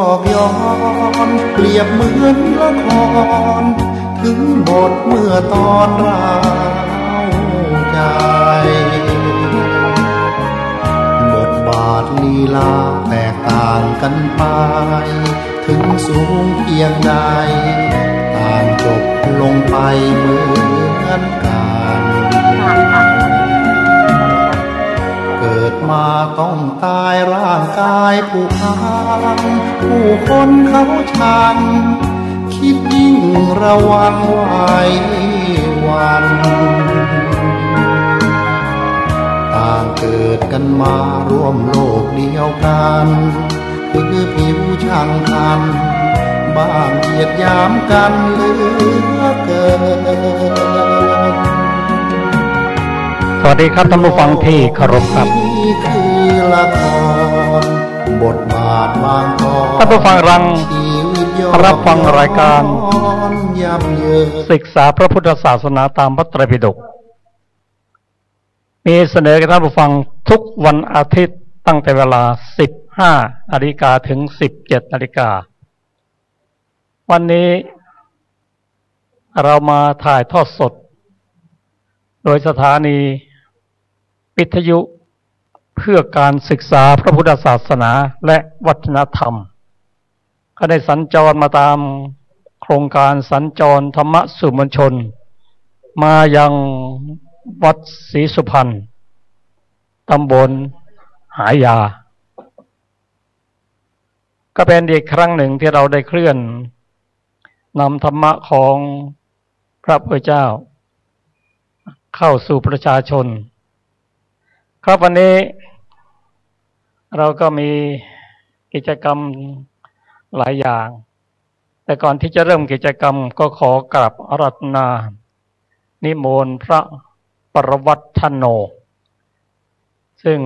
อกย้อนเปรียบเหมือนละครถึงบทเมื่อตอนร้าวใจบทบาทลีลาแตกต่างกันไปถึงสูงเพียงใดต่างจบลงไปเหมือนกันเกิดมาต้องตายร่างกายผู้พังผู้คนเขาชันคิดยิ่งระวังไว้วันต่างเกิดกันมาร่วมโลกเดียวกันคือผิวช่างกันบ้างเหยียดหยามกันเหลือเกินสวัสดีครับท่านผู้ฟังที่เคารพครับนี่คือละครบทบาทบางตอนท่านผู้ฟังรับฟังรายการศึกษาพระพุทธศาสนาตามพระไตรปิฎกมีเสนอกับท่านผู้ฟังทุกวันอาทิตย์ตั้งแต่เวลา 15 นาฬิกาถึง 17 นาฬิกาวันนี้เรามาถ่ายทอดสดโดยสถานีวิทยุเพื่อการศึกษาพระพุทธศาสนาและวัฒนธรรมก็ได้สัญจรมาตามโครงการสัญจรธรรมสู่มวลชนมายังวัดศรีสุพรรณตำบลหายาก็เป็นอีกครั้งหนึ่งที่เราได้เคลื่อนนำธรรมะของพระพุทธเจ้าเข้าสู่ประชาชนครับวันนี้เราก็มีกิจกรรมหลายอย่างแต่ก่อนที่จะเริ่มกิจกรรมก็ขอกราบอาราธนานิมนต์พระปรวัตถโนซึ่ง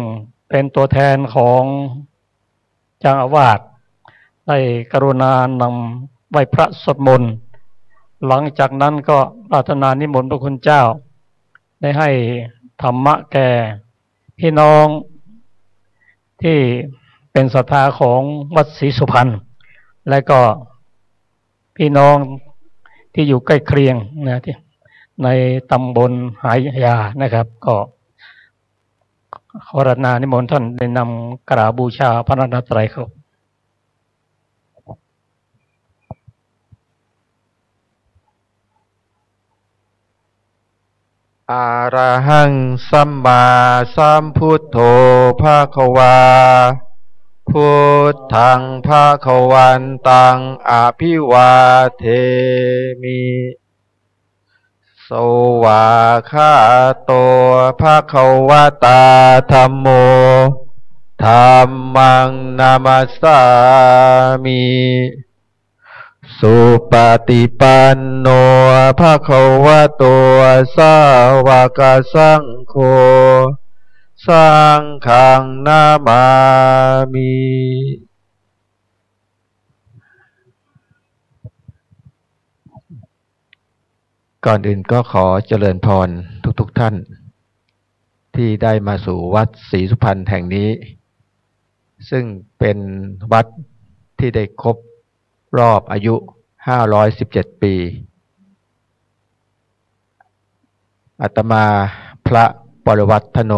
เป็นตัวแทนของเจ้าอาวาสได้กรุณานำไหว้พระสวดมนต์หลังจากนั้นก็ปรารถนานิมนต์พระคุณเจ้าได้ให้ธรรมะแก่พี่น้องที่เป็นศรัทธาของวัดศรีสุพรรณและก็พี่น้องที่อยู่ใกล้เคียงนะที่ในตำบลหายานะครับก็ขอรัตนานิมนต์ท่านได้นำกราบบูชาพระรัตนตรัยครับอะระหังสัมมาสัมพุทโธภะคะวาพุทธังภะคะวันตังอภิวาเทมิสวากขาโตภะคะวะตาธัมโมธัมมังนามัสสามิสุปฏิปันโนภะคะวะโตสาวกสังโฆสังฆังนามามิก่อนอื่นก็ขอเจริญพรทุกท่านที่ได้มาสู่วัดศรีสุพรรณแห่งนี้ซึ่งเป็นวัดที่ได้ครบรอบอายุ517 ปีอาตมาพระปรวัตถโน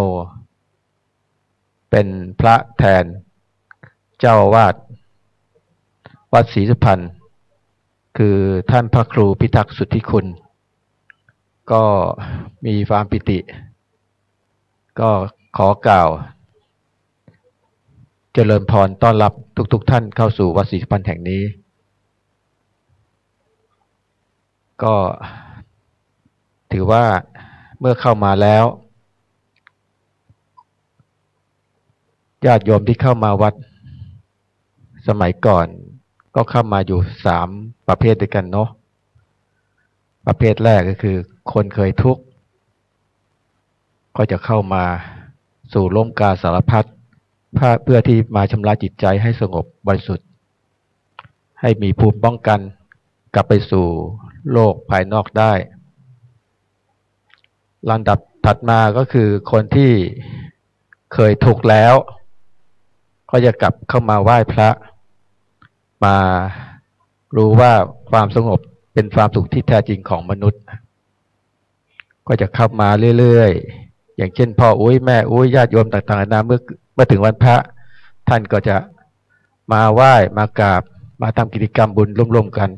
เป็นพระแทนเจ้าอาวาสวัดศรีสุพรรณคือท่านพระครูพิทักษ์สุทธิคุณก็มีความปิติก็ขอกล่าวเจริญพรต้อนรับทุกท่านเข้าสู่วัดศรีสุพรรณแห่งนี้ก็ถือว่าเมื่อเข้ามาแล้วญาติโยมที่เข้ามาวัดสมัยก่อนก็เข้ามาอยู่3ประเภทด้วยกันเนาะประเภทแรกก็คือคนเคยทุกข์ก็จะเข้ามาสู่ร่มกาสารพัดเพื่อที่มาชำระจิตใจให้สงบบริสุทธิ์ให้มีภูมิป้องกันกลับไปสู่โลกภายนอกได้ลำดับถัดมาก็คือคนที่เคยทุกข์แล้วก็จะกลับเข้ามาไหว้พระ มารู้ว่าความสงบเป็นความสุขที่แท้จริงของมนุษย์ก็จะเข้ามาเรื่อยๆอย่างเช่นพ่ออุ้ยแม่อุ้ยญาติโยมต่างๆนะเมื่อถึงวันพระท่านก็จะมาไหว้มากราบมาทำกิจกรรมบุญร่วมๆกัน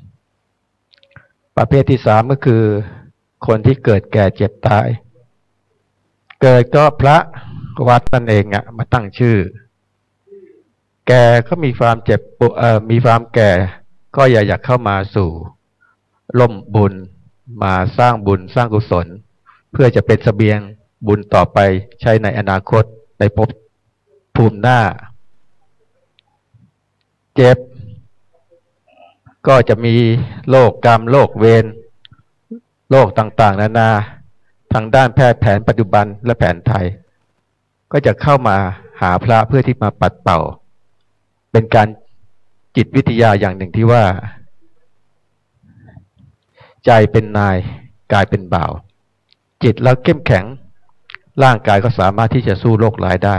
ประเภทที่สามก็คือคนที่เกิดแก่เจ็บตายเกิดก็พระวัดนั่นเองมาตั้งชื่อแก่ก็มีความเจ็บมีความแก่ก็อยากเข้ามาสู่ร่มบุญมาสร้างบุญสร้างกุศลเพื่อจะเป็นเสบียงบุญต่อไปใช้ในอนาคตในภพภูมิหน้าเจ็บก็จะมีโรคกรรมโรคเวรโรคต่างๆนานาทางด้านแพทย์แผนปัจจุบันและแผนไทยก็จะเข้ามาหาพระเพื่อที่มาปัดเป่าเป็นการจิตวิทยาอย่างหนึ่งที่ว่าใจเป็นนายกายเป็นบ่าวจิตเราเข้มแข็งร่างกายก็สามารถที่จะสู้โรคร้ายได้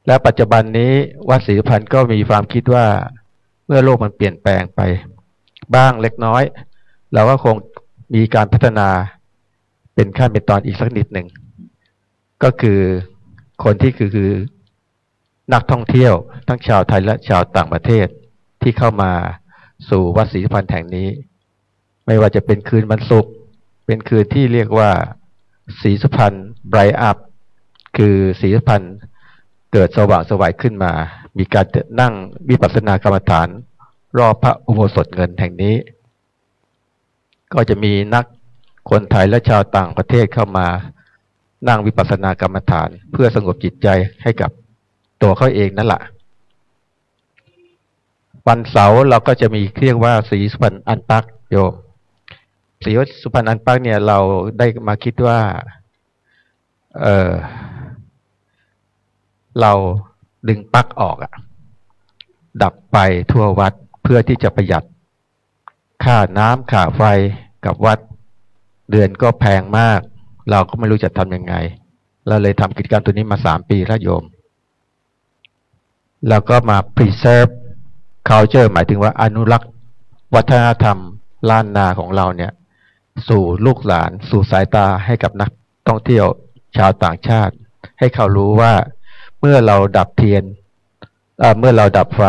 และปัจจุบันนี้วัดศรีสุพรรณก็มีความคิดว่าเมื่อโลกมันเปลี่ยนแปลงไปบ้างเล็กน้อยเราก็คงมีการพัฒนาเป็นขั้นเป็นตอนอีกสักนิดหนึ่งก็คือคนที่คือนักท่องเที่ยวทั้งชาวไทยและชาวต่างประเทศที่เข้ามาสู่วัดศรีสุพรรณแห่งนี้ไม่ว่าจะเป็นคืนวันศุกร์เป็นคืนที่เรียกว่าศรีสุพรรณไบรท์อัพคือศรีสุพรรณเกิดสว่างสวัยขึ้นมามีการนั่งวิปัสสนากรรมฐานรอบพระอุโบสถเงินแห่งนี้ก็จะมีนักคนไทยและชาวต่างประเทศเข้ามานั่งวิปัสสนากรรมฐานเพื่อสงบจิตใจให้กับตัวเขาเองนั่นแหละวันเสาร์เราก็จะมีเรียกว่าศรีสุพรรณอันปักโยมศรีสุพรรณอันปักเนี่ยเราได้มาคิดว่าเราดึงปลั๊กออกดับไฟทั่ววัดเพื่อที่จะประหยัดค่าน้ำค่าไฟกับวัดเดือนก็แพงมากเราก็ไม่รู้จะทำยังไงเราเลยทำกิจกรรมตัวนี้มา3 ปีแล้วโยมแล้วก็มา preserve culture หมายถึงว่าอนุรักษ์วัฒนธรรมล้านนาของเราเนี่ยสู่ลูกหลานสู่สายตาให้กับนักท่องเที่ยวชาวต่างชาติให้เขารู้ว่าเมื่อเราดับเทียนเมื่อเราดับไฟ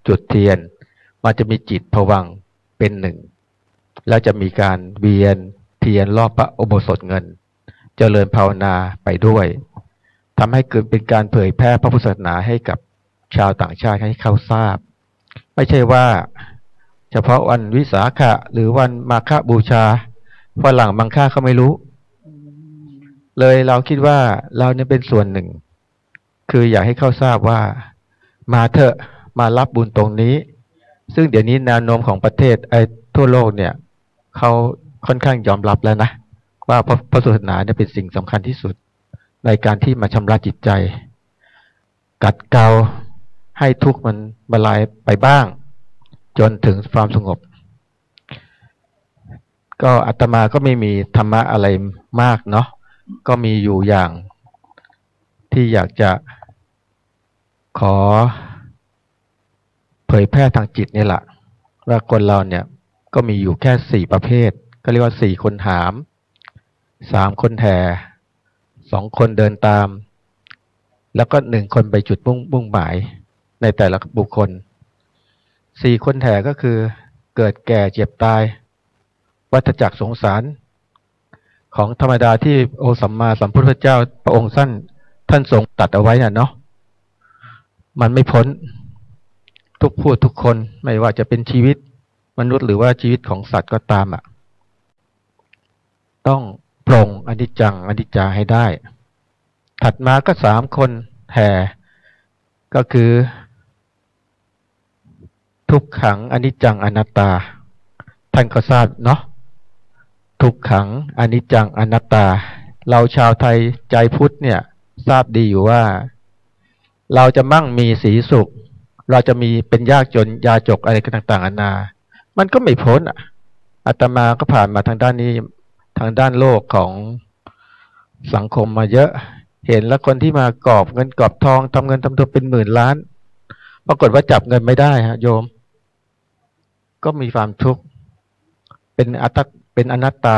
จุดเทียนมันจะมีจิตผวังค์เป็นหนึ่งแล้วจะมีการเวียนเทียนรอบพระอุโบสถเงินเจริญภาวนาไปด้วยทำให้เกิดเป็นการเผยแพร่พระพุทธศาสนาให้กับชาวต่างชาติให้เขาทราบไม่ใช่ว่าเฉพาะวันวิสาขะหรือวันมาฆบูชาฝรั่งบางค่าเขาไม่รู้เลยเราคิดว่าเราเนี่ยเป็นส่วนหนึ่งคืออยากให้เขาทราบว่ามาเถอะมารับบุญตรงนี้ซึ่งเดี๋ยวนี้แนวโน้มของประเทศทั่วโลกเนี่ยเขาค่อนข้างยอมรับแล้วนะว่าพระศาสนาเนี่ยเป็นสิ่งสำคัญที่สุดในการที่มาชำระจิตใจกัดเกลาให้ทุกข์มันบรรลัยไปบ้างจนถึงความสงบก็อาตมาก็ไม่มีธรรมะอะไรมากเนาะก็มีอยู่อย่างที่อยากจะขอเผยแพร่ทางจิตนี่แหละว่าคนเราเนี่ยก็มีอยู่แค่4 ประเภทก็เรียกว่า4 คนหาม3 คนแห่2 คนเดินตามแล้วก็1 คนไปจุดมุ่งหมายในแต่ละบุคคล4 คนแห่ก็คือเกิดแก่เจ็บตายวัฏจักรสงสารของธรรมดาที่องค์สัมมาสัมพุทธเจ้าพระองค์ท่านทรงตัดเอาไว้น่ะเนาะมันไม่พ้นทุกผู้ทุกคนไม่ว่าจะเป็นชีวิตมนุษย์หรือว่าชีวิตของสัตว์ก็ตามต้องปรงอนิจจังอนิจจาให้ได้ถัดมาก็3 คนแห่ก็คือทุกขังอนิจจังอนัตตาท่านก็ทราบเนาะทุกขังอนิจจังอนัตตาเราชาวไทยใจพุทธเนี่ยทราบดีอยู่ว่าเราจะมั่งมีสีสุขเราจะมีเป็นยากจนยาจกอะไรกันต่างๆนานามันก็ไม่พ้นอาตมาก็ผ่านมาทางด้านนี้ทางด้านโลกของสังคมมาเยอะเห็นแล้วคนที่มากอบเงินกอบทองทำเงินทำตัวเป็น10,000 ล้าน ปรากฏว่าจับเงินไม่ได้ฮะโยมก็มีความทุกข์เป็นอนัตตา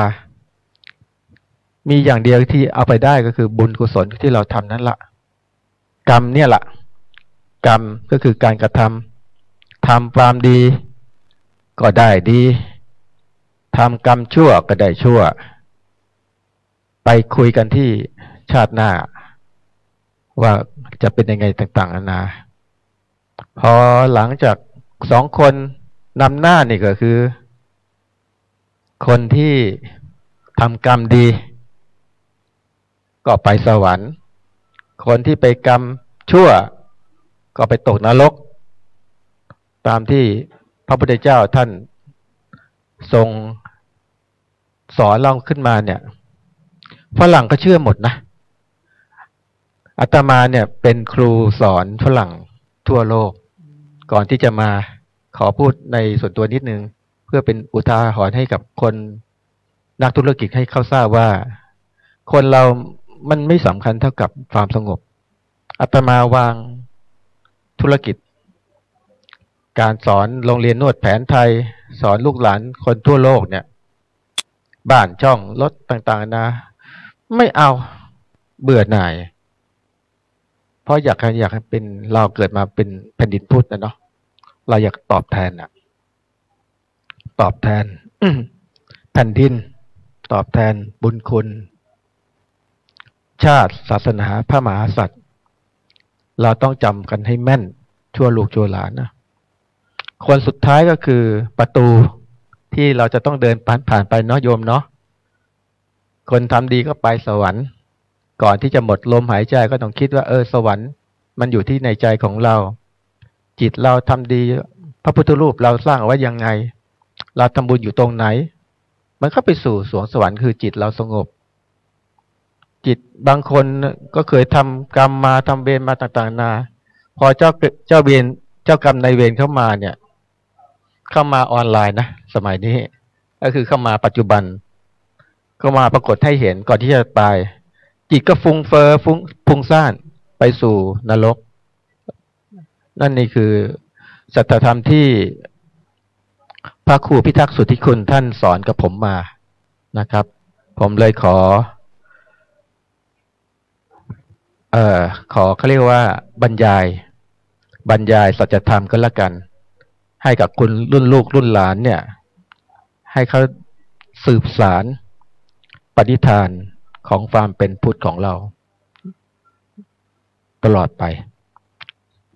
มีอย่างเดียวที่เอาไปได้ก็คือบุญกุศลที่เราทำนั่นละกรรมเนี่ยละกรรมก็คือการกระทำความดีก็ได้ดีทำกรรมชั่วก็ได้ชั่วไปคุยกันที่ชาติหน้าว่าจะเป็นยังไงต่างๆนานาพอหลังจากสองคนนำหน้านี่ก็คือคนที่ทำกรรมดีก็ไปสวรรค์คนที่ไปกรรมชั่วก็ไปตกนรกตามที่พระพุทธเจ้าท่านทรงสอนเราขึ้นมาเนี่ยฝรั่งก็เชื่อหมดนะอาตมาเนี่ยเป็นครูสอนฝรั่งทั่วโลกก่อนที่จะมาขอพูดในส่วนตัวนิดนึงเพื่อเป็นอุทาหรณ์ให้กับคนนักธุรกิจให้เขาทราบว่าคนเรามันไม่สำคัญเท่ากับความสงบอาตมาวางธุรกิจการสอนโรงเรียนนวดแผนไทยสอนลูกหลานคนทั่วโลกเนี่ยบ้านช่องรถต่างๆนะไม่เอาเบื่อหน่ายเพราะอยากให้เป็นเราเกิดมาเป็นแผ่นดินพุทธนะเนาะเราอยากตอบแทนตอบแทน แผ่นดินตอบแทนบุญคุณชาติศาสนาพระมหากษัตริย์เราต้องจำกันให้แม่นชั่วลูกชั่วหลานนะคนสุดท้ายก็คือประตูที่เราจะต้องเดินผ่านไปเนาะโยมเนาะคนทำดีก็ไปสวรรค์ก่อนที่จะหมดลมหายใจก็ต้องคิดว่าสวรรค์มันอยู่ที่ในใจของเราจิตเราทำดีพระพุทธรูปเราสร้างเอาไว้ยังไงเราทำบุญอยู่ตรงไหนมันก็ไปสู่สวงสวรรค์คือจิตเราสงบจิตบางคนก็เคยทำกรรมมาทำเวรมาต่างๆนาพอเจ้าเวรเจ้ากรรมนายเวรเข้ามาเนี่ยเข้ามาออนไลน์นะสมัยนี้ก็คือเข้ามาปัจจุบันก็มาปรากฏให้เห็นก่อนที่จะตายจิตก็ฟุ้งซ่านไปสู่นรกนั่นนี่คือสัจธรรมที่พระครูพิทักษ์สุทธิคุณท่านสอนกับผมมานะครับผมเลยขอเขาเรียกว่าบรรยายสัจธรรมก็แล้วกันให้กับคุณรุ่นลูกรุ่นหลานเนี่ยให้เขาสืบสารปณิธานของความเป็นพุทธของเราตลอดไป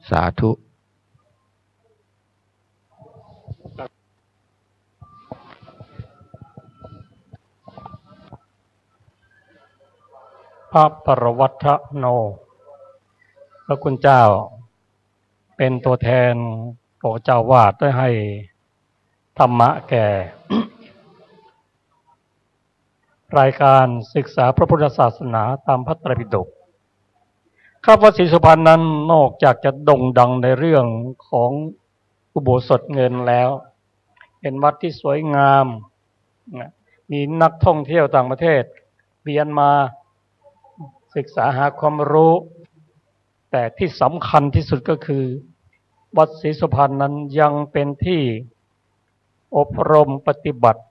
สาธุพระปรวัตถโนพระคุณเจ้าเป็นตัวแทนของเจ้าวาดได้ให้ธรรมะแก่ รายการศึกษาพระพุทธศาสนาตามพระไตรปิฎกข้าพเจ้าศรีสุพรรณนั้นนอกจากจะโด่งดังในเรื่องของอุโบสถเงินแล้วเป็นวัดที่สวยงามมีนักท่องเที่ยวต่างประเทศเวียนมาศึกษาหาความรู้แต่ที่สำคัญที่สุดก็คือวัดศรีสุพรรณนั้นยังเป็นที่อบรมปฏิบัติ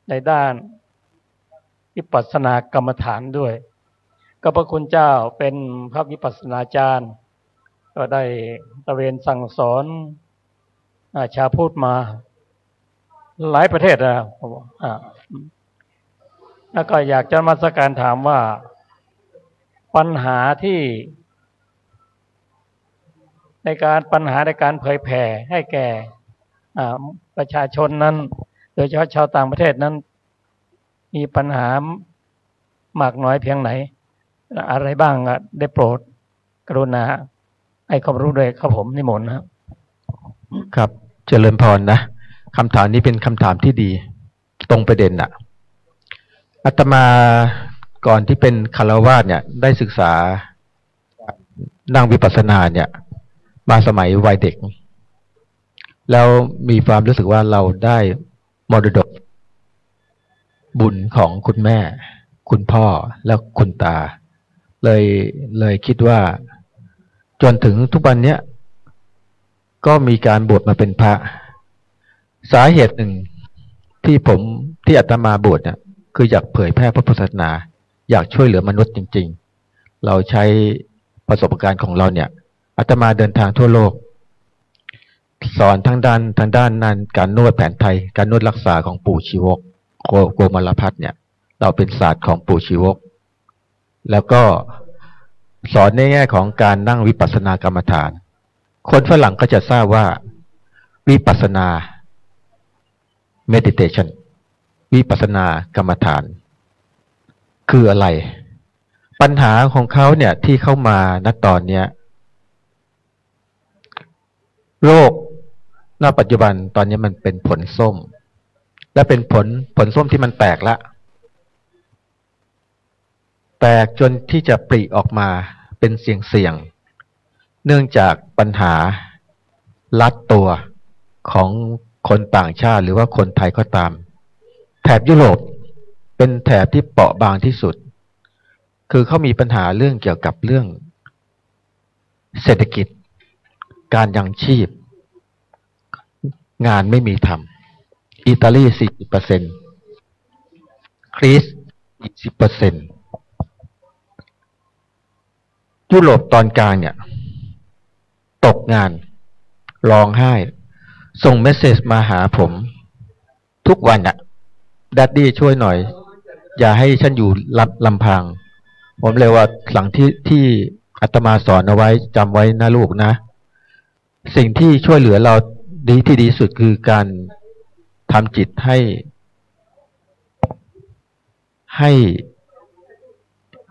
ในด้านวิปัสสนากรรมฐานด้วยก็พระคุณเจ้าเป็นพระวิปัสสนาจารย์ก็ได้ตระเวนสั่งสอนชาวพุทธมาหลายประเทศแล้วแล้วก็อยากจะมาสักการถามว่าปัญหาในการเผยแผ่ให้แก่ประชาชนนั้นโดยเฉพาะชาวต่างประเทศนั้นมีปัญหามากน้อยเพียงไหนอะไรบ้างได้โปรดกรุณาให้ความรู้ด้วยครับผมนิมนต์ครับเจริญพรนะคำถามนี้เป็นคำถามที่ดีตรงประเด็นน่ะอาตมาก่อนที่เป็นฆราวาสเนี่ยได้ศึกษานั่งวิปัสสนาเนี่ยมาสมัยวัยเด็กแล้วมีความรู้สึกว่าเราได้มรดกบุญของคุณแม่คุณพ่อแล้วคุณตาเลยคิดว่าจนถึงทุกวันเนี้ย ก็มีการบวชมาเป็นพระสาเหตุหนึ่งที่อาตมาบวชเนี่ยคืออยากเผยแพร่พระพุทธศาสนาอยากช่วยเหลือมนุษย์จริงๆเราใช้ประสบการณ์ของเราเนี่ยอาตมาเดินทางทั่วโลกสอนทางด้านนั้นการนวดแผนไทยการนวดรักษาของปู่ชีวกโกมลพัฒน์เนี่ยเราเป็นศาสตร์ของปู่ชีวกแล้วก็สอนในแง่ของการนั่งวิปัสสนากรรมฐานคนฝรั่งก็จะทราบว่าวิปัสสนา meditation วิปัสสนากรรมฐานคืออะไรปัญหาของเขาเนี่ยที่เข้ามาณตอนเนี้ยโรคณปัจจุบันตอนนี้มันเป็นผลส้มและเป็นผลส้มที่มันแตกละแตกจนที่จะปริออกมาเป็นเสี่ยงเนื่องจากปัญหาลัดตัวของคนต่างชาติหรือว่าคนไทยก็ตามแถบยุโรปเป็นแถบที่เปราะบางที่สุดคือเขามีปัญหาเรื่องเกี่ยวกับเรื่องเศรษฐกิจการยังชีพงานไม่มีทำอิตาลี 40% กรีซ 20% ยุโรปตอนกลางเนี่ยตกงานร้องไห้ส่งเมสเสจมาหาผมทุกวันอะดัดดี้ช่วยหน่อยอย่าให้ฉันอยู่ลำพังผมเลยว่าหลังที่อาตมาสอนเอาไว้จำไว้นะลูกนะสิ่งที่ช่วยเหลือเราดีสุดคือการทำจิตให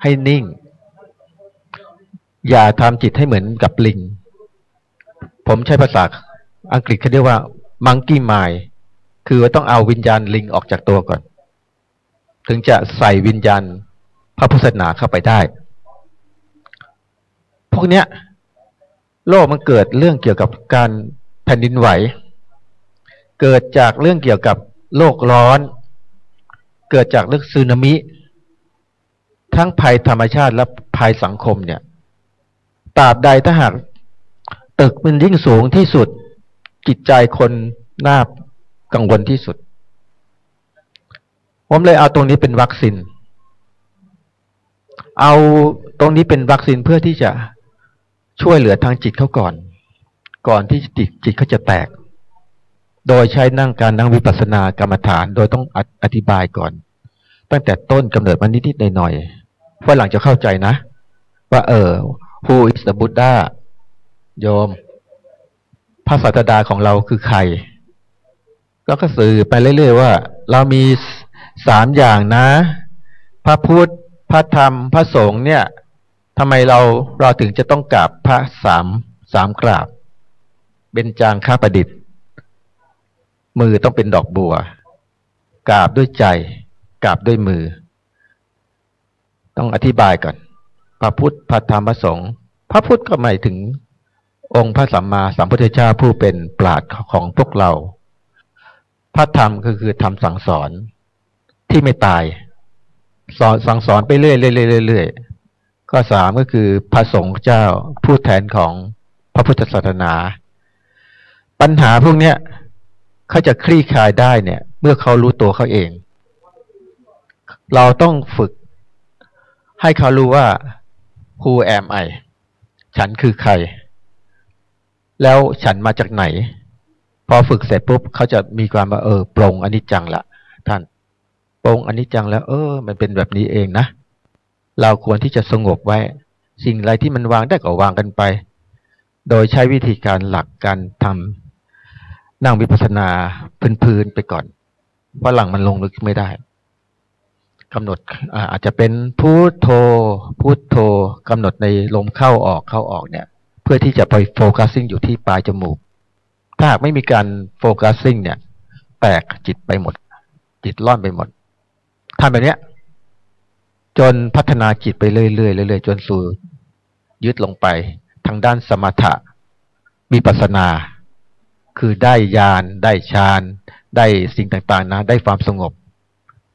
้นิ่งอย่าทำจิตให้เหมือนกับลิงผมใช้ภาษาอังกฤษเขาเรียกว่า monkey mind คือว่าต้องเอาวิญญาณลิงออกจากตัวก่อนถึงจะใส่วิญญาณพระพุทธศาสนาเข้าไปได้พวกเนี้ยโลกมันเกิดเรื่องเกี่ยวกับการแผ่นดินไหวเกิดจากเรื่องเกี่ยวกับโลกร้อนเกิดจากเรื่องสึนามิทั้งภัยธรรมชาติและภัยสังคมเนี่ยตราบใดถ้าหากตึกมันยิ่งสูงที่สุดจิตใจคนน่ากังวลที่สุดผมเลยเอาตรงนี้เป็นวัคซีนเอาตรงนี้เป็นวัคซีนเพื่อที่จะช่วยเหลือทางจิตเขาก่อนที่จิตเขาจะแตกโดยใช้การนั่งวิปัสสนากรรมฐานโดยต้องอธิบายก่อนตั้งแต่ต้นกำเนิดมานิดๆหน่อยๆฝรั่งจะเข้าใจนะว่าwho is the Buddha โยมพระศาสดาของเราคือใครแล้วก็สื่อไปเรื่อยๆว่าเรามี3อย่างนะพระพุทธพระธรรมพระสงฆ์เนี่ยทำไมเราถึงจะต้องกราบพระสามกราบเบญจางคประดิษฐ์มือต้องเป็นดอกบัวกราบด้วยใจกราบด้วยมือต้องอธิบายก่อนพระพุทธพระธรรมพระสงฆ์พระพุทธก็หมายถึงองค์พระสัมมาสัมพุทธเจ้าผู้เป็นปราชญ์ของพวกเราพระธรรมก็คือธรรมสั่งสอนที่ไม่ตายสั่งสอนไปเรื่อยๆข้อ3ก็คือพระสงฆ์เจ้าผู้แทนของพระพุทธศาสนาปัญหาพวกเนี้ยเขาจะคลี่คลายได้เนี่ยเมื่อเขารู้ตัวเขาเองเราต้องฝึกให้เขารู้ว่า who am I ฉันคือใครแล้วฉันมาจากไหนพอฝึกเสร็จปุ๊บเขาจะมีความว่าปลงอนิจจังละท่านปลงอนิจจังแล้วมันเป็นแบบนี้เองนะเราควรที่จะสงบไว้สิ่งอะไรที่มันวางได้ก็วางกันไปโดยใช้วิธีการหลักการทำนั่งวิปัสสนาพื้นๆไปก่อนเพราะหลังมันลงลึกไม่ได้กำหนดอาจจะเป็นพุทโธพุทโธกำหนดในลมเข้าออกเนี่ยเพื่อที่จะไปโฟกัสซิ่งอยู่ที่ปลายจมูกถ้าหากไม่มีการโฟกัสซิ่งเนี่ยแตกจิตไปหมดจิตล่อนไปหมดทำแบบนี้จนพัฒนาจิตไปเรื่อยๆจนสู่ยึดลงไปทางด้านสมถะวิปัสสนาคือได้ญาณได้ฌานได้สิ่งต่างๆนะได้ความสงบ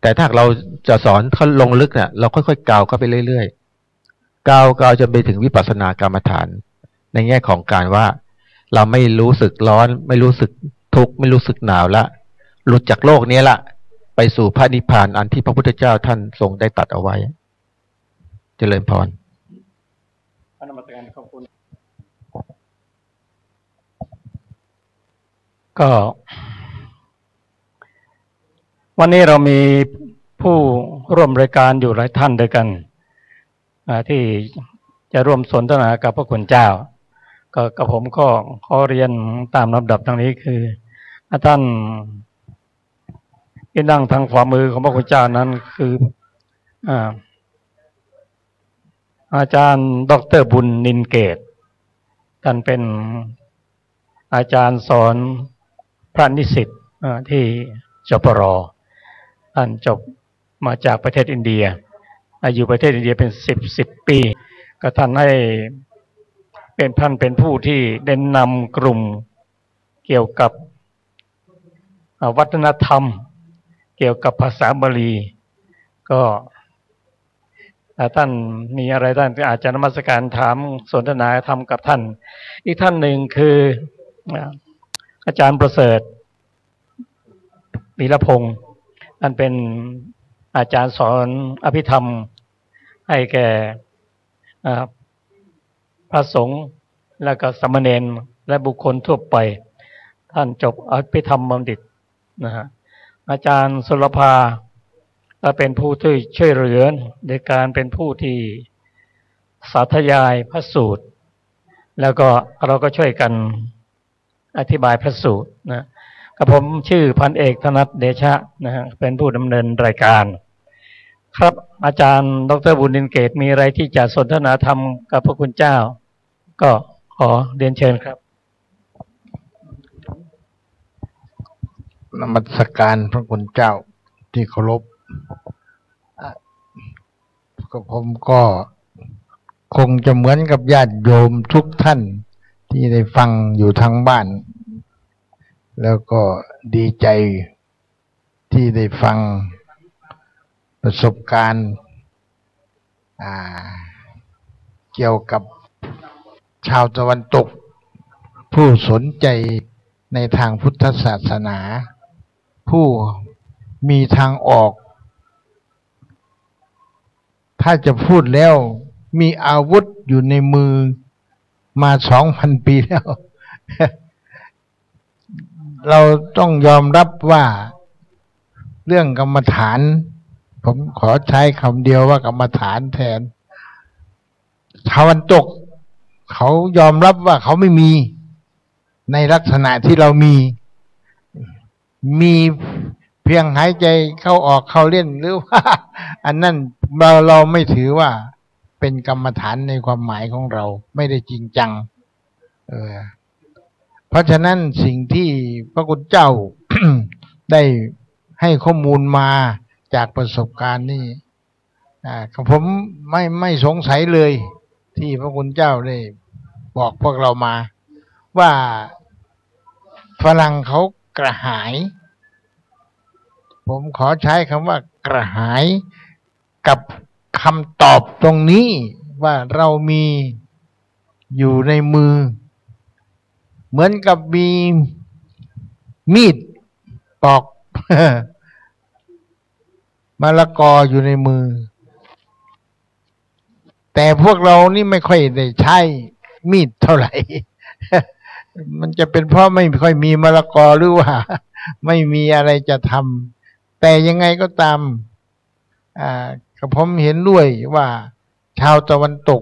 แต่ถ้าเราจะสอนเขาลงลึกเนี่ยเราค่อยๆกาวเข้าไปเรื่อยๆกาวจนไปถึงวิปัสสนากรรมฐานในแง่ของการว่า เราไม่รู้สึกร้อนไม่รู้สึกทุกข์ไม่รู้สึกหนาวละหลุดจากโลกนี้ละไปสู่พระนิพพานอันที่พระพุทธเจ้าท่านทรงได้ตรัสเอาไว้เจริญพรอนุโมทนาขอบคุณก็วันนี้เรามีผู้ร่วมรายการอยู่หลายท่านด้วยกันที่จะร่วมสนทนากับพระคุณเจ้าก็กับผมก็ขอเรียนตามลำดับดังนี้คือท่านที่นั่งทางขวามือของพระคุณเจ้านั้นคืออาจารย์ดร.บุญนินเกตท่านเป็นอาจารย์สอนพระนิสิตที่จปร.ท่านจบมาจากประเทศอินเดียอยู่ประเทศอินเดียเป็น10 ปีก็ท่านให้เป็นผู้ที่ได้นำกลุ่มเกี่ยวกับวัฒนธรรมเกี่ยวกับภาษาบาลีก็ท่านมีอะไรท่านอาจจะนมัสการถามสนทนาธรรมกับท่านอีกท่านหนึ่งคืออาจารย์ประเสริฐวีรพงศ์ท่านเป็นอาจารย์สอนอภิธรรมให้แก่พระสงฆ์และก็สามเณรและบุคคลทั่วไปท่านจบอภิธรรมบัณฑิตนะฮะอาจารย์สุรภาเป็นผู้ที่ช่วยเหลือในการเป็นผู้ที่สาธยายพระสูตรแล้วก็เราก็ช่วยกันอธิบายพระสูตรนะกับผมชื่อพันเอกธนัทเดชะนะฮะเป็นผู้ดำเนินรายการครับอาจารย์ดร.บุญนินเกตมีอะไรที่จะสนทนาธรรมกับพระคุณเจ้าก็ขอเรียนเชิญครับนมัสการพระคุณเจ้าที่เคารพผมก็คงจะเหมือนกับญาติโยมทุกท่านที่ได้ฟังอยู่ทางบ้านแล้วก็ดีใจที่ได้ฟังประสบการณ์เกี่ยวกับชาวตะวันตกผู้สนใจในทางพุทธศาสนาผู้มีทางออกถ้าจะพูดแล้วมีอาวุธอยู่ในมือมา 2,000 ปีแล้ว เราต้องยอมรับว่าเรื่องกรรมฐานผมขอใช้คำเดียวว่ากรรมฐานแทนตะวันตกเขายอมรับว่าเขาไม่มีในลักษณะที่เรามีเพียงหายใจเข้าออกเข้าเล่นหรือว่าอันนั้นเราไม่ถือว่าเป็นกรรมฐานในความหมายของเราไม่ได้จริงจังเพราะฉะนั้นสิ่งที่พระคุณเจ้า ได้ให้ข้อมูลมาจากประสบการณ์นี่ผมไม่สงสัยเลยที่พระคุณเจ้าได้บอกพวกเรามาว่าฝรั่งเขากระหายผมขอใช้คำว่ากระหายกับคำตอบตรงนี้ว่าเรามีอยู่ในมือเหมือนกับมีมีดปอก มะละกออยู่ในมือแต่พวกเรานี่ไม่ค่อยได้ใช้มีดเท่าไหร่ มันจะเป็นเพราะไม่ค่อยมีมะละกอหรือว่าไม่มีอะไรจะทำแต่ยังไงก็ตามกับผมเห็นด้วยว่าชาวตะวันตก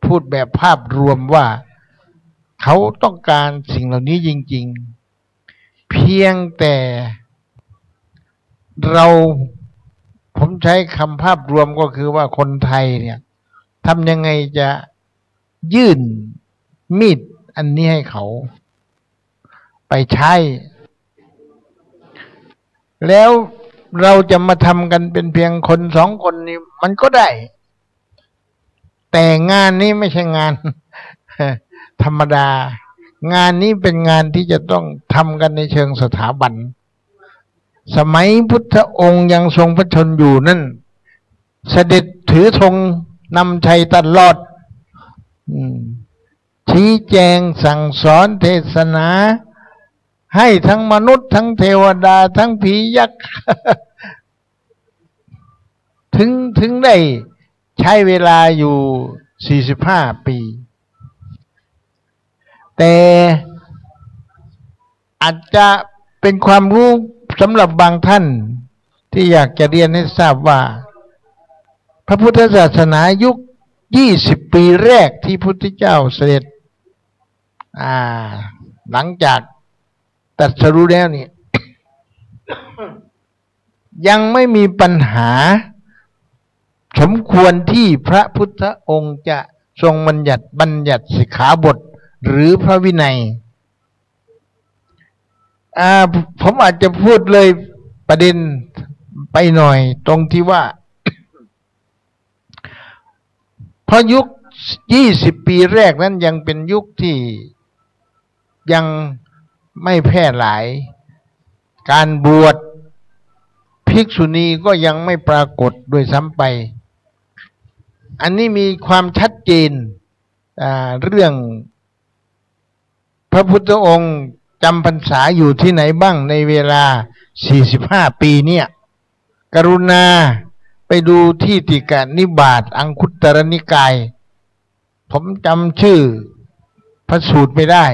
พูดแบบภาพรวมว่าเขาต้องการสิ่งเหล่านี้จริงๆเพียงแต่ผมใช้คำภาพรวมก็คือว่าคนไทยเนี่ยทำยังไงจะยื่นมีดอันนี้ให้เขาไปใช้แล้วเราจะมาทำกันเป็นเพียงคน2 คนนี่มันก็ได้แต่งานนี้ไม่ใช่งาน ธรรมดางานนี้เป็นงานที่จะต้องทำกันในเชิงสถาบันสมัยพุทธองค์ยังทรงพระชนอยู่นั่นเสด็จถือธงนำชัยตลอด ชี้แจงสั่งสอนเทศนา ให้ทั้งมนุษย์ทั้งเทวดาทั้งผียักษ์ ถึงได้ใช้เวลาอยู่45 ปี แต่อาจจะเป็นความรู้สำหรับบางท่านที่อยากจะเรียนให้ทราบว่าพระพุทธศาสนายุค20 ปีแรกที่พุทธเจ้าเสด็จหลังจากตรัสรู้แล้วนี่ ยังไม่มีปัญหาสมควรที่พระพุทธองค์จะทรงบัญญัติสิกขาบทหรือพระวินัยผมอาจจะพูดเลยประเด็นไปหน่อยตรงที่ว่า เพราะยุค20 ปีแรกนั้นยังเป็นยุคที่ยังไม่แพร่หลายการบวชภิกษุณีก็ยังไม่ปรากฏด้วยซ้ำไปอันนี้มีความชัดเจนเรื่องพระพุทธองค์จำพรรษาอยู่ที่ไหนบ้างในเวลา45 ปีเนี่ยกรุณาไปดูที่ติกนิบาตอังคุตรนิกายผมจำชื่อพระสูตรไม่ได้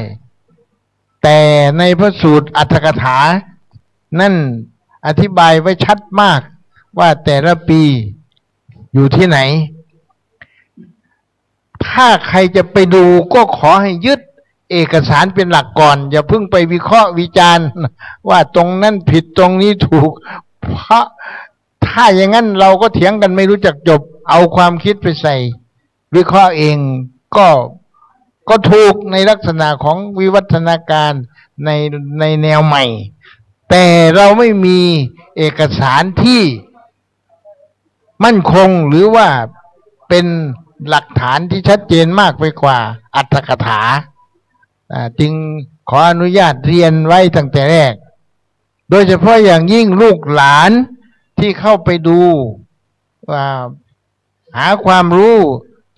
แต่ในพระสูตรอรรถกถานั่นอธิบายไว้ชัดมากว่าแต่ละปีอยู่ที่ไหนถ้าใครจะไปดูก็ขอให้ยึดเอกสารเป็นหลักก่อนอย่าเพิ่งไปวิเคราะห์วิจารณ์ว่าตรงนั้นผิดตรงนี้ถูกเพราะถ้าอย่างนั้นเราก็เถียงกันไม่รู้จักจบเอาความคิดไปใส่วิเคราะห์เองก็ถูกในลักษณะของวิวัฒนาการในแนวใหม่แต่เราไม่มีเอกสารที่มั่นคงหรือว่าเป็นหลักฐานที่ชัดเจนมากไปกว่าอรรถกถาจึงขออนุญาตเรียนไว้ตั้งแต่แรกโดยเฉพาะอย่างยิ่งลูกหลานที่เข้าไปดูหาความรู้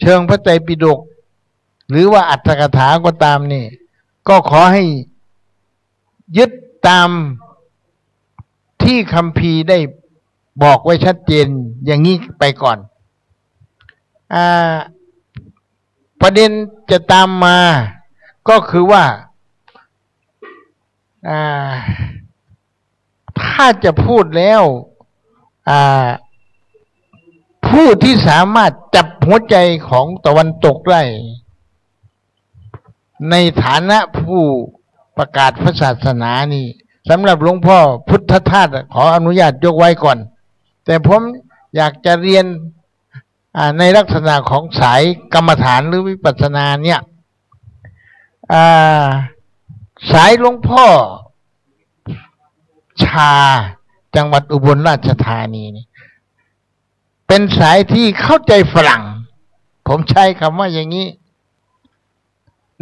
เชิงพระไตรปิฎกหรือว่าอรรถกถาก็ตามนี่ก็ขอให้ยึดตามที่คัมภีร์ได้บอกไว้ชัดเจนอย่างนี้ไปก่อนประเด็นจะตามมาก็คือว่าถ้าจะพูดแล้วผู้ที่สามารถจับหัวใจของตะวันตกได้ในฐานะผู้ประกาศพระศาสนานี่สำหรับหลวงพ่อพุทธทาสขออนุญาตยกไว้ก่อนแต่ผมอยากจะเรียนในลักษณะของสายกรรมฐานหรือวิปัสสนาเนี่ยสายหลวงพ่อชาจังหวัดอุบลราชธานีนี่เป็นสายที่เข้าใจฝรั่งผมใช้คำว่าอย่างนี้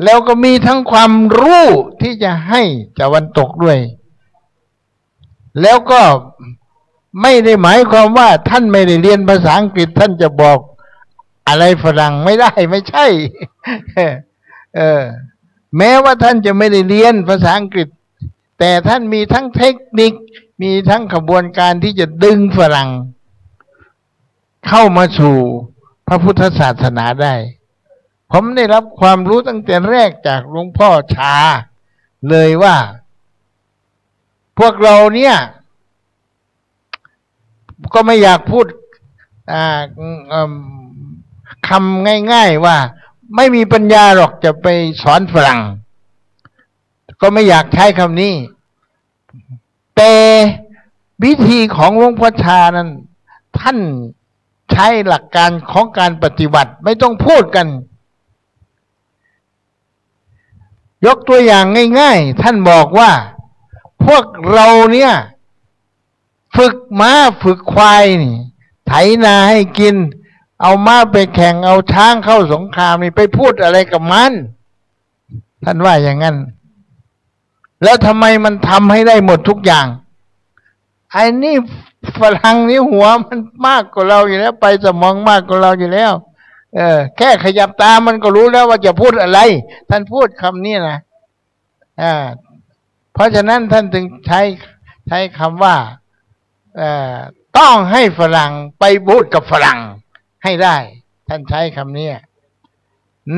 แล้วก็มีทั้งความรู้ที่จะให้ตะวันตกด้วยแล้วก็ไม่ได้หมายความว่าท่านไม่ได้เรียนภาษาอังกฤษท่านจะบอกอะไรฝรั่งไม่ได้ไม่ใช่แม้ว่าท่านจะไม่ได้เรียนภาษาอังกฤษแต่ท่านมีทั้งเทคนิคมีทั้งขบวนการที่จะดึงฝรั่งเข้ามาสู่พระพุทธศาสนาได้ผมได้รับความรู้ตั้งแต่แรกจากหลวงพ่อชาเลยว่าพวกเราเนี่ยก็ไม่อยากพูดคำง่ายๆว่าไม่มีปัญญาหรอกจะไปสอนฝรั่งก็ไม่อยากใช้คำนี้แต่วิธีของหลวงพ่อชานั้นท่านใช้หลักการของการปฏิบัติไม่ต้องพูดกันยกตัวอย่างง่ายๆท่านบอกว่าพวกเราเนี่ยฝึกม้าฝึกควายนี่ไถนาให้กินเอาม้าไปแข่งเอาช้างเข้าสงครามนี่ไปพูดอะไรกับมันท่านว่าอย่างนั้นแล้วทำไมมันทำให้ได้หมดทุกอย่างไอ้นี่ฝรั่งนี่หัวมันมากกว่าเราอยู่แล้วไปสมองมากกว่าเราอยู่แล้ว แค่ขยับตามันก็รู้แล้วว่าจะพูดอะไรท่านพูดคำนี้นะเพราะฉะนั้นท่านถึงใช้คำว่าต้องให้ฝรั่งไปพูดกับฝรั่งให้ได้ท่านใช้คำนี้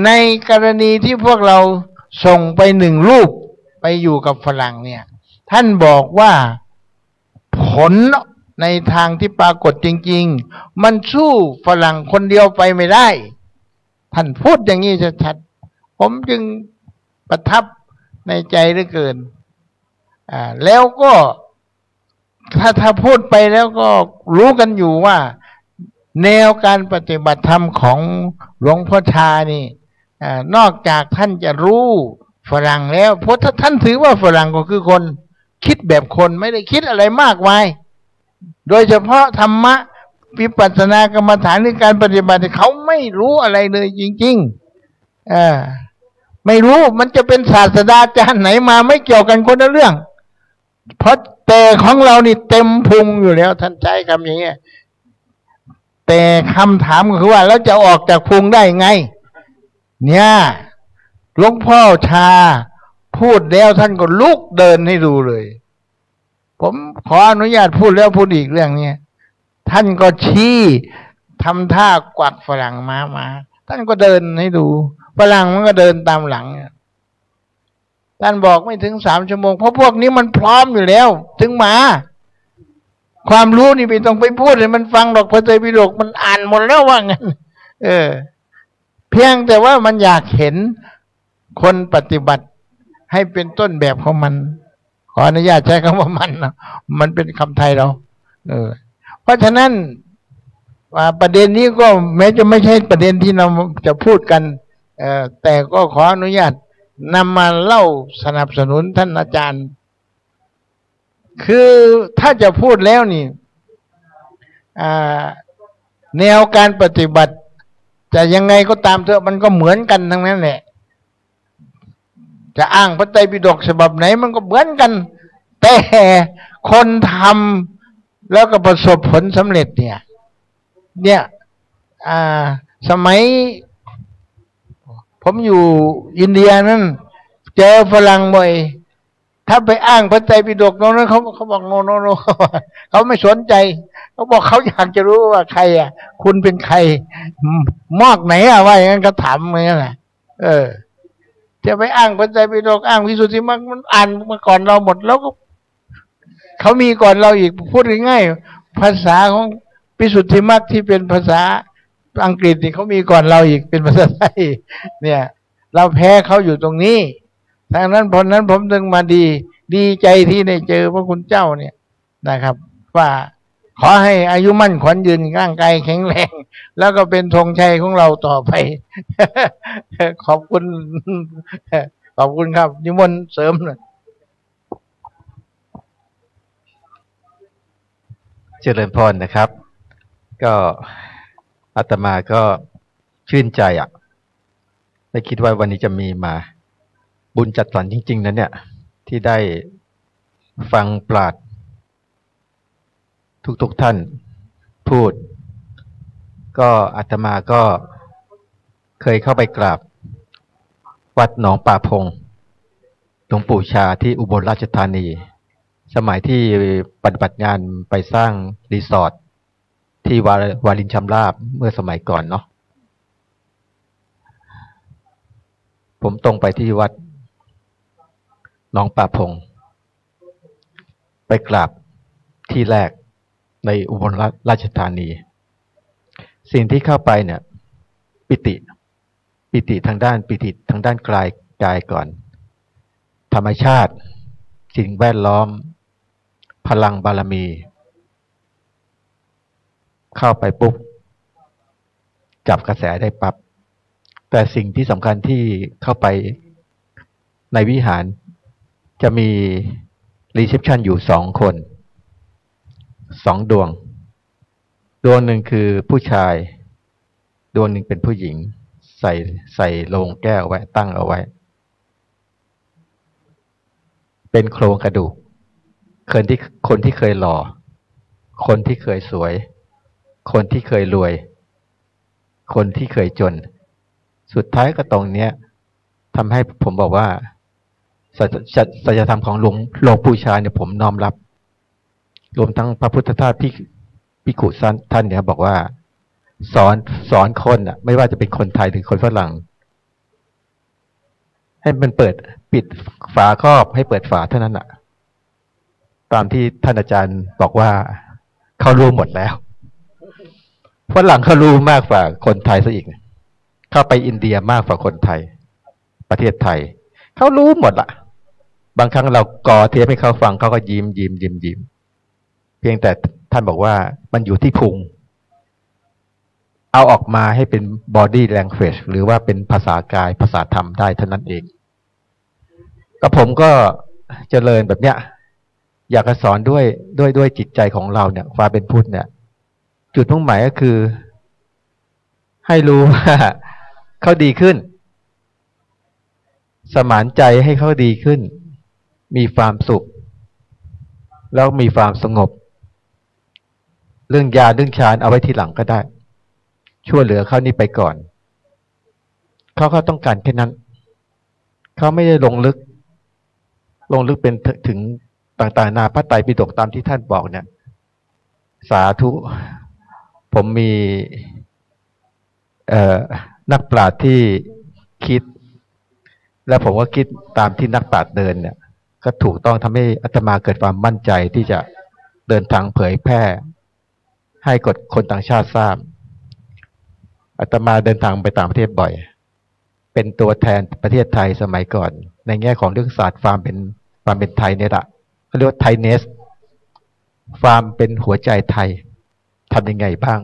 ในกรณีที่พวกเราส่งไป1 รูปไปอยู่กับฝรั่งเนี่ยท่านบอกว่าผลในทางที่ปรากฏจริงๆมันสู้ฝรั่งคนเดียวไปไม่ได้ท่านพูดอย่างนี้ชัดๆผมจึงประทับในใจเหลือเกินแล้วก็ถ้าพูดไปแล้วก็รู้กันอยู่ว่าแนวการปฏิบัติธรรมของหลวงพ่อชานี่นอกจากท่านจะรู้ฝรั่งแล้วเพราะถ้าท่านถือว่าฝรั่งก็คือคนคิดแบบคนไม่ได้คิดอะไรมากมายโดยเฉพาะธรรมะวิปัสสนากรรมฐานในการปฏิบัติเขาไม่รู้อะไรเลยจริงๆไม่รู้มันจะเป็นศาสดาจารย์ไหนมาไม่เกี่ยวกันคนละเรื่องเพราะแต่ของเรานี่เต็มพุงอยู่แล้วท่านใช้คำอย่างเงี้ยแต่คำถามก็คือว่าแล้วจะออกจากพุงได้ไงเนี่ยหลวงพ่อชาพูดแล้วท่านก็ลุกเดินให้ดูเลยผมขออนุญาตพูดแล้วพูดอีกเรื่องนี้ท่านก็ชี้ทำท่ากวักฝรั่งมาท่านก็เดินให้ดูฝรั่งมันก็เดินตามหลังท่านบอกไม่ถึง3 ชั่วโมงเพราะพวกนี้มันพร้อมอยู่แล้วถึงมาความรู้นี่ไม่ต้องไปพูดเลยมันฟังดอกพระไตรปิฎกมันอ่านหมดแล้วว่างั้นเพียงแต่ว่ามันอยากเห็นคนปฏิบัติให้เป็นต้นแบบของมันขออนุญาตใช้คำว่ามันนะมันเป็นคำไทยเราเพราะฉะนั้นประเด็นนี้ก็แม้จะไม่ใช่ประเด็นที่เราจะพูดกันแต่ก็ขออนุญาตนำมาเล่าสนับสนุนท่านอาจารย์คือถ้าจะพูดแล้วนี่แนวการปฏิบัติจะยังไงก็ตามเถอะมันก็เหมือนกันทั้งนั้นแหละจะอ้างพระไตรปิฎกฉบับไหนมันก็เหมือนกันแต่คนทำแล้วก็ประสบผลสำเร็จเนี่ยสมัยผมอยู่อินเดียนั่นเจอฝรั่งบ่อยถ้าไปอ้างพระไตรปิฎกตรงนั้นเขาบอกโนเขาไม่สนใจเขาบอกเขาอยากจะรู้ว่าใครคุณเป็นใครมอกไหนว่าอย่างนั้นก็ถามอย่างนั้นแหละจะไปอ้างพระไตรปิฎกอ้างวิสุทธิมรรคมันอ่านมาก่อนเราหมดแล้วก็เขามีก่อนเราอีกพูดง่ายๆภาษาของวิสุทธิมรรคที่เป็นภาษาอังกฤษนี่เขามีก่อนเราอีกเป็นภาษาไทยเนี่ยเราแพ้เขาอยู่ตรงนี้ดังนั้นผลนั้นผมถึงมาดีใจที่ได้เจอพระคุณเจ้าเนี่ยนะครับว่าขอให้อายุมั่นขวัญยืนร่างกายแข็งแรงแล้วก็เป็นธงชัยของเราต่อไป ขอบคุณครับนิมนต์เสริมหน่อยเจริญพรนะครับ ก็อาตมาก็ชื่นใจไม่คิดว่าวันนี้จะมีมาบุญจัดสรรจริงๆนะเนี่ยที่ได้ฟังปราชญ์ทุกท่านพูดก็อาตมาก็เคยเข้าไปกราบวัดหนองป่าพงหลวงปู่ชาที่อุบลราชธานีสมัยที่ปฏิบัติงานไปสร้างรีสอร์ทที่วารินชำราบเมื่อสมัยก่อนเนาะผมตรงไปที่วัดหนองป่าพงไปกราบที่แรกในอุบลราชธานีสิ่งที่เข้าไปเนี่ยปิติทางด้านกายก่อนธรรมชาติสิ่งแวดล้อมพลังบารมีเข้าไปปุ๊บจับกระแสได้ปั๊บแต่สิ่งที่สำคัญที่เข้าไปในวิหารจะมีรีเซพชันอยู่2 คน2 ดวงหนึ่งคือผู้ชายดวงหนึ่งเป็นผู้หญิงใส่โลงแก้วไว้ตั้งเอาไว้เป็นโครงกระดูกคนที่เคยหล่อคนที่เคยสวยคนที่เคยรวย คนที่เคยจนสุดท้ายก็ตรงเนี้ยทำให้ผมบอกว่าสัจธรรมของหลวงปู่ชาเนี่ยผมน้อมรับรวมทั้งพระพุทธทาสภิกขุท่านเนี่ยบอกว่าสอนคนอ่ะไม่ว่าจะเป็นคนไทยหรือคนฝรั่งให้มันปิดฝาครอบให้เปิดฝาเท่านั้นอ่ะตามที่ท่านอาจารย์บอกว่าเขารู้หมดแล้วฝรั่งเขารู้มากกว่าคนไทยซะอีกเข้าไปอินเดียมากกว่าคนไทยประเทศไทยเขารู้หมดละบางครั้งเราก่อเทปให้เขาฟังเขาก็ยิ้มเพียงแต่ท่านบอกว่ามันอยู่ที่พุงเอาออกมาให้เป็น body language หรือว่าเป็นภาษากายภาษาธรรมได้เท่านั้นเองก็ผมก็เจริญแบบเนี้ยอยากจะสอนด้วยจิตใจของเราเนี่ยความเป็นพุทธเนี่ยจุดมุ่งหมายก็คือให้รู้ว่าเขาดีขึ้นสมานใจให้เขาดีขึ้นมีความสุขแล้วมีความสงบเรื่องยาเรื่องฌานเอาไว้ทีหลังก็ได้ช่วยเหลือเขานี่ไปก่อนเขาต้องการแค่นั้นเขาไม่ได้ลงลึกเป็นถึงต่างๆนาพระไตรปิฎกตามที่ท่านบอกเนี่ยสาธุผมมีนักปราชญ์ที่คิดแล้วผมก็คิดตามที่นักปราชญ์เดินเนี่ยก็ถูกต้องทำให้อาตมาเกิดความมั่นใจที่จะเดินทางเผยแพร่ให้คนต่างชาติทราบอาตมาเดินทางไปต่างประเทศบ่อยเป็นตัวแทนประเทศไทยสมัยก่อนในแง่ของเรื่องศาสตร์ความเป็นไทยเนี่ยแหละเขาเรียกว่าไทยเนสความเป็นหัวใจไทยทำยังไงบ้าง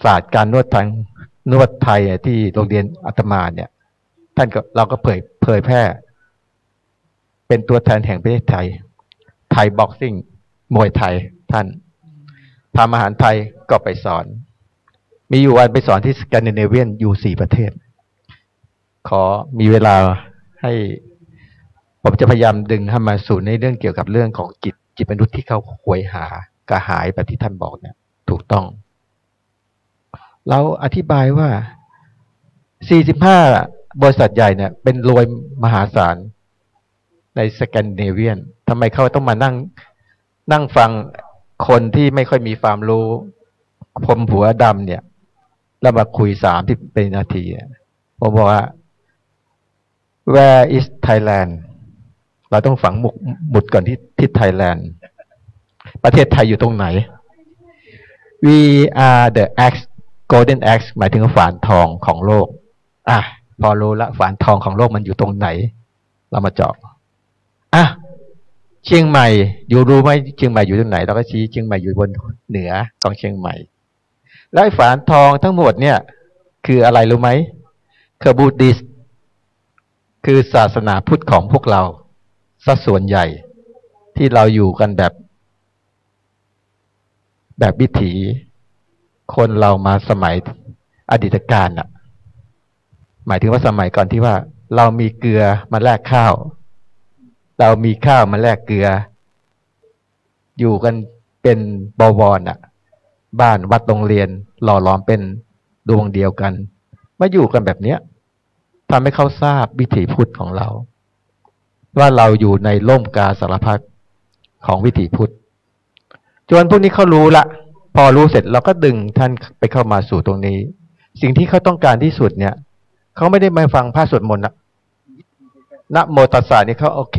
ศาสตร์การนวดไทยที่โรงเรียนอาตมาเนี่ยท่านเราก็เผยแพร่เป็นตัวแทนแห่งประเทศไทยบ็อกซิ่งมวยไทยท่านทำอาหารไทยก็ไปสอนมีอยู่วันไปสอนที่สแกนดิเนเวียนอยู่4 ประเทศขอมีเวลาให้ผมจะพยายามดึงให้มาสู่ในเรื่องเกี่ยวกับเรื่องของจิตมนุษย์ที่เขาหวยหากระหายแบบที่ท่านบอกเนี่ยถูกต้องเราอธิบายว่า45บริษัทใหญ่เนี่ยเป็นรวยมหาศาลในสแกนดิเนเวียนทำไมเขาต้องมานั่งฟังคนที่ไม่ค่อยมีความรู้ผมหัวดำเนี่ยแล้วมาคุย30 นาทีผมบอกว่า Where is Thailand เราต้องฝังหมุดก่อนที่ไทยแลนด์ประเทศไทยอยู่ตรงไหน We are the axe golden axe หมายถึงฝานทองของโลกพอรู้ละฝานทองของโลกมันอยู่ตรงไหนเรามาเจาะเชียงใหม่อยู่รู้ไหมเชียงใหม่อยู่ตรงไหนเราก็ชี้เชียงใหม่อยู่บนเหนือของเชียงใหม่แล้วฝานทองทั้งหมดเนี่ยคืออะไรรู้ไหมคือบูติสต์คือศาสนาพุทธของพวกเราสัดส่วนใหญ่ที่เราอยู่กันแบบวิถีคนเรามาสมัยอดีตการหมายถึงว่าสมัยก่อนที่ว่าเรามีเกลือมาแลกข้าวเรามีข้าวมาแลกเกลืออยู่กันเป็นบวรบ้านวัดโรงเรียนหล่อล้อมเป็นดวงเดียวกันมาอยู่กันแบบเนี้ยทำให้เขาทราบวิถีพุทธของเราว่าเราอยู่ในร่มกาสารพัดของวิถีพุทธจนพวกนี้เขารู้ละพอรู้เสร็จเราก็ดึงท่านไปเข้ามาสู่ตรงนี้สิ่งที่เขาต้องการที่สุดเนี่ยเขาไม่ได้มาฟังพระสวดมนต์นะโมตัสสะนี่เขาโอเค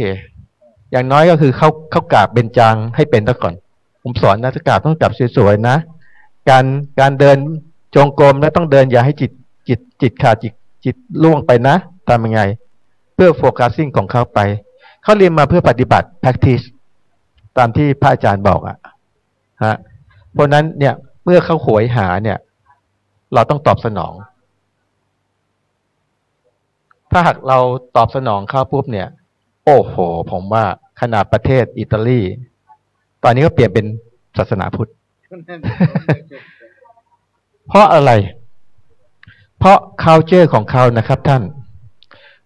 อย่างน้อยก็คือเขากราบเบญจางให้เป็นซะก่อนผมสอนนะจะกราบต้องจับสวยๆนะการเดินจงกรมแล้วต้องเดินอย่าให้จิตขาดจิตล่วงไปนะทำยังไงเพื่อโฟกัสซิ่งของเขาไปเขาเรียนมาเพื่อปฏิบัติ practice ตามที่พระอาจารย์บอกเพราะนั้นเนี่ยเมื่อเขาโหยหาเนี่ยเราต้องตอบสนองถ้าหากเราตอบสนองเขาปุ๊บเนี่ยโอ้โหผมว่าขนาดประเทศอิตาลีตอนนี้ก็เปลี่ยนเป็นศาสนาพุทธ เพราะอะไรเพราะ culture ของเขานะครับท่าน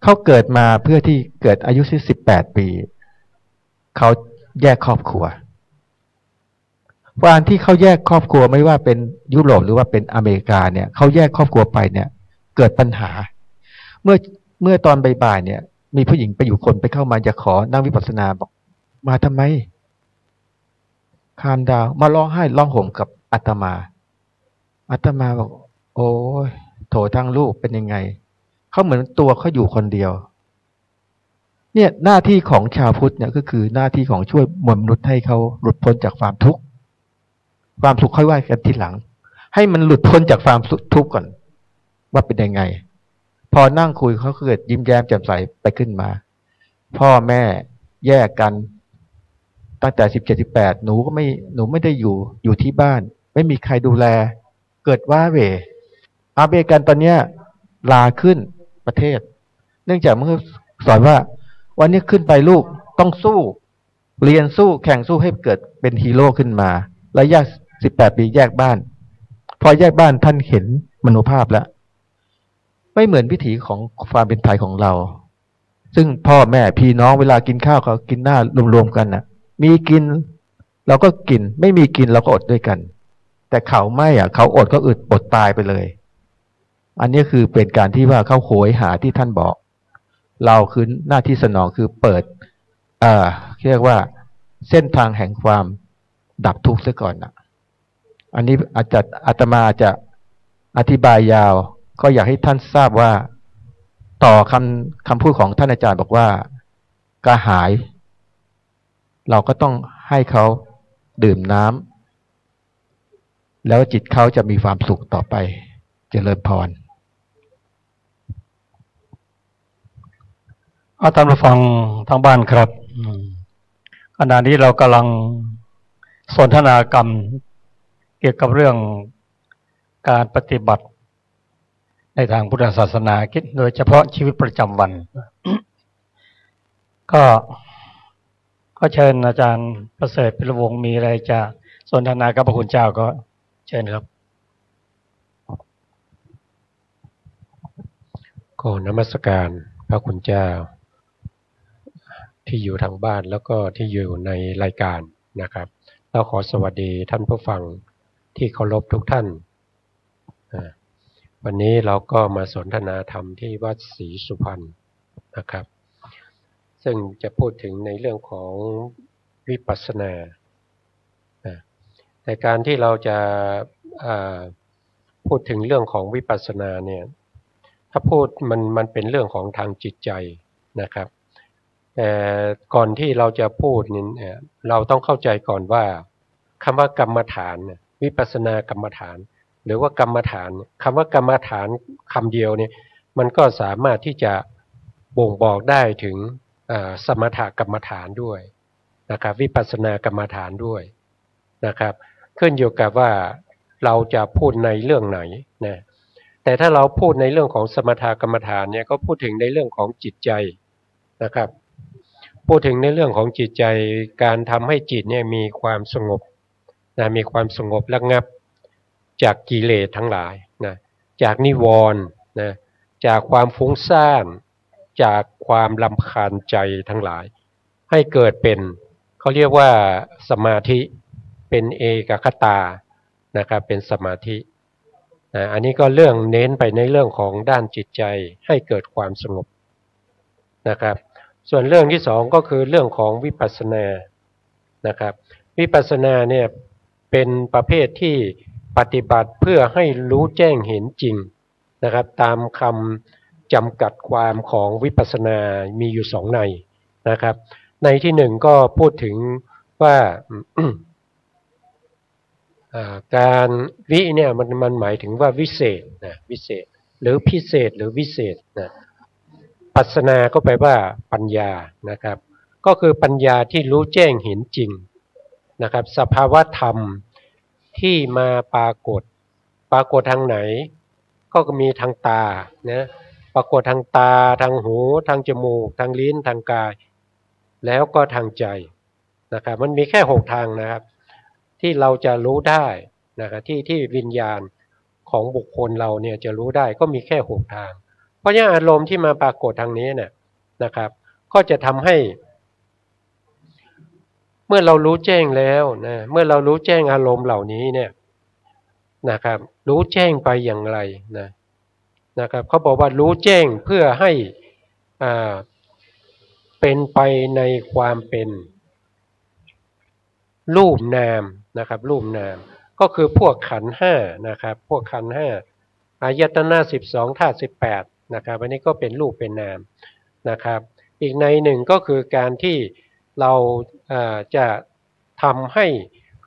เขาเกิดมาเพื่อที่เกิดอายุ18 ปีเขาแยกครอบครัว การที่เขาแยกครอบครัวไม่ว่าเป็นยุโรปหรือว่าเป็นอเมริกาเนี่ยเขาแยกครอบครัวไปเนี่ยเกิดปัญหาเมื่อตอนบ่ายๆเนี่ยมีผู้หญิงไปอยู่คนไปเข้ามาจะขอนั่งวิปัสสนาบอกมาทำไมคามดาวมาร้องไห้ร้องห่มกับอาตมาบอกโอ้ยโถทั้งลูกเป็นยังไงเขาเหมือนตัวเขาอยู่คนเดียวเนี่ยหน้าที่ของชาวพุทธเนี่ยก็คือหน้าที่ของช่วยมนุษย์ให้เขาหลุดพ้นจากความทุกข์ความสุขค่อยว่ากันทีหลังให้มันหลุดพ้นจากความทุกข์ก่อนว่าเป็นยังไงพอนั่งคุยเขาเกิดยิ้มแย้มแจ่มใสไปขึ้นมาพ่อแม่แยกกันตั้งแต่17-18หนูไม่ได้อยู่ที่บ้านไม่มีใครดูแลเกิดว่าเวอาเบกันตอนเนี้ยลาขึ้นประเทศเนื่องจากเมื่อสอนว่าวันนี้ขึ้นไปลูกต้องสู้เรียนสู้แข่งสู้ให้เกิดเป็นฮีโร่ขึ้นมาระยะ18 ปีแยกบ้านพอแยกบ้านท่านเห็นมโนภาพแล้วไม่เหมือนวิถีของความเป็นไทยของเราซึ่งพ่อแม่พี่น้องเวลากินข้าวเขากินหน้ารวมๆกันน่ะมีกินเราก็กินไม่มีกินเราก็อดด้วยกันแต่เขาไม่เขาอดก็อึดอดตายไปเลยอันนี้คือเป็นการที่ว่าเขาโหยหาที่ท่านบอกเราคือหน้าที่สนองคือเปิดเรียกว่าเส้นทางแห่งความดับทุกข์ซะก่อนนะอันนี้อาตมาจะอธิบายยาวก็อยากให้ท่านทราบว่าต่อคำพูดของท่านอาจารย์บอกว่ากระหายเราก็ต้องให้เขาดื่มน้ำแล้วจิตเขาจะมีความสุขต่อไปเจริญพรท่านผู้ฟังทางบ้านครับขณะนี้เรากำลังสนทนากรรมเกี่ยวกับเรื่องการปฏิบัติในทางพุทธศาสนาคิดโดยเฉพาะชีวิตประจำวัน ก็เชิญอาจารย์ประเสริฐพิรวงศ์มีอะไรจะสนทนากับพระคุณเจ้าก็เชิญครับก็นมัสการพระคุณเจ้าที่อยู่ทางบ้านแล้วก็ที่อยู่ในรายการนะครับเราขอสวัสดีท่านผู้ฟังที่เคารพทุกท่านวันนี้เราก็มาสนทนาธรรมที่วัดศรีสุพรรณนะครับซึ่งจะพูดถึงในเรื่องของวิปัสสนาแต่การที่เราจะพูดถึงเรื่องของวิปัสสนาเนี่ยถ้าพูดมันเป็นเรื่องของทางจิตใจนะครับแต่ก่อนที่เราจะพูดเนี่ยเราต้องเข้าใจก่อนว่าคำว่ากรรมฐานวิปัสสนากรรมฐานหรือว่ากรรมฐานคำว่ากรรมฐานคำเดียวเนี่ยมันก็สามารถที่จะบ่งบอกได้ถึงสมถกรรมฐานด้วยนะครับวิปัสสนากรรมฐานด้วยนะครับขึ้นอยู่กับว่าเราจะพูดในเรื่องไหนนะแต่ถ้าเราพูดในเรื่องของสมถกรรมฐานเนี่ยก็พูดถึงในเรื่องของจิตใจนะครับพูดถึงในเรื่องของจิตใจการทำให้จิตเนี่ยมีความสงบนะมีความสงบระงับจากกิเลสทั้งหลายนะจากนิวรณ์นะจากความฟุ้งซ่านจากความรำคาญใจทั้งหลายให้เกิดเป็นเขาเรียกว่าสมาธิเป็นเอกคตานะครับเป็นสมาธิอันนี้ก็เรื่องเน้นไปในเรื่องของด้านจิตใจให้เกิดความสงบนะครับส่วนเรื่องที่สองก็คือเรื่องของวิปัสสนานะครับวิปัสสนาเนี่ยเป็นประเภทที่ปฏิบัติเพื่อให้รู้แจ้งเห็นจริงนะครับตามคำจำกัดความของวิปัสสนามีอยู่สองในนะครับในที่หนึ่งก็พูดถึงว่า การวิเนี่ยมันหมายถึงว่าวิเศษนะวิเศษหรือพิเศษหรือวิเศษนะปัสสนาก็แปลว่าปัญญานะครับก็คือปัญญาที่รู้แจ้งเห็นจริงนะครับสภาวะธรรมที่มาปรากฏทางไหนก็มีทางตานะปรากฏทางตาทางหูทางจมูกทางลิ้นทางกายแล้วก็ทางใจนะครับมันมีแค่6ทางนะครับที่เราจะรู้ได้นะครับที่วิญญาณของบุคคลเราเนี่ยจะรู้ได้ก็มีแค่6ทางเพราะฉะนั้นอารมณ์ที่มาปรากฏทางนี้เนี่ยนะครับก็จะทำให้ มื่อเรารู้แจ้งแล้วนะเมื่อเรารู้แจ้งอารมณ์เหล่านี้เนี่ยนะครับรู้แจ้งไปอย่างไรนะครับเขาบอกว่ารู้แจ้งเพื่อให้เป็นไปในความเป็นรูปนามนะครับรูปนามก็คือพวกขันธ์ห้านะครับพวกขันธ์ห้าอายตนะ12ธาตุ18นะครับอันนี้ก็เป็นรูปเป็นนามนะครับอีกในหนึ่งก็คือการที่เราจะทำให้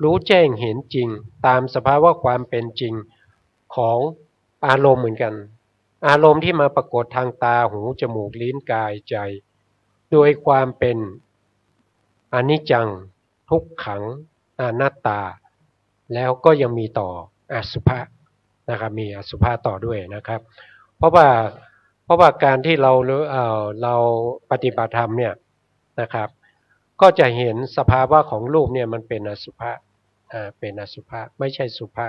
รู้แจ้งเห็นจริงตามสภาวะความเป็นจริงของอารมณ์เหมือนกันอารมณ์ที่มาปรากฏทางตาหูจมูกลิ้นกายใจโดยความเป็นอนิจจังทุกขังอนัตตาแล้วก็ยังมีต่ออสุภะนะครับมีอสุภะต่อด้วยนะครับเพราะว่าการที่เราปฏิบัติธรรมเนี่ยนะครับก็จะเห็นสภาวะของรูปเนี่ยมันเป็นอสุภะเป็นอสุภะไม่ใช่สุภะ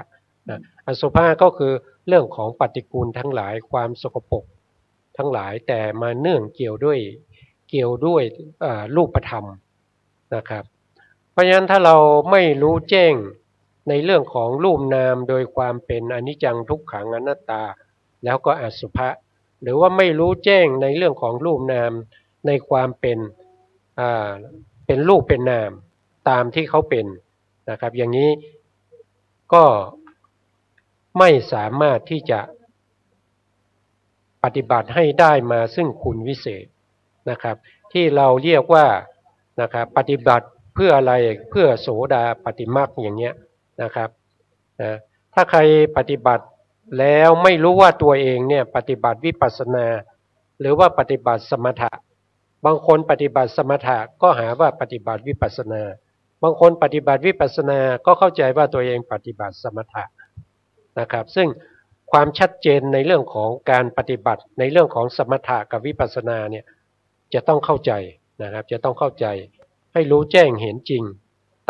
อสุภะก็คือเรื่องของปฏิกูลทั้งหลายความสกปรกทั้งหลายแต่มาเนื่องเกี่ยวด้วยรูปธรรมนะครับเพราะฉะนั้นถ้าเราไม่รู้แจ้งในเรื่องของรูปนามโดยความเป็นอนิจจังทุกขังอนัตตาแล้วก็อสุภะหรือว่าไม่รู้แจ้งในเรื่องของรูปนามในความเป็นรูปเป็นนามตามที่เขาเป็นนะครับอย่างนี้ก็ไม่สามารถที่จะปฏิบัติให้ได้มาซึ่งคุณวิเศษนะครับที่เราเรียกว่านะครับปฏิบัติเพื่ออะไรเพื่อโสดาปัตติมรรคอย่างเงี้ยนะครับถ้าใครปฏิบัติแล้วไม่รู้ว่าตัวเองเนี่ยปฏิบัติวิปัสสนาหรือว่าปฏิบัติสมถะบางคนปฏิบัติสมถะก็หาว่าปฏิบัติวิปัสสนาบางคนปฏิบัติวิปัสสนาก็เข้าใจว่าตัวเองปฏิบัติสมถะนะครับซึ่งความชัดเจนในเรื่องของการปฏิบัติในเรื่องของสมถะกับวิปัสสนาเนี่ยจะต้องเข้าใจนะครับจะต้องเข้าใจให้รู้แจ้งเห็นจริง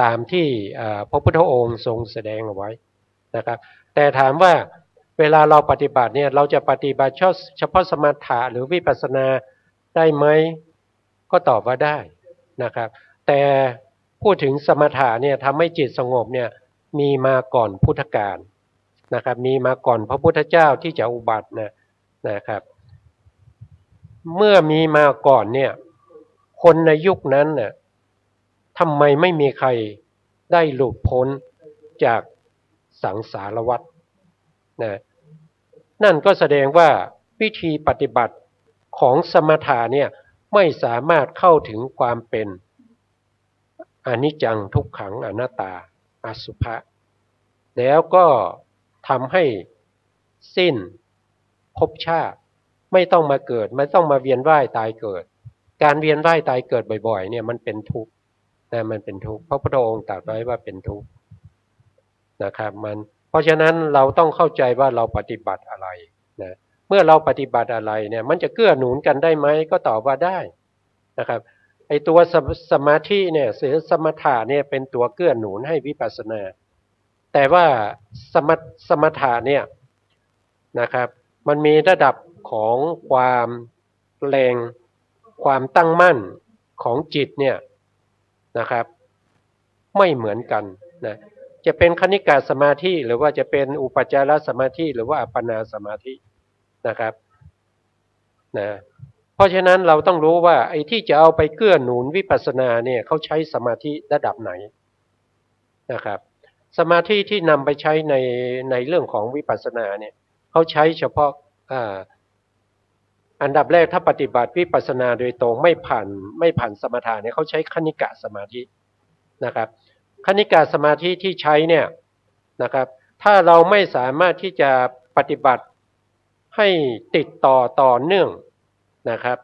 ตามที่พระพุทธองค์ทรงแสดงเอาไว้นะครับแต่ถามว่าเวลาเราปฏิบัติเนี่ยเราจะปฏิบัติเฉพาะสมถะหรือวิปัสสนาได้ไหมก็ตอบว่าได้นะครับแต่พูดถึงสมถะเนี่ยทำให้จิตสงบเนี่ยมีมาก่อนพุทธกาลนะครับมีมาก่อนพระพุทธเจ้าที่จะอุบัตินะครับเมื่อมีมาก่อนเนี่ยคนในยุคนั้นน่ะทำไมไม่มีใครได้หลุดพ้นจากสังสารวัฏนั่นก็แสดงว่าวิธีปฏิบัติของสมถะเนี่ยไม่สามารถเข้าถึงความเป็นอนิจจังทุกขังอนัตตาอสุภะแล้วก็ทำให้สิ้นภพชาติไม่ต้องมาเกิดไม่ต้องมาเวียนว่ายตายเกิดการเวียนว่ายตายเกิดบ่อยๆเนี่ยมันเป็นทุกข์มันเป็นทุกข์พระพุทธองค์ตรัสไว้ว่าเป็นทุกข์นะครับเพราะฉะนั้นเราต้องเข้าใจว่าเราปฏิบัติอะไรนะเมื่อเราปฏิบัติอะไรเนี่ยมันจะเกื้อหนุนกันได้ไหมก็ตอบว่าได้นะครับไอตัวสมาธิเนี่ยหรือสมถะเนี่ยเป็นตัวเกื้อหนุนให้วิปัสสนาแต่ว่าสมถะเนี่ยนะครับมันมีระดับของความแรงความตั้งมั่นของจิตเนี่ยนะครับไม่เหมือนกันนะจะเป็นคณิกาสมาธิหรือว่าจะเป็นอุปจารสมาธิหรือว่าอัปปนาสมาธินะครับเพราะฉะนั้นเราต้องรู้ว่าไอ้ที่จะเอาไปเกื้อหนุนวิปัสสนาเนี่ยเขาใช้สมาธิระดับไหนนะครับสมาธิที่นำไปใช้ในเรื่องของวิปัสสนาเนี่ยเขาใช้เฉพาะอันดับแรกถ้าปฏิบัติวิปัสสนาโดยตรงไม่ผ่านสมถะเนี่ยเขาใช้คณิกะสมาธินะครับคณิกะสมาธิที่ใช้เนี่ยนะครับถ้าเราไม่สามารถที่จะปฏิบัติให้ติดต่อเนื่องนะครับ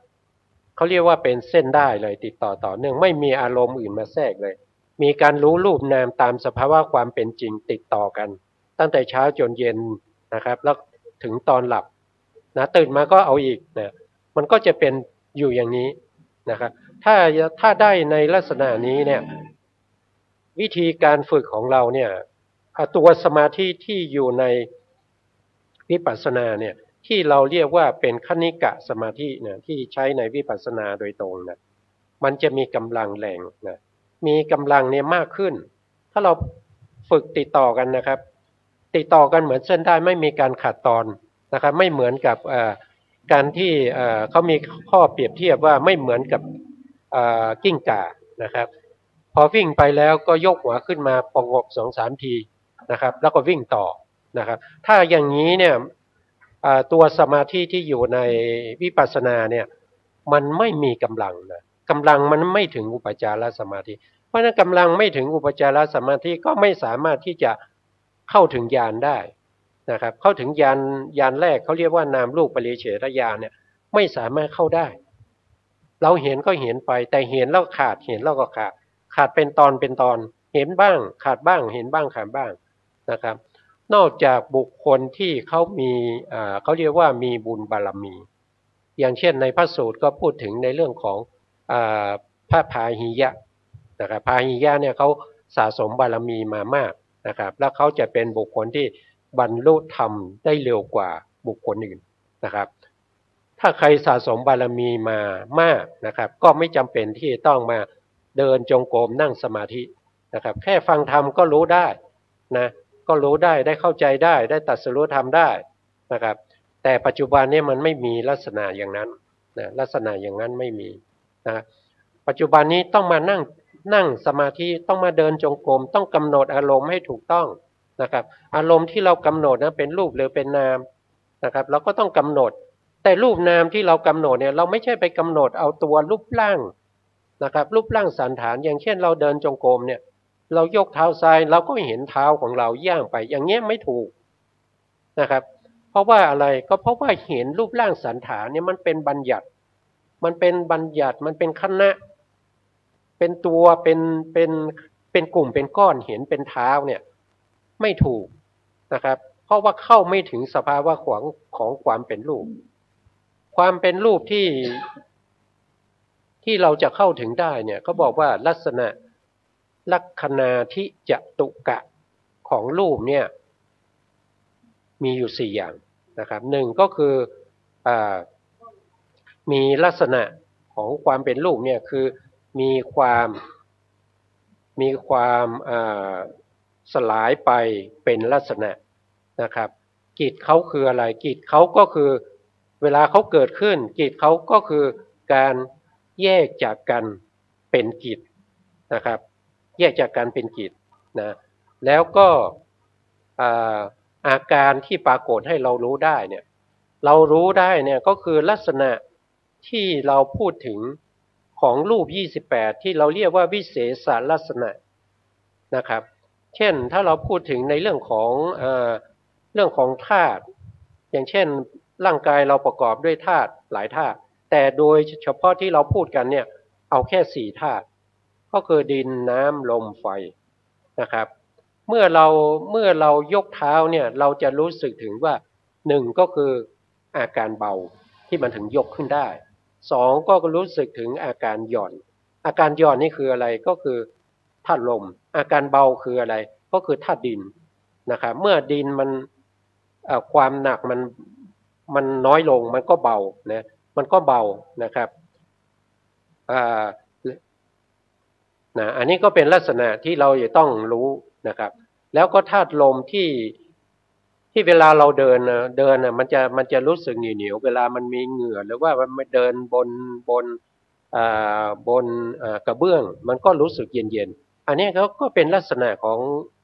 เขาเรียกว่าเป็นเส้นได้เลยติดต่อเนื่องไม่มีอารมณ์อื่นมาแทรกเลยมีการรู้รูปนามตามสภาวะความเป็นจริงติดต่อกันตั้งแต่เช้าจนเย็นนะครับแล้วถึงตอนหลับตื่นมาก็เอาอีกมันก็จะเป็นอยู่อย่างนี้นะครับถ้าได้ในลักษณะนี้เนี่ยวิธีการฝึกของเราเนี่ยตัวสมาธิที่อยู่ในวิปัสสนาเนี่ยที่เราเรียกว่าเป็นคณิกะสมาธิเนี่ยที่ใช้ในวิปัสสนาโดยตรงนะมันจะมีกำลังแรง มีกำลังเนี่ยมากขึ้นถ้าเราฝึกติดต่อกันนะครับติดต่อกันเหมือนเส้นได้ไม่มีการขาดตอนนะครับไม่เหมือนกับการที่เขามีข้อเปรียบเทียบว่าไม่เหมือนกับกิ้งก่านะครับพอวิ่งไปแล้วก็ยกหัวขึ้นมาประกบ2-3 ทีนะครับแล้วก็วิ่งต่อนะครับถ้าอย่างนี้เนี่ยตัวสมาธิที่อยู่ในวิปัสสนาเนี่ยมันไม่มีกำลังนะกำลังมันไม่ถึงอุปจารสมาธิเพราะฉะนั้นกำลังไม่ถึงอุปจารสมาธิก็ไม่สามารถที่จะเข้าถึงญาณได้นะครับเข้าถึงญาณแรกเขาเรียกว่านามรูปปริเฉทญาณเนี่ยไม่สามารถเข้าได้เราเห็นก็เห็นไปแต่เห็นแล้วขาดเห็นแล้วก็ขาดเป็นตอนเป็นตอนเห็นบ้างขาดบ้างเห็นบ้างขาดบ้างนะครับนอกจากบุคคลที่เขามีเขาเรียกว่ามีบุญบารมีอย่างเช่นในพระสูตรก็พูดถึงในเรื่องของพระพาหิยะนะครับพาหิยะเนี่ยเขาสะสมบารมีมามากนะครับแล้วเขาจะเป็นบุคคลที่บรรลุธรรมได้เร็วกว่าบุคคลอื่นนะครับถ้าใครสะสมบารมีมามากนะครับก็ไม่จำเป็นที่ต้องมาเดินจงกรมนั่งสมาธินะครับแค่ฟังธรรมก็รู้ได้นะก็รู้ได้เข้าใจได้ตรัสรู้ธรรมได้นะครับแต่ปัจจุบันนี้มันไม่มีลักษณะอย่างนั้นนะลักษณะอย่างนั้นไม่มีนะปัจจุบันนี้ต้องมานั่งสมาธิต้องมาเดินจงกรมต้องกำหนดอารมณ์ให้ถูกต้องนะครับอารมณ์ที่เรากำหนดนะเป็นรูปหรือเป็นนามนะครับเราก็ต้องกำหนดแต่รูปนามที่เรากำหนดเนี่ยเราไม่ใช่ไปกำหนดเอาตัวรูปร่างนะครับรูปร่างสันฐานอย่างเช่นเราเดินจงกรมเนี่ยเรายกเท้าซ้ายเราก็เห็นเท้าของเราย่างไปอย่างเงี้ยไม่ถูกนะครับเพราะว่าอะไรก็เพราะว่าเห็นรูปร่างสันฐานเนี่ยมันเป็นบัญญัติมันเป็นคณะเป็นตัวเป็นกลุ่มเป็นก้อนเห็นเป็นเท้าเนี่ยไม่ถูกนะครับเพราะว่าเข้าไม่ถึงสภาวะของความเป็นรูปความเป็นรูปที่เราจะเข้าถึงได้เนี่ยเขาบอกว่าลักขณาธิจตุกะของรูปเนี่ยมีอยู่4อย่างนะครับหนึ่งก็คือมีลักษณะของความเป็นรูปเนี่ยคือมีความสลายไปเป็นลักษณะนะครับกิจเขาคืออะไรกิจเขาก็คือเวลาเขาเกิดขึ้นกิจเขาก็คือการแยกจากกันเป็นกิจนะครับแยกจากกันเป็นกิจนะแล้วก็อาการที่ปรากฏให้เรารู้ได้เนี่ยเรารู้ได้เนี่ยก็คือลักษณะที่เราพูดถึงของรูป28ที่เราเรียกว่าวิเศษลักษณะนะครับเช่นถ้าเราพูดถึงในเรื่องของธาตุอย่างเช่นร่างกายเราประกอบด้วยธาตุหลายธาตุแต่โดยเฉพาะที่เราพูดกันเนี่ยเอาแค่4ธาตุก็คือดินน้ำลมไฟนะครับเมื่อเรายกเท้าเนี่ยเราจะรู้สึกถึงว่า1ก็คืออาการเบาที่มันถึงยกขึ้นได้2ก็รู้สึกถึงอาการหย่อนอาการหย่อนนี่คืออะไรก็คือธาตุลมอาการเบาคืออะไรก็คือธาตุดินนะครับเมื่อดินมันความหนักมันน้อยลงมันก็เบานะมันก็เบานะครับอันนี้ก็เป็นลักษณะที่เราจะต้องรู้นะครับแล้วก็ธาตุลมที่เวลาเราเดินมันจะรู้สึกเหนียวเวลามันมีเหงื่อหรือว่ามันเดินบนกระเบื้องมันก็รู้สึกเย็นๆอันนี้ก็เป็นลักษณะของ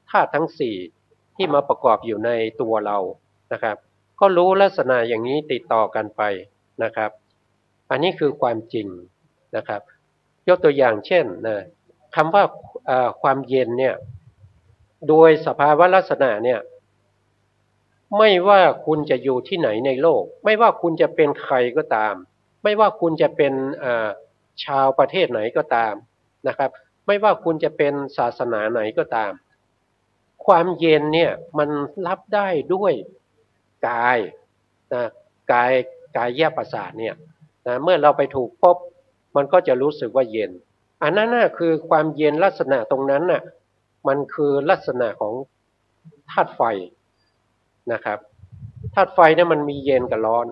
ธาตุทั้ง4ที่มาประกอบอยู่ในตัวเรานะครับก็รู้ลักษณะอย่างนี้ติดต่อกันไปนะครับอันนี้คือความจริงนะครับยกตัวอย่างเช่นนะคำว่าความเย็นเนี่ยโดยสภาวะลักษณะเนี่ยไม่ว่าคุณจะอยู่ที่ไหนในโลกไม่ว่าคุณจะเป็นใครก็ตามไม่ว่าคุณจะเป็นชาวประเทศไหนก็ตามนะครับไม่ว่าคุณจะเป็นศาสนาไหนก็ตามความเย็นเนี่ยมันรับได้ด้วยกายนะกายแยกประสาทเนี่ยนะเมื่อเราไปถูกพบมันก็จะรู้สึกว่าเย็นอันนั้นน่ะคือความเย็นลักษณะตรงนั้นน่ะมันคือลักษณะของธาตุไฟนะครับธาตุไฟเนี่ยมันมีเย็นกับร้อน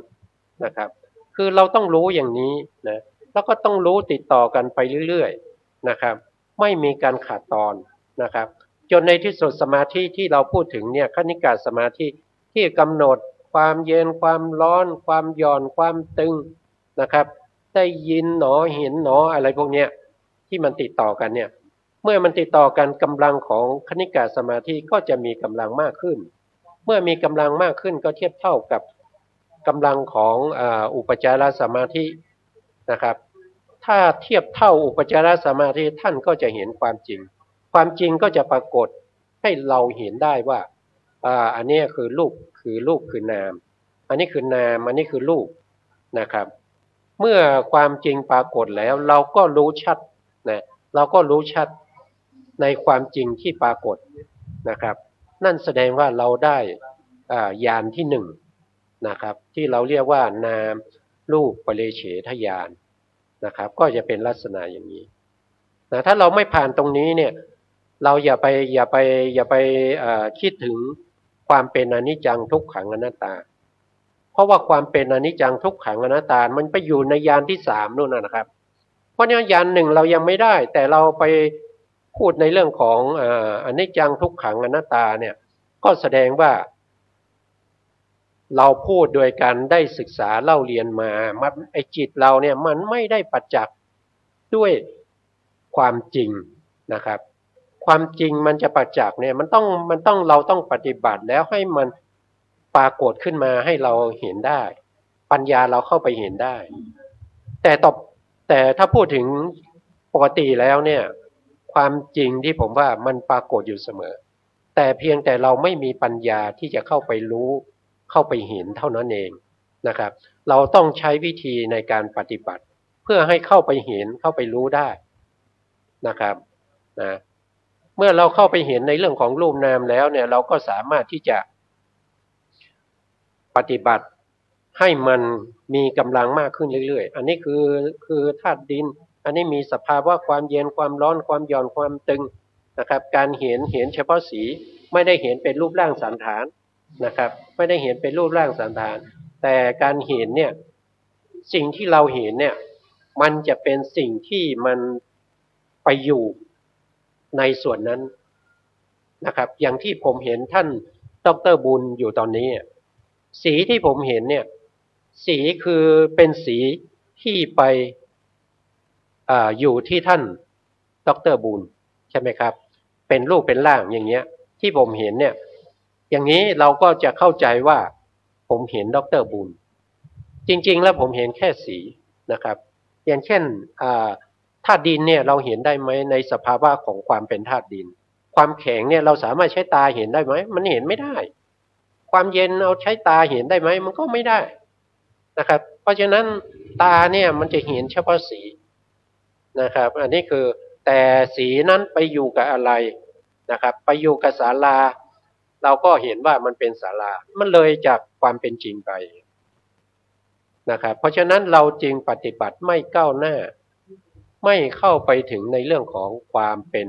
นะครับคือเราต้องรู้อย่างนี้นะแล้วก็ต้องรู้ติดต่อกันไปเรื่อยๆนะครับ ไม่มีการขาดตอนนะครับจนในที่สุดสมาธิที่เราพูดถึงเนี่ยคณิกาสมาธิที่กำหนดความเย็นความร้อนความหย่อนความตึงนะครับได้ยินหนอเห็นหนออะไรพวกเนี้ยที่มันติดต่อกันเนี่ยเมื่อมันติดต่อกันกำลังของคณิกาสมาธิก็จะมีกำลังมากขึ้นเมื่อมีกำลังมากขึ้นก็เทียบเท่ากับกำลังของอุปจารสมาธินะครับถ้าเทียบเท่าอุปจารสมาธิท่านก็จะเห็นความจริงความจริงก็จะปรากฏให้เราเห็นได้ว่าอันนี้คือรูปคือนามอันนี้คือนามอันนี้คือรูปนะครับเมื่อความจริงปรากฏแล้วเราก็รู้ชัดนะเราก็รู้ชัดในความจริงที่ปรากฏนะครับนั่นแสดงว่าเราได้ญาณที่หนึ่งนะครับที่เราเรียกว่านามรูปปริเฉทญาณนะครับก็จะเป็นลักษณะอย่างนี้นะถ้าเราไม่ผ่านตรงนี้เนี่ยเราอย่าไปคิดถึงความเป็นอนิจจังทุกขังอนัตตาเพราะว่าความเป็นอนิจจังทุกขังอนัตตามันไปอยู่ในญาณที่สามนู่นนะครับเพราะฉะนั้นญาณหนึ่งเรายังไม่ได้แต่เราไปพูดในเรื่องของอนิจจังทุกขังอนัตตาเนี่ยก็แสดงว่าเราพูดโดยการได้ศึกษาเล่าเรียนมาไอ้จิตเราเนี่ยมันไม่ได้ประจักษ์ด้วยความจริงนะครับความจริงมันจะประจักษ์เนี่ยเราต้องปฏิบัติแล้วให้มันปรากฏขึ้นมาให้เราเห็นได้ปัญญาเราเข้าไปเห็นได้แต่ถ้าพูดถึงปกติแล้วเนี่ยความจริงที่ผมว่ามันปรากฏอยู่เสมอแต่เพียงแต่เราไม่มีปัญญาที่จะเข้าไปรู้เข้าไปเห็นเท่านั้นเองนะครับเราต้องใช้วิธีในการปฏิบัติเพื่อให้เข้าไปเห็นเข้าไปรู้ได้นะครับนะเมื่อเราเข้าไปเห็นในเรื่องของรูปนามแล้วเนี่ยเราก็สามารถที่จะปฏิบัติให้มันมีกำลังมากขึ้นเรื่อยๆอันนี้คือธาตุดินอันนี้มีสภาวะความเย็นความร้อนความหย่อนความตึงนะครับการเห็นเฉพาะสีไม่ได้เห็นเป็นรูปร่างสันฐานนะครับไม่ได้เห็นเป็นรูปร่างสันฐานแต่การเห็นเนี่ยสิ่งที่เราเห็นเนี่ยมันจะเป็นสิ่งที่มันไปอยู่ในส่วนนั้นนะครับอย่างที่ผมเห็นท่านดร.บุญอยู่ตอนนี้สีที่ผมเห็นเนี่ยสีคือเป็นสีที่ไปอยู่ที่ท่านดร.บุญใช่ไหมครับเป็นรูปเป็นร่างอย่างเงี้ยที่ผมเห็นเนี่ยอย่างนี้เราก็จะเข้าใจว่าผมเห็นดร.บุญจริงๆแล้วผมเห็นแค่สีนะครับอย่างเช่นธาตุดินเนี่ยเราเห็นได้ไหมในสภาวะของความเป็นธาตุดินความแข็งเนี่ยเราสามารถใช้ตาเห็นได้ไหมมันเห็นไม่ได้ความเย็นเอาใช้ตาเห็นได้ไหมมันก็ไม่ได้นะครับเพราะฉะนั้นตาเนี่ยมันจะเห็นเฉพาะสีนะครับอันนี้คือแต่สีนั้นไปอยู่กับอะไรนะครับไปอยู่กับศาลาเราก็เห็นว่ามันเป็นศาลามันเลยจากความเป็นจริงไปนะครับเพราะฉะนั้นเราจึงปฏิบัติไม่ก้าวหน้าไม่เข้าไปถึงในเรื่องของความเป็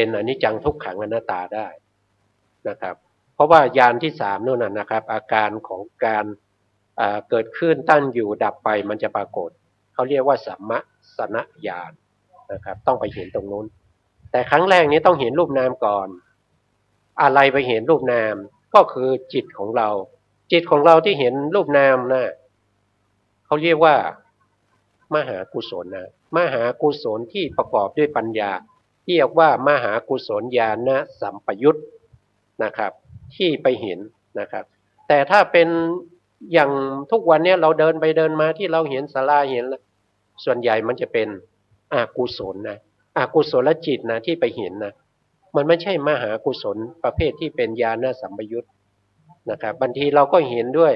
นอนิจจังทุกขังอนัตตาได้นะครับเพราะว่าญาณที่สามนู่นนะครับอาการของการเกิดขึ้นตั้งอยู่ดับไปมันจะปรากฏเขาเรียกว่าสัมมสนญาณนะครับต้องไปเห็นตรงนู้นแต่ครั้งแรกนี้ต้องเห็นรูปนามก่อนอะไรไปเห็นรูปนามก็คือจิตของเราที่เห็นรูปนามนะเขาเรียกว่ามหากุศลนะมหากุศลที่ประกอบด้วยปัญญาเรียกว่ามหากุศลญาณสัมปยุตนะครับที่ไปเห็นนะครับแต่ถ้าเป็นอย่างทุกวันนี้เราเดินไปเดินมาที่เราเห็นศาลาเห็นส่วนใหญ่มันจะเป็นอกุศลนะอกุศลจิตนะที่ไปเห็นนะมันไม่ใช่มหากุศลประเภทที่เป็นญาณสัมปยุตนะครับบางทีเราก็เห็นด้วย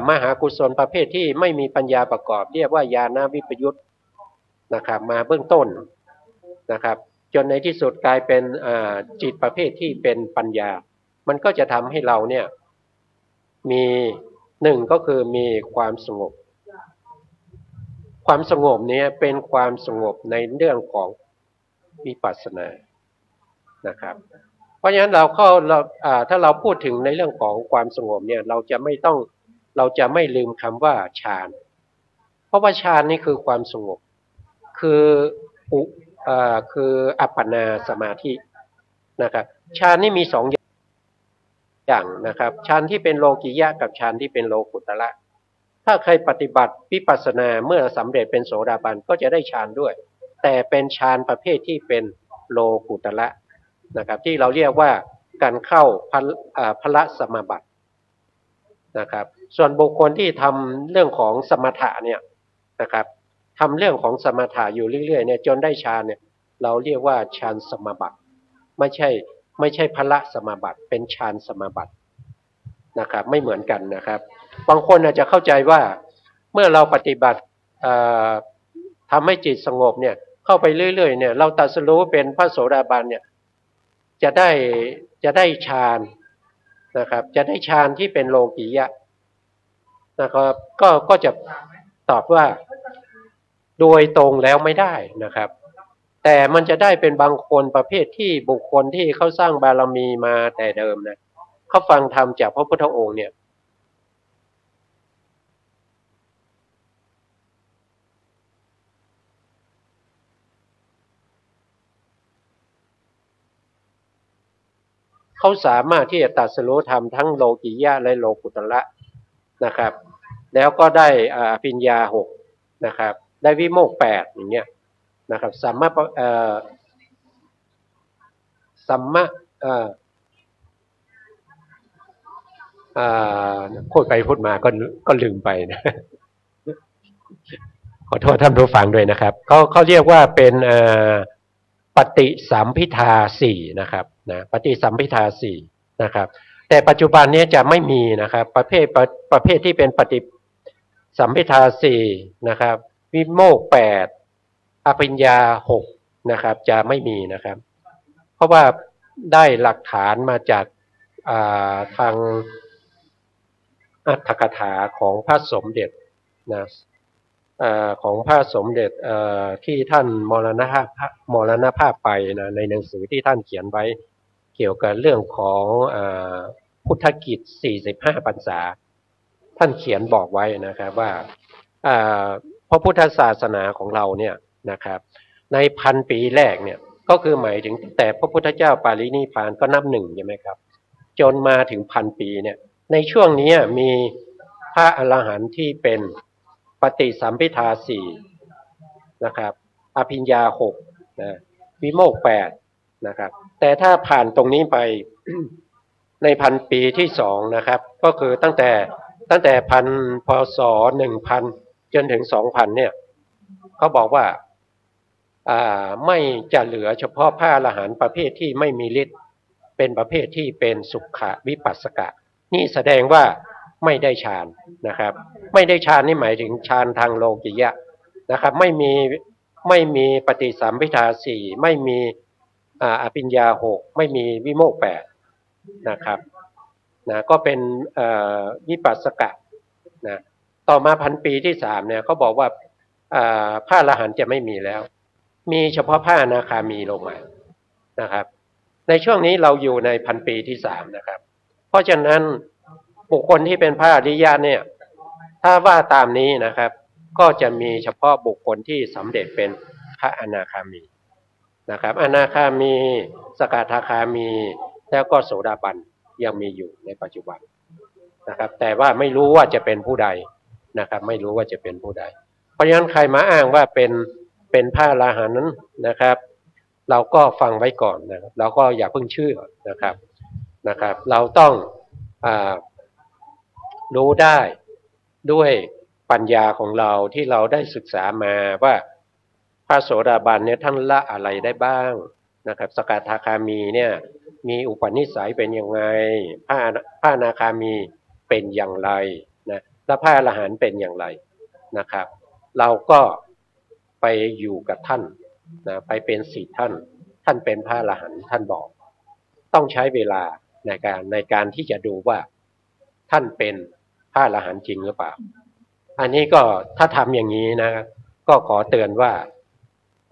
มหากุศลประเภทที่ไม่มีปัญญาประกอบเรียกว่าญาณวิปยุตนะครับมาเบื้องต้นนะครับจนในที่สุดกลายเป็นจิตประเภทที่เป็นปัญญามันก็จะทำให้เราเนี่ยมีหนึ่งก็คือมีความสงบความสงบนี้เป็นความสงบในเรื่องของวิปัสสนานะครับเพราะฉะนั้นถ้าเราพูดถึงในเรื่องของความสงบเนี่ยเราจะไม่ลืมคำว่าฌานเพราะว่าฌานนี่คือความสงบคือ คืออัปปนาสมาธินะครับฌานนี่มีสองอย่างนะครับฌานที่เป็นโลกิยะกับฌานที่เป็นโลกุตระถ้าใครปฏิบัติวิปัสสนาเมื่อสำเร็จเป็นโสดาบันก็จะได้ฌานด้วยแต่เป็นฌานประเภทที่เป็นโลกุตระนะครับที่เราเรียกว่าการเข้าพละสมาบัตินะครับส่วนบุคคลที่ทำเรื่องของสมถะเนี่ยนะครับทำเรื่องของสมถะอยู่เรื่อยๆเนี่ยจนได้ฌานเนี่ยเราเรียกว่าฌานสมาบัติไม่ใช่พละสมาบัติเป็นฌานสมาบัตินะครับไม่เหมือนกันนะครับบางคนอาจจะเข้าใจว่าเมื่อเราปฏิบัติทำให้จิตสงบเนี่ยเข้าไปเรื่อยๆเนี่ยเราตรัสรู้เป็นพระโสดาบันเนี่ยจะได้ฌานนะครับจะได้ฌานที่เป็นโลกียะนะครับก็จะตอบว่าโดยตรงแล้วไม่ได้นะครับแต่มันจะได้เป็นบางคนประเภทที่บุคคลที่เขาสร้างบารมีมาแต่เดิมนะเขาฟังธรรมจากพระพุทธองค์เนี่ยเขาสามารถที่จะตรัสรู้ธรรมทั้งโลกิยะและโลกุตระนะครับแล้วก็ได้อภิญญา6นะครับได้วิโมกข์8อย่างเงี้ยนะครับสัมมาพูดไปพูดมาก็ลืมไปนะขอโทษท่านผู้ฟังด้วยนะครับเขาเรียกว่าเป็นปฏิสัมภิทา4นะครับนะปฏิสัมภิทา4นะครับแต่ปัจจุบันนี้จะไม่มีนะครับประเภทที่เป็นปฏิสัมภิทา4นะครับวิโมกข์8อภิญญา6นะครับจะไม่มีนะครับเพราะว่าได้หลักฐานมาจากทางอัตถกถาของพระสมเด็จนะของพระสมเด็จที่ท่านมรณภาพไปนะในหนังสือที่ท่านเขียนไว้เกี่ยวกับเรื่องของพุทธกิจ45พรรษาท่านเขียนบอกไว้นะครับว่าพระพุทธศาสนาของเราเนี่ยนะครับใน1,000 ปีแรกเนี่ยก็คือหมายถึงแต่พระพุทธเจ้าปารินิพพานก็นับ1ใช่ไหมครับจนมาถึง1,000 ปีเนี่ยในช่วงนี้มีพระอรหันต์ที่เป็นปฏิสัมภิทา4นะครับอภิญญา6นะวิโมกข์8นะครับแต่ถ้าผ่านตรงนี้ไป ใน1,000 ปีที่2นะครับก็คือตั้งแต่พศ1,000จนถึง 2,000เนี่ยเขาบอกว่าไม่จะเหลือเฉพาะพระอรหันต์ประเภทที่ไม่มีฤทธิ์เป็นประเภทที่เป็นสุขวิปัสสกะนี่แสดงว่าไม่ได้ฌานนะครับไม่ได้ฌานนี่หมายถึงฌานทางโลกิยะนะครับไม่มีปฏิสัมภิทา4ไม่มีอภิญญา6ไม่มีวิโมกข์8นะครับนะก็เป็นวิปัสสกะนะต่อมา1,000 ปีที่3เนี่ยเขาบอกว่าพระอรหันต์จะไม่มีแล้วมีเฉพาะพระอนาคามีลงมานะครับในช่วงนี้เราอยู่ใน1,000 ปีที่3นะครับเพราะฉะนั้นบุคคลที่เป็นพระอริยะเนี่ยถ้าว่าตามนี้นะครับก็จะมีเฉพาะบุคคลที่สำเร็จเป็นพระอนาคามีนะครับอนาคามีสกทาคามีแล้วก็โสดาบันยังมีอยู่ในปัจจุบันนะครับแต่ว่าไม่รู้ว่าจะเป็นผู้ใดนะครับไม่รู้ว่าจะเป็นผู้ใดเพราะฉะนั้นใครมาอ้างว่าเป็นพระอรหันต์นะครับเราก็ฟังไว้ก่อนนะครับเราก็อย่าเพิ่งเชื่อนะครับเราต้องรู้ได้ด้วยปัญญาของเราที่เราได้ศึกษามาว่าพระโสดาบันเนี่ยท่านละอะไรได้บ้างนะครับสกทาคามีเนี่ยมีอุปนิสัยเป็นยังไงพระอนาคามีเป็นอย่างไรนะและพระอรหันต์เป็นอย่างไรนะครับเราก็ไปอยู่กับท่านนะไปเป็นศิษย์ท่านเป็นพระอรหันต์ท่านบอกต้องใช้เวลาในการที่จะดูว่าท่านเป็นพระอรหันต์จริงหรือเปล่าอันนี้ก็ถ้าทำอย่างนี้นะก็ขอเตือนว่า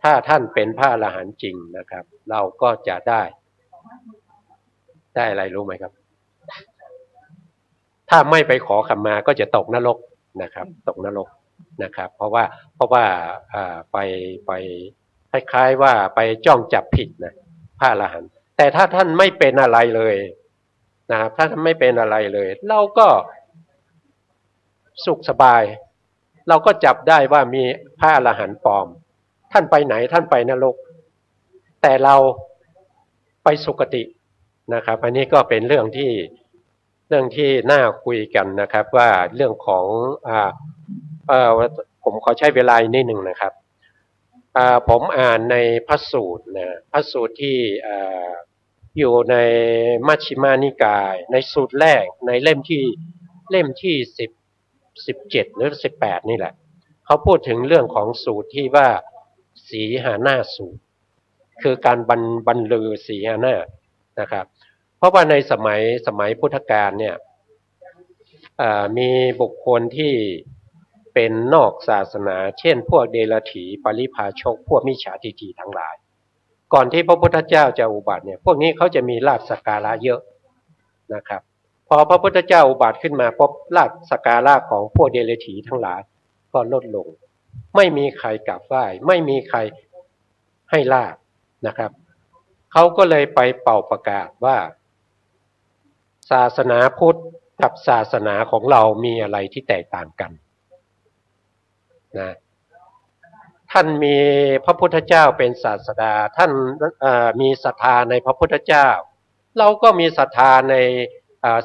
ถ้าท่านเป็นพระอรหันต์จริงนะครับเราก็จะได้อะไรรู้ไหมครับถ้าไม่ไปขอขมาก็จะตกนรกนะครับตกนรกนะครับเพราะว่าไปค คล้ายๆว่าไปจ้องจับผิดนะพระอรหันต์แต่ถ้าท่านไม่เป็นอะไรเลยนะครับถ้าท่านไม่เป็นอะไรเลยเราก็สุขสบายเราก็จับได้ว่ามีพระอรหันต์ปลอมท่านไปไหนท่านไปนรกแต่เราไปสุคตินะครับอันนี้ก็เป็นเรื่องที่น่าคุยกันนะครับว่าเรื่องของผมขอใช้เวลานิดหนึ่งนะครับผมอ่านในพระสูตรนะพระสูตรที่อยู่ในมัชฌิมานิกายในสูตรแรกในเล่มที่17หรือ18นี่แหละเขาพูดถึงเรื่องของสูตรที่ว่าสีหาหน้าสูตรคือการบรรลือสีหาหน้านะครับเพราะว่าในสมัยพุทธกาลเนี่ยมีบุคคลที่เป็นนอกศาสนาเช่นพวกเดรัจฉีปริพาชกพวกมิจฉาทิฏฐิทั้งหลายก่อนที่พระพุทธเจ้าจะอุบัติเนี่ยพวกนี้เขาจะมีลาภสักการะเยอะนะครับพอพระพุทธเจ้าอุบัติขึ้นมาพบลาภสักการะของพวกเดรัจฉีทั้งหลายก็ลดลงไม่มีใครกราบไหว้ไม่มีใครให้ลาภนะครับเขาก็เลยไปเป่าประกาศว่าศาสนาพุทธกับศาสนาของเรามีอะไรที่แตกต่างกันนะท่านมีพระพุทธเจ้าเป็นศาสดาท่านมีศรัทธาในพระพุทธเจ้าเราก็มีศรัทธาใน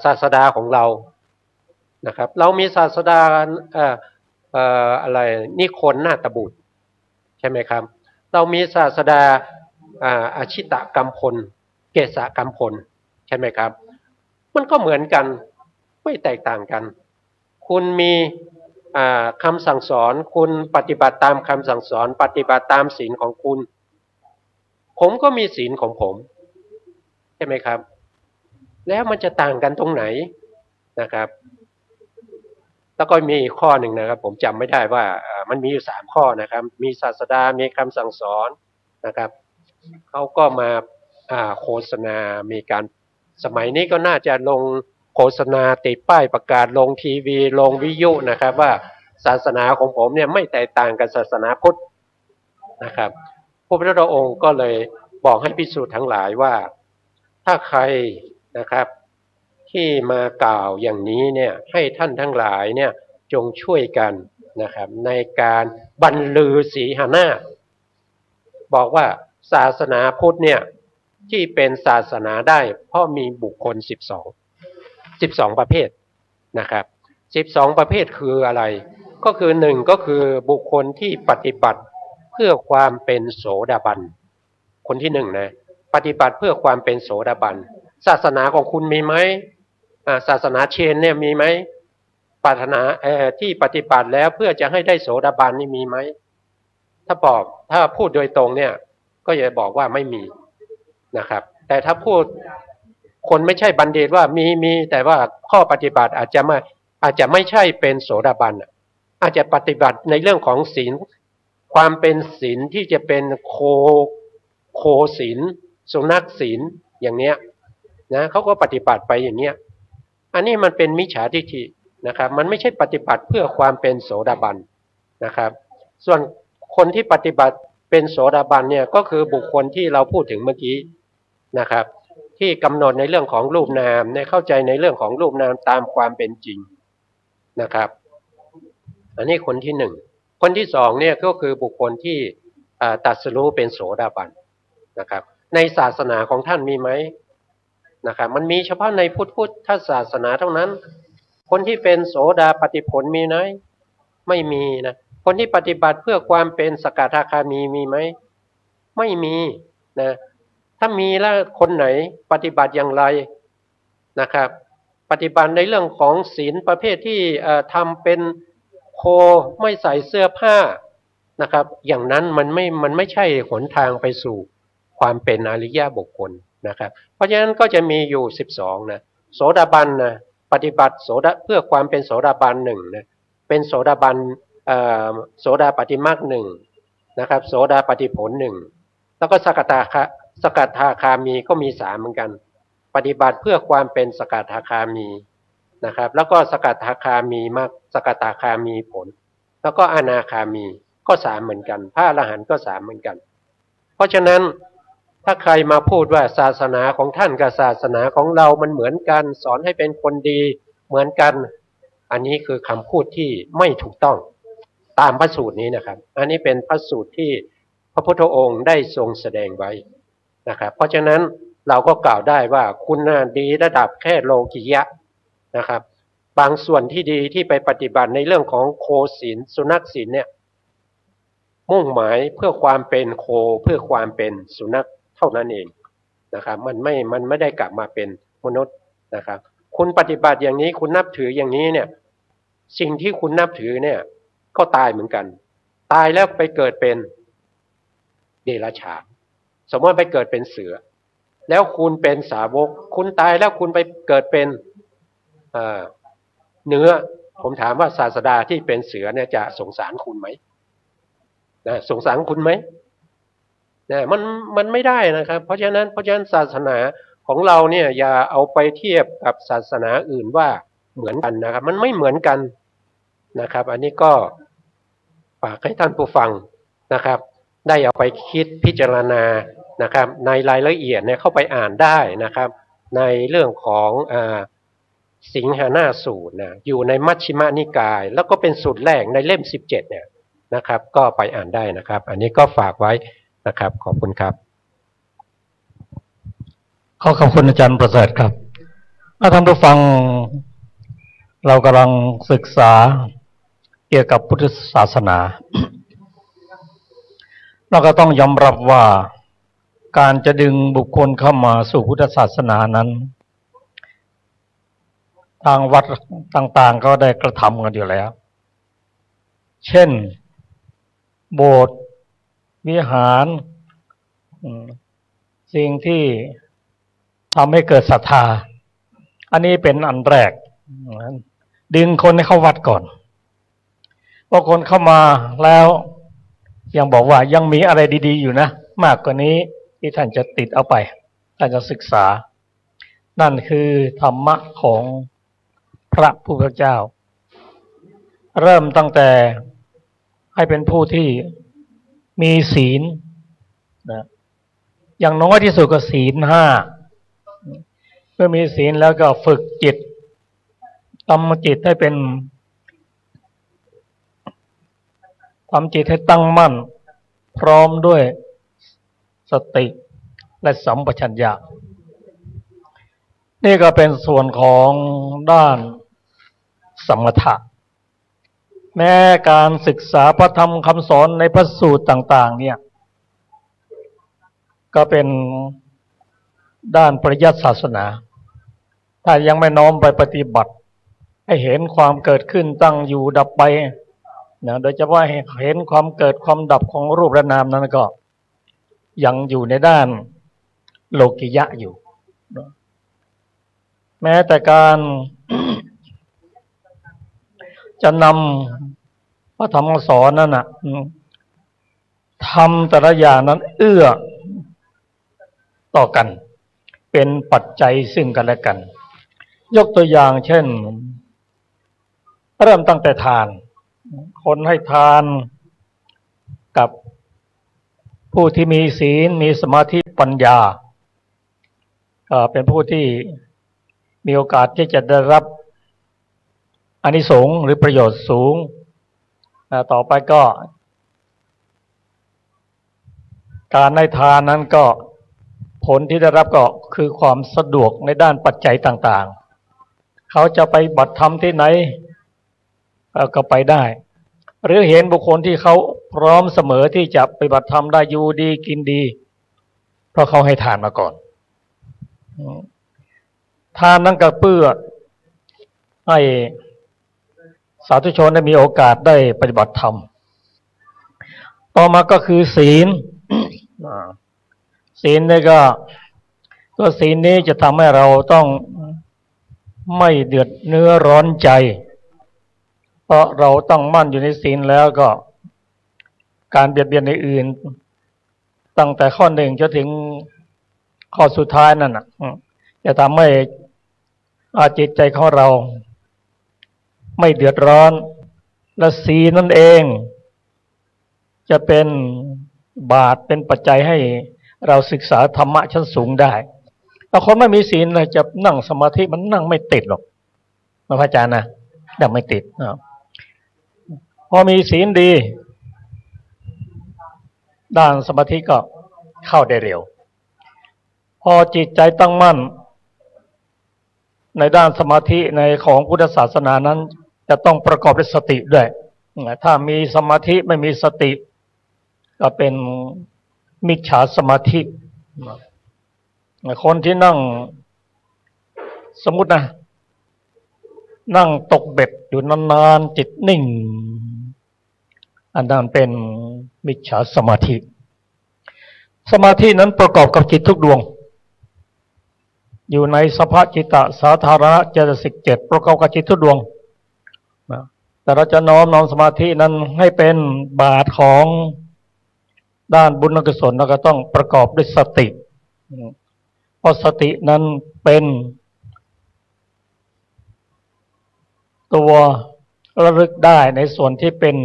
ศาสดาของเรานะครับเรามีศาสดาอะไรนิคนนาถบุตรใช่ไหมครับเรามีศาสดาอาชิตกัมพลเกษกัมพลใช่ไหมครับมันก็เหมือนกันไม่แตกต่างกันคุณมีคำสั่งสอนคุณปฏิบัติตามคำสั่งสอนปฏิบัติตามศีลของคุณผมก็มีศีลของผมใช่ไหมครับแล้วมันจะต่างกันตรงไหนนะครับแล้วก็มีข้อหนึ่งนะครับผมจำไม่ได้ว่ามันมีอยู่3ข้อนะครับมีศาสดามีคำสั่งสอนนะครับเขาก็มาโฆษณามีการสมัยนี้ก็น่าจะลงโฆษณาติดป้ายประกาศลงทีวีลงวิทยุนะครับว่าศาสนาของผมเนี่ยไม่แตกต่างกับศาสนาพุทธนะครับพระพุทธองค์ก็เลยบอกให้ภิกษุทั้งหลายว่าถ้าใครนะครับที่มากล่าวอย่างนี้เนี่ยให้ท่านทั้งหลายเนี่ยจงช่วยกันนะครับในการบรรลือสีหนาบอกว่าศาสนาพุทธเนี่ยที่เป็นศาสนาได้เพราะมีบุคคล12ประเภทนะครับ12ประเภทคืออะไรก็คือ1ก็คือบุคคลที่ปฏิบัติเพื่อความเป็นโสดาบันคนที่1นะปฏิบัติเพื่อความเป็นโสดาบันศาสนาของคุณมีไหมศาสนาเชนเนี่ยมีไหมปรารถนาที่ปฏิบัติแล้วเพื่อจะให้ได้โสดาบันนี่มีไหมถ้าพูดโดยตรงเนี่ยก็จะบอกว่าไม่มีนะครับแต่ถ้าพูดคนไม่ใช่บัณฑิตว่ามีแต่ว่าข้อปฏิบัติอาจจะไม่ใช่เป็นโสดาบันอาจจะปฏิบัติในเรื่องของศีลความเป็นศีลที่จะเป็นโคศีลสุนัขศีลอย่างเนี้ยนะเขาก็ปฏิบัติไปอย่างเนี้ยอันนี้มันเป็นมิจฉาทิฏฐินะครับมันไม่ใช่ปฏิบัติเพื่อความเป็นโสดาบันนะครับส่วนคนที่ปฏิบัติเป็นโสดาบันเนี่ยก็คือบุคคลที่เราพูดถึงเมื่อกี้นะครับที่กำหนดในเรื่องของรูปนามเข้าใจในเรื่องของรูปนามตามความเป็นจริงนะครับอันนี้คนที่1คนที่2เนี่ยก็คือบุคคลที่ตรัสรู้เป็นโสดาบันนะครับในศาสนาของท่านมีไหมนะครับมันมีเฉพาะในพุทธศาสนาเท่านั้นคนที่เป็นโสดาปัตติผลมีไหมไม่มีนะคนที่ปฏิบัติเพื่อความเป็นสกทาคามีมีไหมไม่มีนะถ้ามีแล้วคนไหนปฏิบัติอย่างไรนะครับปฏิบัติในเรื่องของศีลประเภทที่ทำเป็นโคไม่ใส่เสื้อผ้านะครับอย่างนั้นมันไม่ใช่หนทางไปสู่ความเป็นอริยบุคคลนะครับเพราะฉะนั้นก็จะมีอยู่12นะโสดาบันนะปฏิบัติเพื่อความเป็นโสดาบัน1นะเป็นโสดาบันโสดาปัตติมรรค1นะครับโสดาปัตติผล1แล้วก็สกทาคามีก็มี3เหมือนกันปฏิบัติเพื่อความเป็นสกทาคามีนะครับแล้วก็สกทาคามีมรรคสกทาคามีผลแล้วก็อนาคามีก็3เหมือนกันพระอรหันต์ก็3เหมือนกัน ราะฉะนั้นถ้าใครมาพูดว่าศาสนาของท่านกับศาสนาของเรามันเหมือนกันสอนให้เป็นคนดีเหมือนกันอันนี้คือคำพูดที่ไม่ถูกต้องตามพระสูตรนี้นะครับอันนี้เป็นพระสูตรที่พระพุทธองค์ได้ทรงแสดงไว้นะครับเพราะฉะนั้นเราก็กล่าวได้ว่าคุณดีระดับแค่โลกิยะนะครับบางส่วนที่ดีที่ไปปฏิบัติในเรื่องของโคศีลสุนัขศีลเนี่ยมุ่งหมายเพื่อความเป็นโคเพื่อความเป็นสุนัขเท่านั้นเองนะครับมันไม่ได้กลับมาเป็นมนุษย์นะครับคุณปฏิบัติอย่างนี้คุณนับถืออย่างนี้เนี่ยสิ่งที่คุณนับถือเนี่ยก็ตายเหมือนกันตายแล้วไปเกิดเป็นเดรัจฉานสมมติไปเกิดเป็นเสือแล้วคุณเป็นสาวกคุณตายแล้วคุณไปเกิดเป็นเนื้อผมถามว่าศาสดาที่เป็นเสือเนี่ยจะสงสารคุณไหมนะสงสารคุณไหมนะมันไม่ได้นะครับเพราะฉะนั้นศาสนาของเราเนี่ยอย่าเอาไปเทียบกับศาสนาอื่นว่าเหมือนกันนะครับมันไม่เหมือนกันนะครับอันนี้ก็ฝากให้ท่านผู้ฟังนะครับได้เอาไปคิดพิจารณานะครับในรายละเอียดเนี่ยเข้าไปอ่านได้นะครับในเรื่องของสิงหานาสูตรนะอยู่ในมัชฌิมนิกายแล้วก็เป็นสูตรแรกในเล่ม17เนี่ยนะครับก็ไปอ่านได้นะครับอันนี้ก็ฝากไว้นะครับขอบคุณครับขอบคุณอาจารย์ประเสริฐครับท่านผู้ฟังเรากำลังศึกษาเกี่ยวกับพุทธศาสนา เราก็ต้องยอมรับว่าการจะดึงบุคคลเข้ามาสู่พุทธศาสนานั้นทางวัดต่างๆก็ได้กระทำกันอยู่แล้วเช่นโบสถ์วิหารสิ่งที่ทำให้เกิดศรัทธาอันนี้เป็นอันแรกดึงคนให้เข้าวัดก่อนพอคนเข้ามาแล้วยังบอกว่ายังมีอะไรดีๆอยู่นะมากกว่านี้ที่ท่านจะติดเอาไปท่านจะศึกษานั่นคือธรรมะของพระผู้เป็นเจ้าเริ่มตั้งแต่ให้เป็นผู้ที่มีศีลนะอย่างน้อยที่สุดก็ศีล5เมื่อมีศีลแล้วก็ฝึกจิตทำจิตให้เป็นทำจิตให้ตั้งมั่นพร้อมด้วยสติและสัมปชัญญะนี่ก็เป็นส่วนของด้านสมถะแม้การศึกษาพระธรรมคำสอนในพระสูตรต่างๆเนี่ยก็เป็นด้านปริยัติศาสนาถ้ายังไม่น้อมไปปฏิบัติให้เห็นความเกิดขึ้นตั้งอยู่ดับไปนะโดยเฉพาะเห็นความเกิดความดับของรูปและนามนั้นก็ยังอยู่ในด้านโลกิยะอยู่แม้แต่การ จะนำพระธรรมคำสอนนั้นนะทำแต่ละอย่างนั้นเอื้อต่อกันเป็นปัจจัยซึ่งกันและกันยกตัวอย่างเช่นเริ่มตั้งแต่ทานคนให้ทานกับผู้ที่มีศีลมีสมาธิปัญญาเป็นผู้ที่มีโอกาสที่จะได้รับอานิสงส์หรือประโยชน์สูงต่อไปก็การให้ทานนั้นก็ผลที่ได้รับก็คือความสะดวกในด้านปัจจัยต่างๆเขาจะไปบัตรธรรมที่ไหนก็ไปได้หรือเห็นบุคคลที่เขาพร้อมเสมอที่จะไปบัตรธรรมได้อยู่ดีกินดีเพราะเขาให้ทานมาก่อนทานนั้นก็เพื่อให้สาธุชนได้มีโอกาสได้ปฏิบัติธรรมต่อมาก็คือศีลศีลนี่ก็ตัวศีลนี้จะทำให้เราต้องไม่เดือดเนื้อร้อนใจเพราะเราต้องมั่นอยู่ในศีลแล้วก็การเบียดเบียนในอื่นตั้งแต่ข้อหนึ่งจนถึงข้อสุดท้ายนั่นจะทำให้จิตใจของเราไม่เดือดร้อนและศีลนั่นเองจะเป็น บาตรเป็นปัจจัยให้เราศึกษาธรรมะชั้นสูงได้แต่คนไม่มีศีลเลยจะนั่งสมาธิมันนั่งไม่ติดหรอกนะพระอาจารย์นะนั่งไม่ติดพอมีศีลดีด้านสมาธิก็เข้าได้เร็วพอจิตใจตั้งมั่นในด้านสมาธิในของพุทธศาสนานั้นจะต้องประกอบด้วยสติด้วยถ้ามีสมาธิไม่มีสติก็เป็นมิจฉาสมาธิคนที่นั่งสมมุตินะนั่งตกเบ็ดอยู่นานๆจิตนิ่งอันนั้นเป็นมิจฉาสมาธิสมาธินั้นประกอบกับจิตทุกดวงอยู่ในสภจิตตสาธารณเจตสิก7ประกอบกับจิตทุกดวงแต่เราจะน้อมสมาธินั้นให้เป็นบาตรของด้านบุญกุศลเราก็ต้องประกอบด้วยสติเพราะสตินั้นเป็นตัวระลึกได้ในส่วนที่เป็น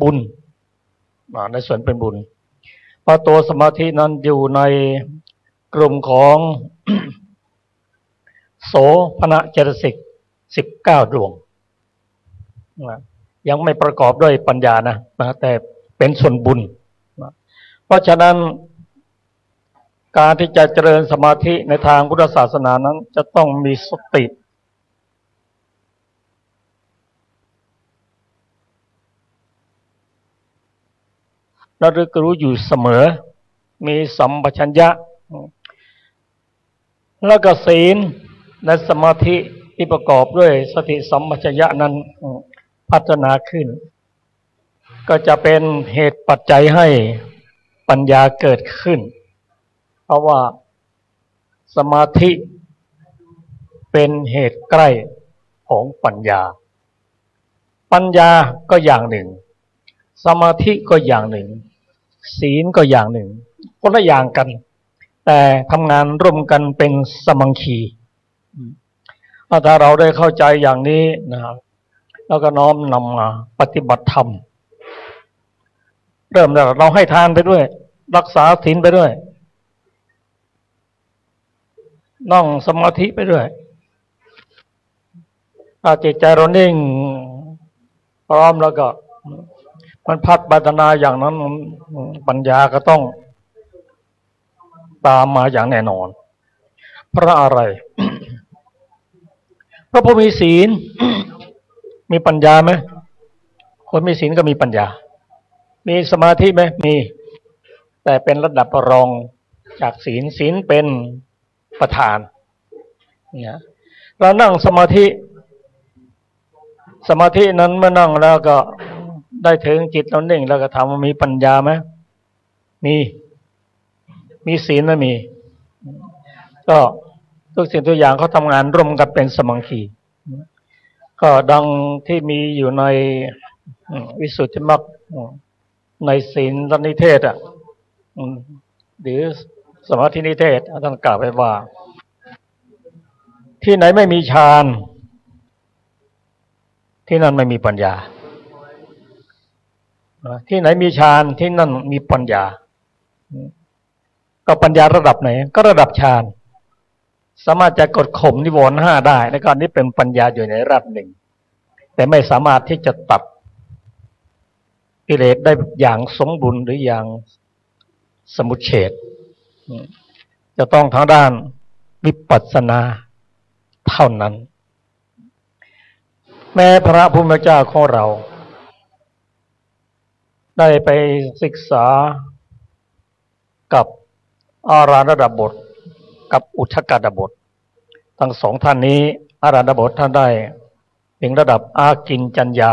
บุญในส่วนเป็นบุญเพราะตัวสมาธินั้นอยู่ในกลุ่มของ โสภณเจตสิก19ดวงยังไม่ประกอบด้วยปัญญานะแต่เป็นส่วนบุญเพราะฉะนั้นการที่จะเจริญสมาธิในทางพุทธศาสนานั้นจะต้องมีสติระลึกรู้อยู่เสมอมีสัมปชัญญะแล้วก็ศีลและสมาธิที่ประกอบด้วยสติสัมปชัญญะนั้นพัฒนาขึ้นก็จะเป็นเหตุปัจจัยให้ปัญญาเกิดขึ้นเพราะว่าสมาธิเป็นเหตุใกล้ของปัญญาปัญญาก็อย่างหนึ่งสมาธิก็อย่างหนึ่งศีลก็อย่างหนึ่งคนละอย่างกันแต่ทำงานร่วมกันเป็นสมังคีถ้าเราได้เข้าใจอย่างนี้นะครับแล้วก็น้อมนำมาปฏิบัติธรรมเริ่มจากเราให้ทานไปด้วยรักษาศีลไปด้วยนั่งสมาธิไปด้วยถ้าจิตใจเรานิ่งพร้อมแล้วก็มันพัฒนาอย่างนั้นปัญญาก็ต้องตามมาอย่างแน่นอนเพราะอะไร เพราะผู้มีศีล มีปัญญาไหมคนมีศีลก็มีปัญญามีสมาธิไหมมีแต่เป็นระดับรองจากศีลศีลเป็นประธานเนี่ยเรานั่งสมาธินั้นเมื่อนั่งแล้วก็ได้ถึงจิตเรานิ่งแล้วก็ทำว่ามีปัญญาไหมมีศีลไหมมีก็ทุกสิ่งทุกอย่างเขาทำงานร่วมกันเป็นสมังคีก็ดังที่มีอยู่ในวิสุทธิมรรคในศีลนิเทศหรือสมาธินิเทศท่านกล่าวไว้ว่าที่ไหนไม่มีฌานที่นั่นไม่มีปัญญาที่ไหนมีฌานที่นั่นมีปัญญาก็ปัญญาระดับไหนก็ระดับฌานสามารถจะกดข่มนิวรณ์5ได้ในการนี้เป็นปัญญาอยู่ในระดับหนึ่งแต่ไม่สามารถที่จะตัดกิเลสได้อย่างสมบูรณ์หรืออย่างสมุจเฉทจะต้องทางด้านวิปัสสนาเท่านั้นแม้พระพุทธเจ้าของเราได้ไปศึกษากับอาราณดาบทกับอุทธกดาบททั้งสองท่านนี้อาราณดาบทท่านได้ถึงระดับอากินจัญญา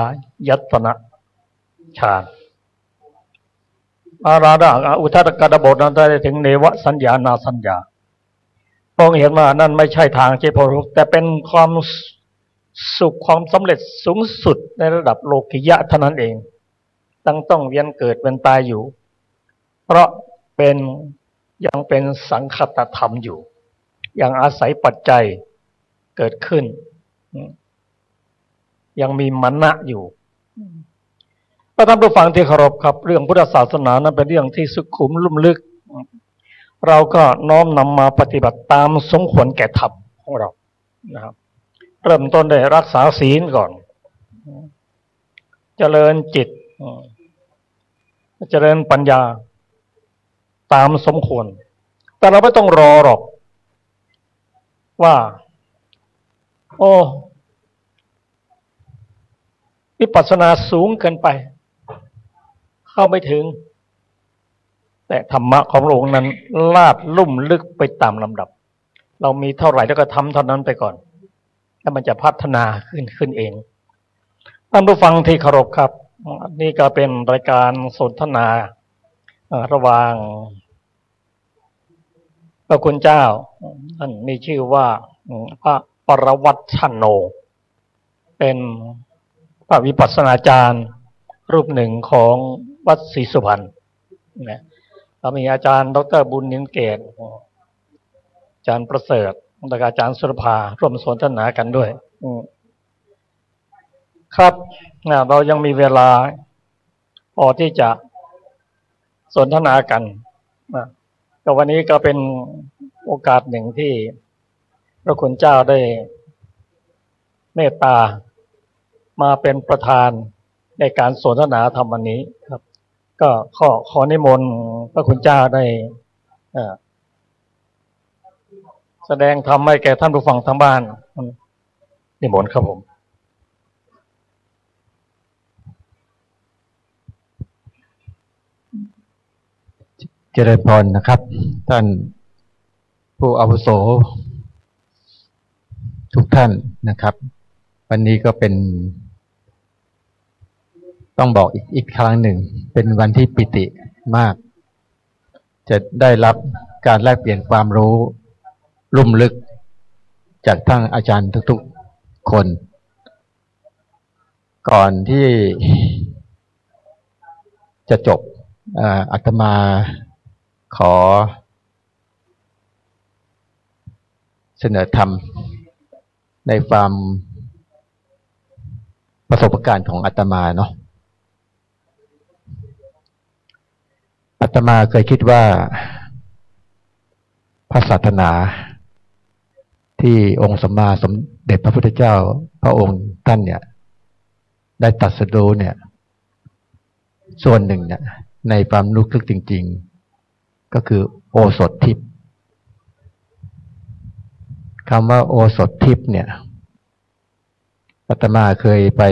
ยัตนะฌานอาราณอุทธกดาบทนั้นได้ถึงเนวสัญญานาสัญญาพระองค์เห็นว่านั่นไม่ใช่ทางเจโพรุแต่เป็นความสุขความสำเร็จสูงสุดในระดับโลกิยะเท่านั้นเองต้องเวียนเกิดเป็นตายอยู่เพราะยังเป็นสังคตธรรมอยู่ยังอาศัยปัจจัยเกิดขึ้นยังมีมรณะอยู่ ท่านผู้ฟังที่เคารพครับเรื่องพุทธศาสนานั้นเป็นเรื่องที่สุขุมลุ่มลึกเราก็น้อมนำมาปฏิบัติตามสมควรแก่ธรรมของเรานะครับเริ่มต้นได้รักษาศีลก่อนเจริญจิตเจริญปัญญาตามสมควรแต่เราไม่ต้องรอหรอกว่าโอ้วิปัสสนาสูงเกินไปเข้าไม่ถึงแต่ธรรมะของพระองค์นั้นลาดลุ่มลึกไปตามลำดับเรามีเท่าไหร่แล้วก็ทำเท่านั้นไปก่อนแล้วมันจะพัฒนาขึ้นเองท่านผู้ฟังที่เคารพครับนี่ก็เป็นรายการสนทนาระหว่างพระคุณเจ้าท่านมีชื่อว่าพระปรวัตชโนเป็นพระวิปัสสนาจารย์รูปหนึ่งของวัดศรีสุพรรณนะเรามีอาจารย์ดร.บุญนินเกตอาจารย์ประเสริฐและอาจารย์สุรภาร่วมสนทนากันด้วยครับเรายังมีเวลาพอที่จะสนทนากันแต่วันนี้ก็เป็นโอกาสหนึ่งที่พระคุณเจ้าได้เมตตามาเป็นประธานในการสนทนาธรรมวันนี้ครับก็ขอนิมนต์พระคุณเจ้าได้แสดงธรรมให้แก่ท่านผู้ฟังทางบ้านนิมนต์ครับผมเจริญพรนะครับท่านผู้อาวุโสทุกท่านนะครับวันนี้ก็เป็นต้องบอกอีกครั้งหนึ่งเป็นวันที่ปิติมากจะได้รับการแลกเปลี่ยนความรู้ลุ่มลึกจากทั้งอาจารย์ทุกๆคนก่อนที่จะจบอาตมาขอเสนอธรรมในความประสบการณ์ของอาตมาเนาะอาตมาเคยคิดว่าพระศาสนาที่องค์สัมมาสัมพุทธพระพุทธเจ้าพระองค์ท่านเนี่ยได้ตรัสรู้เนี่ยส่วนหนึ่งเนี่ยในความรู้ลึกจริงๆก็คือโอสถทิพย์คำว่าโอสถทิพย์เนี่ยอาตมาเคยไป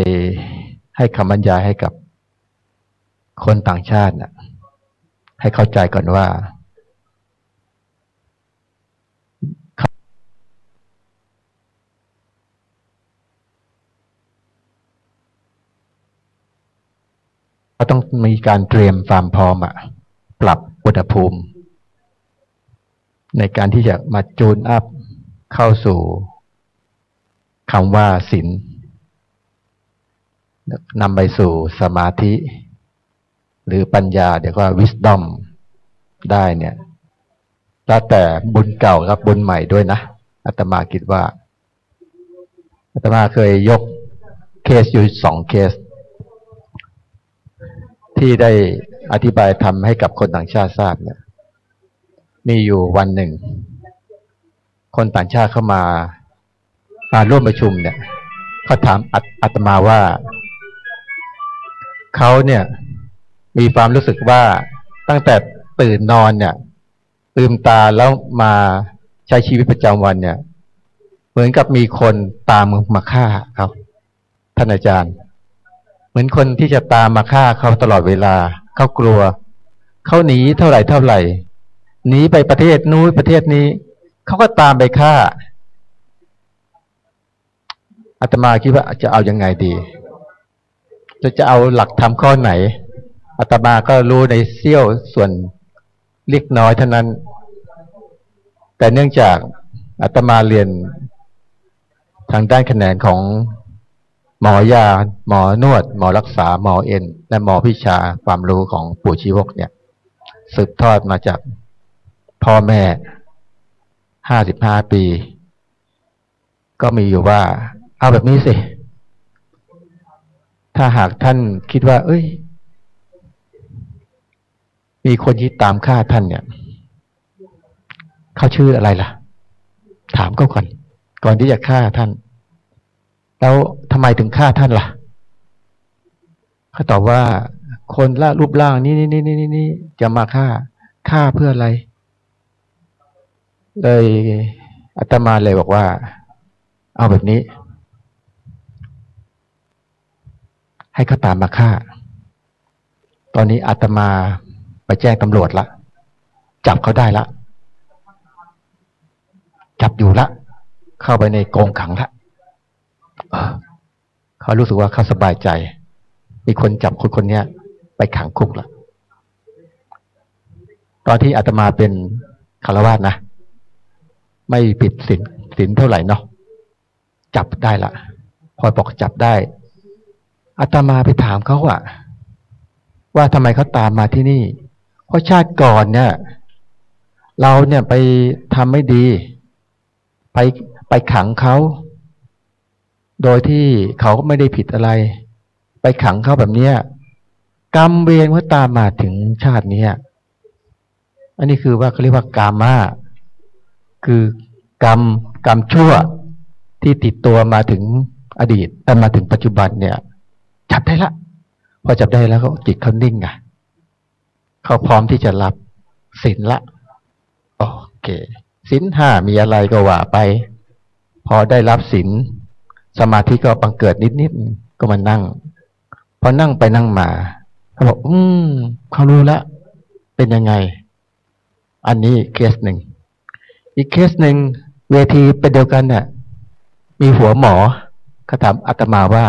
ให้คำบรรยายให้กับคนต่างชาติน่ะให้เข้าใจก่อนว่าเขาต้องมีการเตรียมความพร้อมปรับอุณหภูมิในการที่จะมาจูนอัพเข้าสู่คำว่าศีลนำไปสู่สมาธิหรือปัญญาเดี๋ยวก็ wisdom ได้เนี่ยแล้วแต่บุญเก่ากับบุญใหม่ด้วยนะอาตมาคิดว่าอาตมาเคยยกเคสอยู่2 เคสที่ได้อธิบายทำให้กับคนต่างชาติทราบเนี่ยมีอยู่วันหนึ่งคนต่างชาติเข้ามาร่วมประชุมเนี่ยเขาถามอาตมาว่าเขาเนี่ยมีความรู้สึกว่าตั้งแต่ตื่นนอนเนี่ยลืมตาแล้วมาใช้ชีวิตประจำวันเนี่ยเหมือนกับมีคนตามมาฆ่าเขาท่านอาจารย์เหมือนคนที่จะตามมาฆ่าเขาตลอดเวลาเขากลัวเขาหนีเท่าไหร่หนีไปประเทศนู้นประเทศนี้เขาก็ตามไปฆ่าอาตมาคิดว่าจะเอายังไงดีจะเอาหลักธรรมข้อไหนอาตมาก็รู้ในเสี้ยวส่วนเล็กน้อยเท่านั้นแต่เนื่องจากอาตมาเรียนทางด้านแขนงของหมอยาหมอนวดหมอรักษาหมอเอ็นและหมอวิชาความรู้ของปู่ชีวกเนี่ยสืบทอดมาจากพ่อแม่55 ปีก็มีอยู่ว่าเอาแบบนี้สิถ้าหากท่านคิดว่า มีคนที่ตามฆ่าท่านเนี่ยเขาชื่ออะไรล่ะถามเขาก่อนที่จะฆ่าท่านแล้วทำไมถึงฆ่าท่านล่ะเขาตอบว่าคนละรูปร่างนี่จะมาฆ่าเพื่ออะไรเลยอาตมาเลยบอกว่าเอาแบบนี้ให้เขาตามมาฆ่าตอนนี้อาตมาไปแจ้งตำรวจละจับเขาได้ละจับอยู่ละเข้าไปในกรงขังละเขารู้สึกว่าเขาสบายใจมีคนจับคนเนี้ยไปขังคุกละตอนที่อาตมาเป็นฆราวาสนะไม่ผิดศีลเท่าไหร่เนาะจับได้ละพอบอกจับได้อาตมาไปถามเขาว่าทำไมเขาตามมาที่นี่เพราะชาติก่อนเนี่ยเราเนี่ยไปทำไม่ดีไปขังเขาโดยที่เขาก็ไม่ได้ผิดอะไรไปขังเขาแบบเนี้ยกรรมเวรเขาตามมาถึงชาตินี้อันนี้คือว่าเขาเรียกว่ากามาคือกรรมชั่วที่ติดตัวมาถึงอดีตแต่มาถึงปัจจุบันเนี่ยจับได้ละพอจับได้แล้วก็จิตเขานิ่งเขาพร้อมที่จะรับศีลละโอเคศีล5มีอะไรก็ว่าไปพอได้รับศีลสมาธิก็บังเกิดนิดก็มานั่งพอนั่งไปนั่งมาเขาบอกเขารู้ละเป็นยังไงอันนี้เคสหนึ่งอีกเคสหนึ่งเวทีเป็นเดียวกันเนี่ยมีหัวหมอเขาถามอาตมาว่า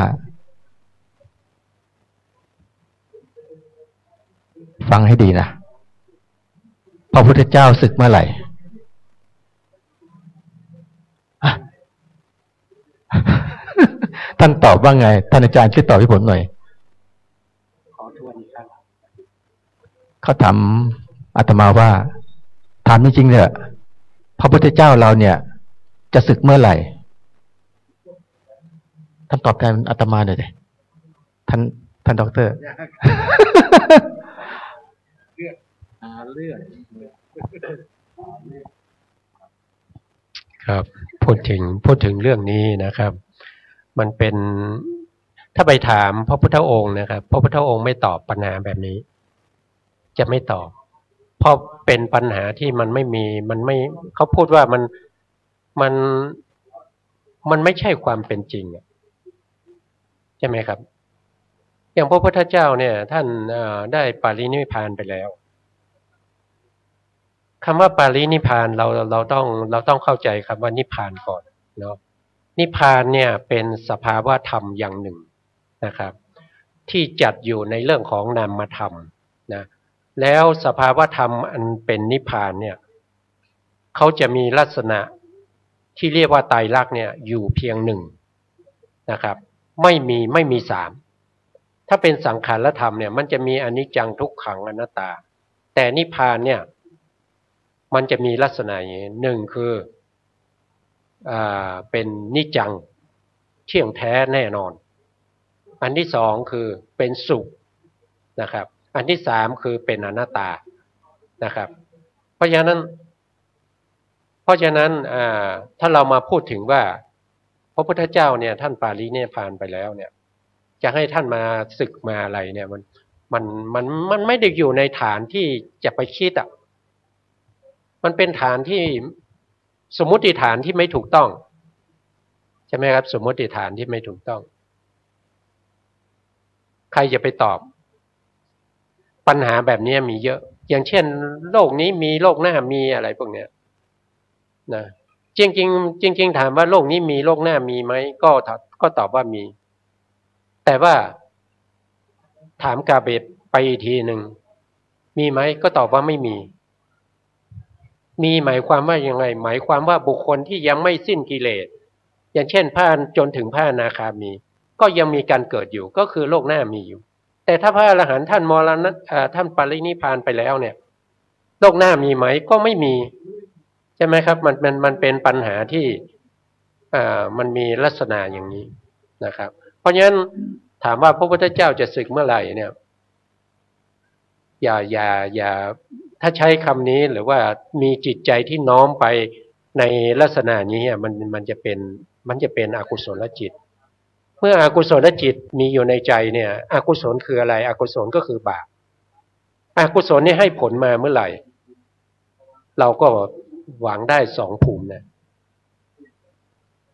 ฟังให้ดีนะพระพุทธเจ้าศึกเมื่อไหร่ท่านตอบว่าไงท่านอาจารย์ช่วยตอบให้ผมหน่อยขอทวนอีกครั้งเขาถามอาตมาว่าถามจริงๆเนี่ยพระพุทธเจ้าเราเนี่ยจะศึกเมื่อไหร่ท่านตอบแทนอาตมาหน่อยดิท่านด็อกเตอร์เลือดครับพูดถึงเรื่องนี้นะครับมันเป็นถ้าไปถามพระพุทธองค์นะครับพระพุทธองค์ไม่ตอบปัญหาแบบนี้จะไม่ตอบเพราะเป็นปัญหาที่มันไม่เขาพูดว่ามันไม่ใช่ความเป็นจริงใช่ไหมครับอย่างพระพุทธเจ้าเนี่ยท่านได้ปรินิพพานไปแล้วคำว่าปารินิพพานเราต้องเข้าใจครับว่านิพพานก่อนเนาะนิพพานเนี่ยเป็นสภาวะธรรมอย่างหนึ่งนะครับที่จัดอยู่ในเรื่องของนามธรรมนะแล้วสภาวะธรรมอันเป็นนิพพานเนี่ยเขาจะมีลักษณะที่เรียกว่าไตรลักษณ์เนี่ยอยู่เพียงหนึ่งนะครับไม่มีสามถ้าเป็นสังขารธรรมเนี่ยมันจะมีอนิจจังทุกขังอนัตตาแต่นิพพานเนี่ยมันจะมีลักษณะอย่างนี้หนึ่งคือเป็นนิจจังเที่ยงแท้แน่นอนอันที่สองคือเป็นสุขนะครับอันที่สามคือเป็นอนัตตานะครับเพราะฉะนั้นถ้าเรามาพูดถึงว่าพระพุทธเจ้าเนี่ยท่านปารินิพพานไปแล้วเนี่ยจะให้ท่านมาศึกมาอะไรเนี่ยมันไม่ได้อยู่ในฐานที่จะไปคิดมันเป็นฐานที่สมมติฐานที่ไม่ถูกต้องใช่ไหมครับสมมติฐานที่ไม่ถูกต้องใครจะไปตอบปัญหาแบบนี้มีเยอะอย่างเช่นโลกนี้มีโลกหน้ามีอะไรพวกเนี้ยนะจริงถามว่าโลกนี้มีโลกหน้ามีไหมก็ตอบว่ามีแต่ว่าถามกาเบตไปอีกทีหนึ่งมีไหมก็ตอบว่าไม่มีหมายความว่ายังไงหมายความว่าบุคคลที่ยังไม่สิ้นกิเลสอย่างเช่นพระจนถึงพระอนาคามีก็ยังมีการเกิดอยู่ก็คือโลกหน้ามีอยู่แต่ถ้าพระอรหันต์ท่านมรณะท่านปรินิพพานไปแล้วเนี่ยโลกหน้ามีไหมก็ไม่มีใช่ไหมครับมันเป็นปัญหาที่มันมีลักษณะอย่างนี้นะครับเพราะฉะนั้นถามว่าพระพุทธเจ้าจะศึกเมื่อไหร่เนี่ย อย่าถ้าใช้คำนี้หรือว่ามีจิตใจที่น้อมไปในลักษณะนี้มันจะเป็นอกุศลจิตเมื่ออกุศลจิตมีอยู่ในใจเนี่ยอกุศลคืออะไรอกุศลก็คือบาปอกุศลนี่ให้ผลมาเมื่อไหร่เราก็หวังได้สองภูมินะ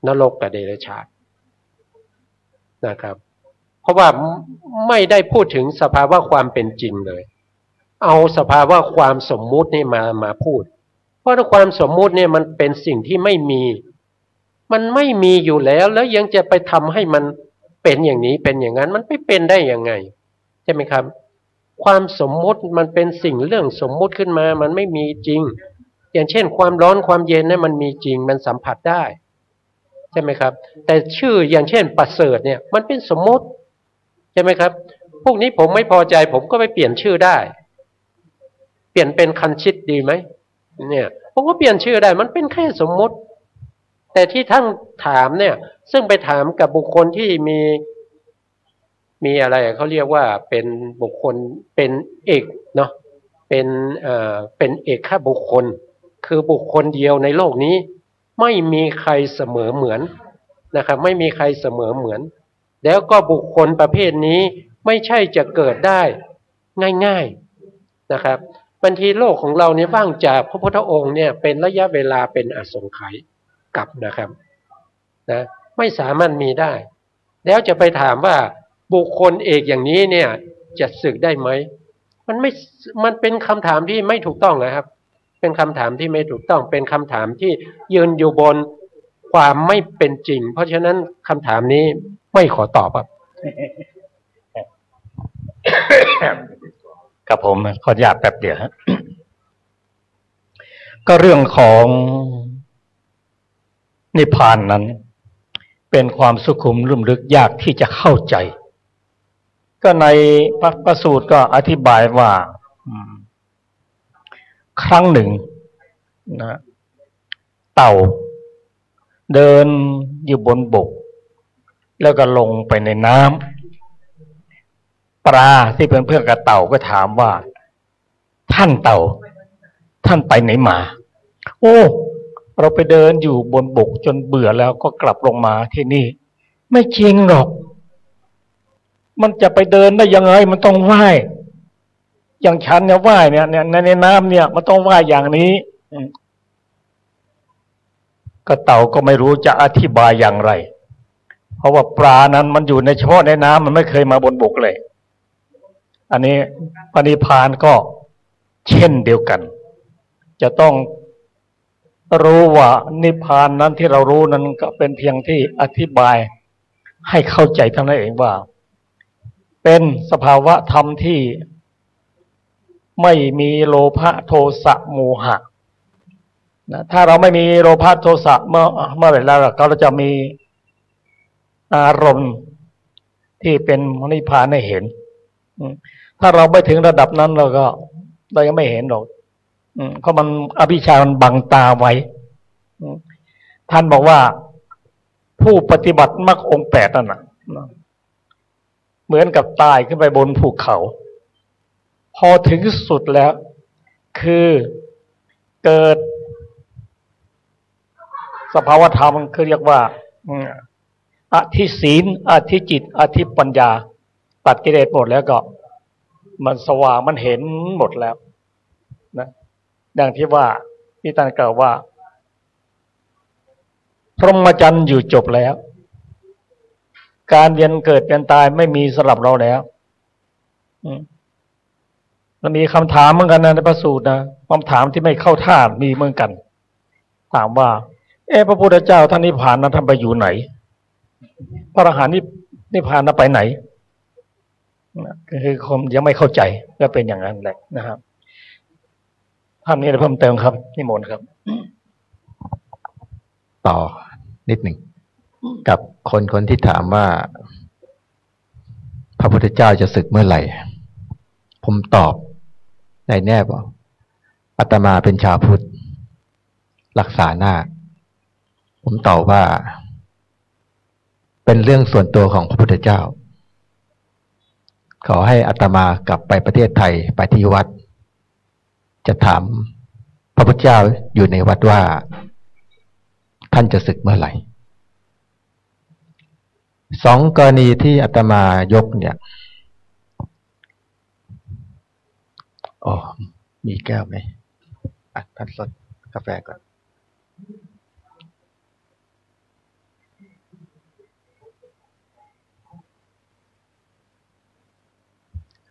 นรกกับเดรัจฉานนะครับเพราะว่าไม่ได้พูดถึงสภาวะความเป็นจริงเลยเอาสภาวะความสมมุตินี่มาพูดเพราะความสมมุติเนี่ยมันเป็นสิ่งที่ไม่มีมันไม่มีอยู่แล้วแล้วยังจะไปทำให้มันเป็นอย่างนี้เป็นอย่างนั้นมันไม่เป็นได้ยังไงใช่ไหมครับความสมมุติมันเป็นสิ่งเรื่องสมมุติขึ้นมามันไม่มีจริงอย่างเช่นความร้อนความเย็นเนี่ยมันมีจริงมันสัมผัสได้ใช่ไหมครับแต่ชื่ออย่างเช่นประเสริฐเนี่ยมันเป็นสมมุติใช่ไหมครับพวกนี้ผมไม่พอใจผมก็ไปเปลี่ยนชื่อได้เปลี่ยนเป็นคันชิตดีไหมเนี่ยผมก็เปลี่ยนชื่อได้มันเป็นแค่สมมุติแต่ที่ท่านถามเนี่ยซึ่งไปถามกับบุคคลที่มีอะไรเขาเรียกว่าเป็นบุคคลเป็นเอกเนาะเป็นเอกบุคคลคือบุคคลเดียวในโลกนี้ไม่มีใครเสมอเหมือนนะครับไม่มีใครเสมอเหมือนแล้วก็บุคคลประเภทนี้ไม่ใช่จะเกิดได้ง่ายๆนะครับบางทีโลกของเราเนี่ยว่างจากพระพุทธองค์เนี่ยเป็นระยะเวลาเป็นอสงไขยกับนะครับนะไม่สามารถมีได้แล้วจะไปถามว่าบุคคลเอกอย่างนี้เนี่ยจะสึกได้ไหมมันเป็นคำถามที่ไม่ถูกต้องนะครับเป็นคำถามที่ไม่ถูกต้องเป็นคำถามที่ยืนอยู่บนความไม่เป็นจริงเพราะฉะนั้นคำถามนี้ไม่ขอตอบครับกับผมขออนุญาตแป๊บเดียวฮะก็เรื่องของนิพพานนั้นเป็นความสุขุมลุ่มลึกยากที่จะเข้าใจก็ในพระสูตรก็อธิบายว่าครั้งหนึ่งนะเต่าเดินอยู่บนบกแล้วก็ลงไปในน้ำปลาที่เป็นเพื่อนกับเต่าก็ถามว่าท่านเต่าท่านไปไหนมาโอ้เราไปเดินอยู่บนบกจนเบื่อแล้วก็กลับลงมาที่นี่ไม่จริงหรอกมันจะไปเดินได้ยังไงมันต้องว่ายอย่างฉันเนี่ยว่ายเนี่ยในน้ำเนี่ยมันต้องว่ายอย่างนี้ก็เต่าก็ไม่รู้จะอธิบายอย่างไรเพราะว่าปลานั้นมันอยู่ในเฉพาะในน้ำมันไม่เคยมาบนบกเลยอันนี้พระนิพพานก็เช่นเดียวกันจะต้องรู้ว่านิพพานนั้นที่เรารู้นั้นก็เป็นเพียงที่อธิบายให้เข้าใจเท่านั้นเองว่าเป็นสภาวะธรรมที่ไม่มีโลภะโทสะโมหะนะถ้าเราไม่มีโลภะโทสะเมื่อไหร่แล้วเราจะมีอารมณ์ที่เป็นนิพพานให้เห็นถ้าเราไม่ถึงระดับนั้นเรายังไม่เห็นหรอกเพราะมันอวิชชามันบังตาไว้ท่านบอกว่าผู้ปฏิบัติมรรคองค์8นั่นน่ะเหมือนกับตายขึ้นไปบนภูเขาพอถึงสุดแล้วคือเกิดสภาวธรรมคือเรียกว่าอธิศีลอธิจิตอธิปัญญาตัดกิเลสหมดแล้วก็มันสว่างมันเห็นหมดแล้วนะดังที่ว่าที่ท่านกล่าวว่าพรหมจรรย์อยู่จบแล้วการเวียนเกิดเวียนตายไม่มีสำหรับเราแล้วมันมีคำถามเหมือนกันนะในพระสูตรนะคำถามที่ไม่เข้าท่ามีเหมือนกันถามว่าพระพุทธเจ้าท่านนิพพานนั้นท่านไปอยู่ไหนพระอรหันต์นิพพานนั้นไปไหนคือคนยังไม่เข้าใจก็เป็นอย่างนั้นแหละนะครับท่านนี้เพิ่มเติมครับนิมนต์ครับต่อนิดหนึ่งกับคนที่ถามว่าพระพุทธเจ้าจะสึกเมื่อไหร่ผมตอบในแน่บอกอาตมาเป็นชาวพุทธรักษาหน้าผมตอบว่าเป็นเรื่องส่วนตัวของพระพุทธเจ้า ขอให้อาตมากลับไปประเทศไทยไปที่วัดจะถามพระพุทธเจ้าอยู่ในวัดว่าท่านจะสึกเมื่อไหร่สองกรณีที่อาตมายกเนี่ยอ๋อมีแก้วไหมท่านสดกาแฟก่อน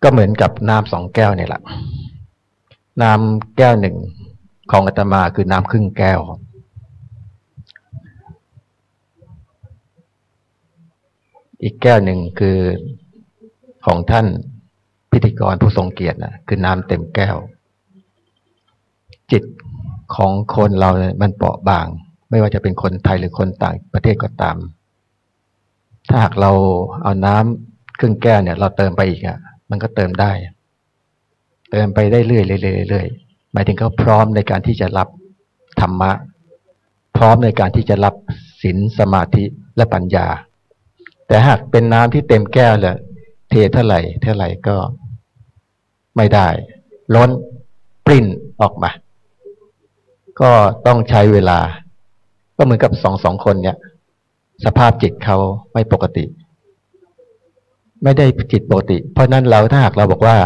ก็เหมือนกับน้ำ2 แก้วนี่แหละน้ำแก้วหนึ่งของอาตมาคือน้ำครึ่งแก้วอีกแก้วหนึ่งคือของท่านพิธีกรผู้ทรงเกียรตินะคือน้ำเต็มแก้วจิตของคนเราเนี่ยมันเปราะบางไม่ว่าจะเป็นคนไทยหรือคนต่างประเทศก็ตามถ้าหากเราเอาน้ำครึ่งแก้วเนี่ยเราเติมไปอีกอ่ะมันก็เติมได้เติมไปได้เรื่อยๆหมายถึงเขาพร้อมในการที่จะรับธรรมะพร้อมในการที่จะรับศีลสมาธิและปัญญาแต่หากเป็นน้ำที่เต็มแก้วเลยเทเท่าไหร่ก็ไม่ได้ล้นปริ่นออกมาก็ต้องใช้เวลาก็เหมือนกับสองคนเนี่ยสภาพจิตเขาไม่ปกติไม่ได้จิตปกติเพราะนั้นเราถ้าหากเราบอกว่า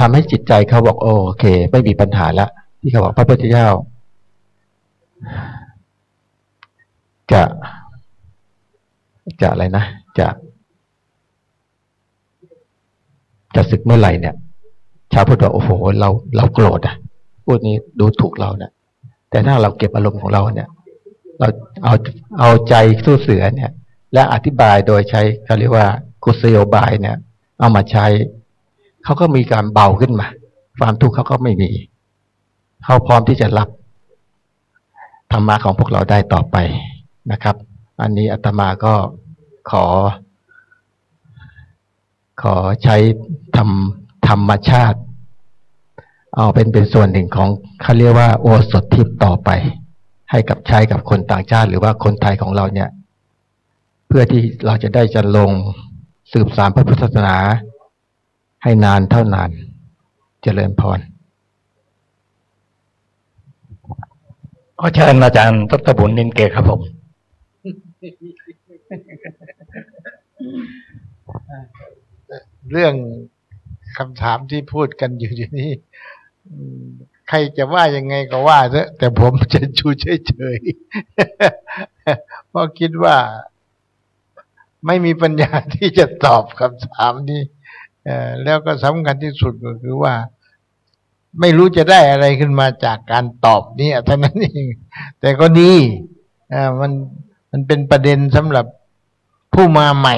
ทำให้จิตใจเขาบอกโอเคไม่มีปัญหาละที่เขาบอกพระพุทธเจ้าจะอะไรนะจะสึกเมื่อไหร่เนี่ยชาวพุทธบอกโอ้โหเราโกรธอ่ะพูดนี้ดูถูกเราเนี่ยแต่ถ้าเราเก็บอารมณ์ของเราเนี่ยเราเอาใจสู้เสือเนี่ยและอธิบายโดยใช้เขาเรียกว่ากุศโลบายเนี่ยเอามาใช้เขาก็มีการเบาขึ้นมาความทุกข์เขาก็ไม่มีเขาพร้อมที่จะรับธรรมะของพวกเราได้ต่อไปนะครับอันนี้อาตมาก็ขอใช้ธรรมชาติเอาเป็นส่วนหนึ่งของเขาเรียกว่าโอสถทิพย์ต่อไปให้กับใช้กับคนต่างชาติหรือว่าคนไทยของเราเนี่ยเพื่อที่เราจะได้จะลงสืบสานพระพุทธศาสนาให้นานเท่านานเจริญพรขอเชิญอาจารย์ทศบุญนินเกตครับผมเรื่องคำถามที่พูดกันอยู่นี้ใครจะว่ายังไงก็ว่าเถอะแต่ผมจะชูเฉยๆเพราะคิดว่าไม่มีปัญญาที่จะตอบคำถามนี้แล้วก็สำคัญที่สุดก็คือว่าไม่รู้จะได้อะไรขึ้นมาจากการตอบนี้เท่านั้นเองแต่ก็ดีมันเป็นประเด็นสำหรับผู้มาใหม่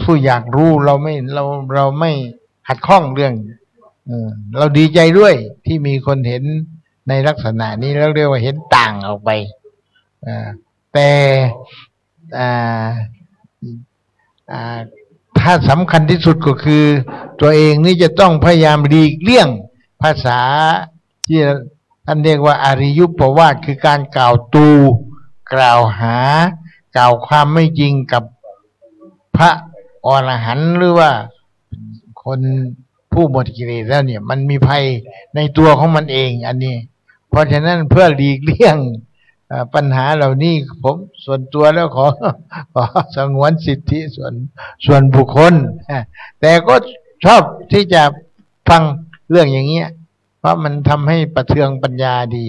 ผู้อยากรู้เราไม่ขัดข้องเรื่องเราดีใจด้วยที่มีคนเห็นในลักษณะนี้แล้วเรียกว่าเห็นต่างออกไปแต่ถ้าสำคัญที่สุดก็คือตัวเองนี่จะต้องพยายามหลีกเลี่ยงภาษาที่ท่านเรียกว่าอริยุปวาทคือการกล่าวตูกล่าวหากล่าวความไม่จริงกับพระอรหันต์หรือว่าคนผู้หมดกิเลสแล้วเนี่ยมันมีภัยในตัวของมันเองอันนี้เพราะฉะนั้นเพื่อหลีกเลี่ยงปัญหาเหล่านี้ผมส่วนตัวแล้วขอสงวนสิทธิส่วนบุคคลแต่ก็ชอบที่จะฟังเรื่องอย่างเงี้ยเพราะมันทำให้ประเทืองปัญญาดี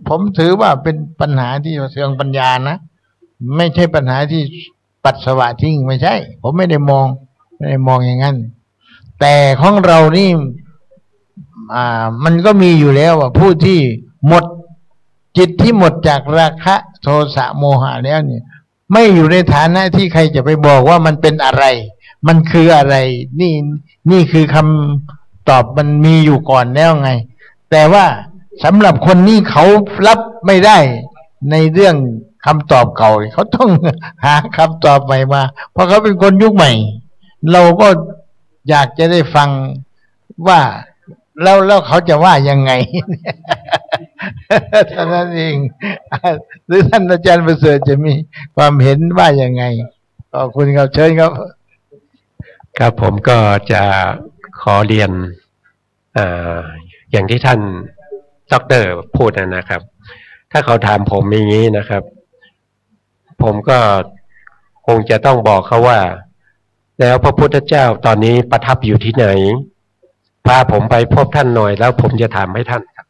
ผมถือว่าเป็นปัญหาที่ประเทืองปัญญานะไม่ใช่ปัญหาที่ปัสสาวะทิ้งไม่ใช่ผมไม่ได้มองอย่างนั้นแต่ของเรานี่มันก็มีอยู่แล้วว่าผู้ที่หมดจิตที่หมดจากราคะโทสะโมหะแล้วเนี่ยไม่อยู่ในฐานะที่ใครจะไปบอกว่ามันเป็นอะไรมันคืออะไรนี่คือคำตอบมันมีอยู่ก่อนแล้วไงแต่ว่าสำหรับคนนี้เขารับไม่ได้ในเรื่องคำตอบเก่าเขาต้องหาคำตอบใหม่มาเพราะเขาเป็นคนยุคใหม่เราก็อยากจะได้ฟังว่าแล้วเขาจะว่ายังไงเท่านั้นเองหรือท่านอาจารย์ประเสริฐจะมีความเห็นว่ายังไงขอบคุณครับเชิญครับ ครับผมก็จะขอเรียนอย่างที่ท่านดร.พูดนะครับ ถ้าเขาถามผมอย่างนี้นะครับ ผมก็คงจะต้องบอกเขาว่าแล้วพระพุทธเจ้าตอนนี้ประทับอยู่ที่ไหนพาผมไปพบท่านหน่อยแล้วผมจะถามให้ท่านครับ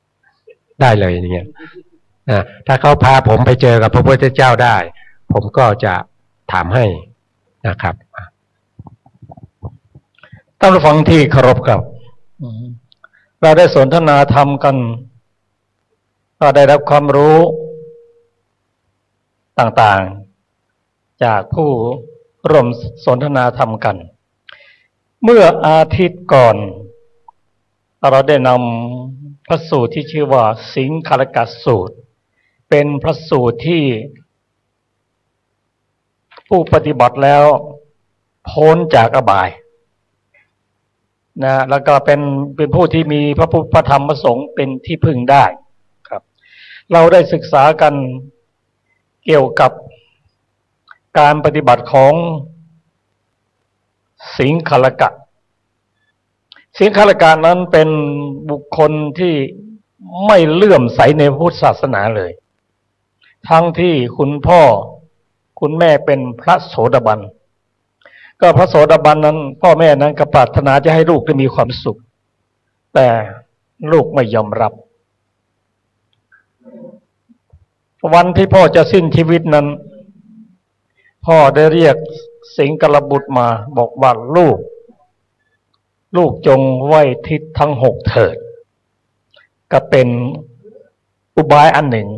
ได้เลยอย่างเงี้ยถ้าเขาพาผมไปเจอกับพระพุทธเจ้าได้ผมก็จะถามให้นะครับท่านผู้ฟังที่เคารพครับเราได้สนทนาธรรมกันก็ได้รับความรู้ต่างๆจากผู้ร่วมสนทนาธรรมกันเมื่ออาทิตย์ก่อนเราได้นำพระสูตรที่ชื่อว่าสิงคารกสูตรเป็นพระสูตรที่ผู้ปฏิบัติแล้วพ้นจากอบายนะแล้วก็เป็นผู้ที่มีพระพุทธพระธรรมพระสงฆ์เป็นที่พึ่งได้ครับเราได้ศึกษากันเกี่ยวกับการปฏิบัติของสิงคารกะสิงคารกะนั้นเป็นบุคคลที่ไม่เลื่อมใสในพุทธศาสนาเลยทั้งที่คุณพ่อคุณแม่เป็นพระโสดาบันก็พระโสดาบันนั้นพ่อแม่นั้นก็ปรารถนาจะให้ลูกได้มีความสุขแต่ลูกไม่ยอมรับวันที่พ่อจะสิ้นชีวิตนั้นพ่อได้เรียกสิงคารบุตรมาบอกว่าลูกจงไหว้ทิศทั้งหกเถิดก็เป็นอุบายอันหนึ่ง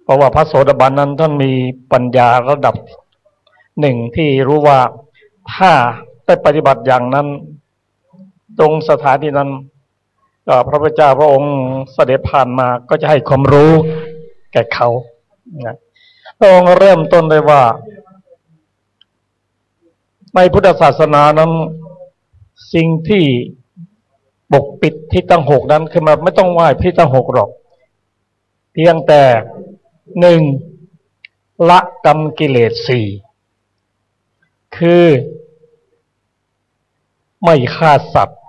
เพราะว่าพระโสดาบันนั้นท่านมีปัญญาระดับหนึ่งที่รู้ว่าถ้าได้ปฏิบัติอย่างนั้นตรงสถานที่นั้นพระพุทธเจ้าพระองค์เสด็จผ่านมาก็จะให้ความรู้แก่เขาพระองค์เริ่มต้นเลยว่าในพุทธศาสนานั้นสิ่งที่ปกปิดทิศทั้งหกนั้นคือมันไม่ต้องไหว้ทิศทั้งหกหรอกเพียงแต่หนึ่งละกรรมกิเลสสี่คือไม่ฆ่าสัตว์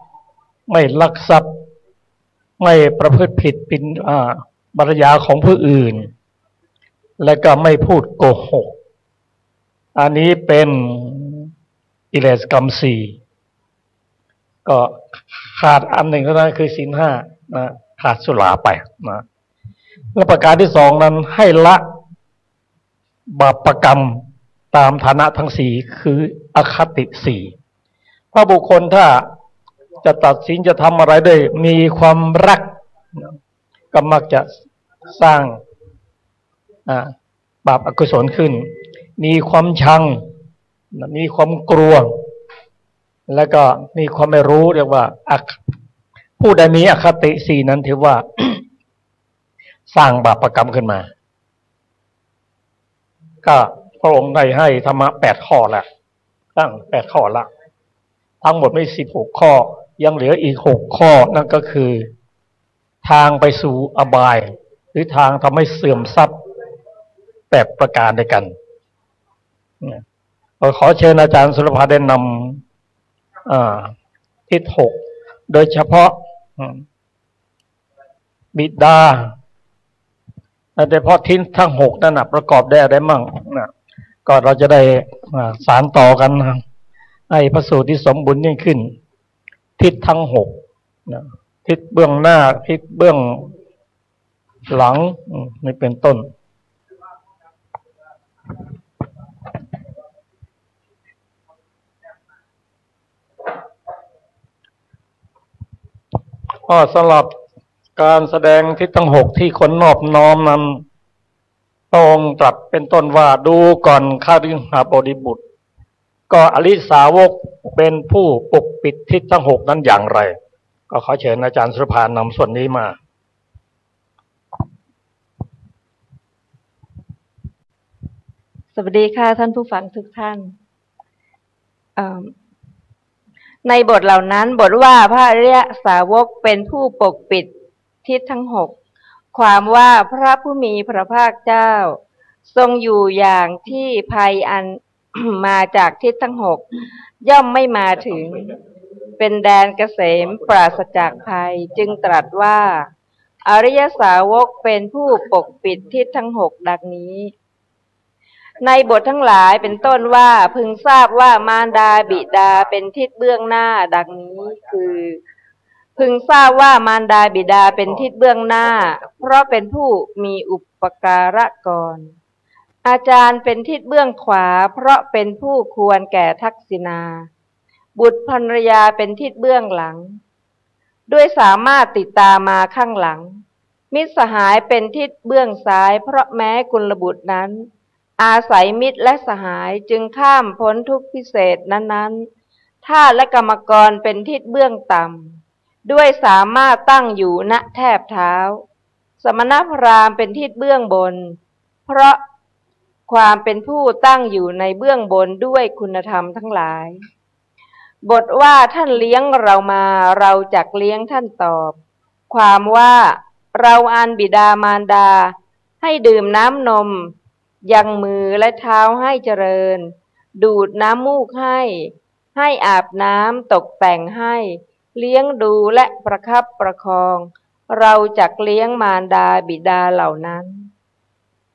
ไม่ลักทรัพย์ไม่ประพฤติผิดเป็นภรรยาของผู้อื่นและก็ไม่พูดโกหกอันนี้เป็นกิเลสกรรมสี่ก็ขาดอันหนึ่งเท่านั้นคือศีลห้านะขาดสุราไปนะและประการที่สองนั้นให้ละบาปกรรมตามฐานะทั้งสี่คืออคติสี่พระบุคคลถ้าจะตัดสินจะทำอะไรด้วยมีความรักก็มักจะสร้างบาปอกุศลขึ้นมีความชังมีความกลัวแล้วก็มีความไม่รู้เรียกว่าผู้ใดมีอคติสี่นั้นถือว่า สร้างบาปกรรมขึ้นมาก็พระองค์ได้ให้ธรรมะ8 ข้อละตั้ง8 ข้อละทั้งหมดไม่16 ข้อยังเหลืออีก6 ข้อนั่นก็คือทางไปสู่อบายหรือทางทำให้เสื่อมทรัพย์8 ประการด้วยกันขอเชิญอาจารย์สุรภาได้นำทิศ6โดยเฉพาะบิดาโดยเฉพาะทิศทั้ง6นั่นประกอบได้อะไรมั่งก็เราจะได้สานต่อกันให้พระสูตรที่สมบูรณ์ยิ่งขึ้นทิศทั้ง6ทิศเบื้องหน้าทิศเบื้องหลังนี่เป็นต้นสำหรับการแสดงทิศทั้ง6ที่คนนอบน้อมนั้นพระองค์ตรัสเป็นต้นว่าดูก่อนข้าฤหับดีบุตรก็อริสาวกเป็นผู้ปกปิดทิศทั้ง6นั้นอย่างไรก็ขอเชิญอาจารย์สุรภานำส่วนนี้มาสวัสดีค่ะท่านผู้ฟังทุกท่านในบทเหล่านั้นบทว่าพระอริยสาวกเป็นผู้ปกปิดทิศทั้ง6ความว่าพระผู้มีพระภาคเจ้าทรงอยู่อย่างที่ภัยอัน มาจากทิศทั้งหกย่อมไม่มาถึงเป็นแดนเกษมปราศจากภัยจึงตรัสว่าอริยสาวกเป็นผู้ปกปิดทิศทั้งหกดังนี้ในบททั้งหลายเป็นต้นว่าพึงทราบว่ามารดาบิดาเป็นทิศเบื้องหน้าดังนี้คือพึงทราบว่ามารดาบิดาเป็นทิศเบื้องหน้าเพราะเป็นผู้มีอุปการะก่อนอาจารย์เป็นทิศเบื้องขวาเพราะเป็นผู้ควรแก่ทักษิณาบุตรภรรยาเป็นทิศเบื้องหลังด้วยสามารถติดตามมาข้างหลังมิตรสหายเป็นทิศเบื้องซ้ายเพราะแม้กุลบุตรนั้นอาศัยมิตรและสหายจึงข้ามพ้นทุกข์พิเศษนั้นๆทาสและกรรมกรเป็นทิศเบื้องต่ำด้วยสามารถตั้งอยู่ณแทบเท้าสมณพราหมณ์เป็นทิศเบื้องบนเพราะความเป็นผู้ตั้งอยู่ในเบื้องบนด้วยคุณธรรมทั้งหลายบทว่าท่านเลี้ยงเรามาเราจักเลี้ยงท่านตอบความว่าเราอันบิดามารดาให้ดื่มน้ำนมยังมือและเท้าให้เจริญดูดน้ำมูกให้อาบน้ำตกแต่งให้เลี้ยงดูและประคับประคองเราจักเลี้ยงมารดาบิดาเหล่านั้น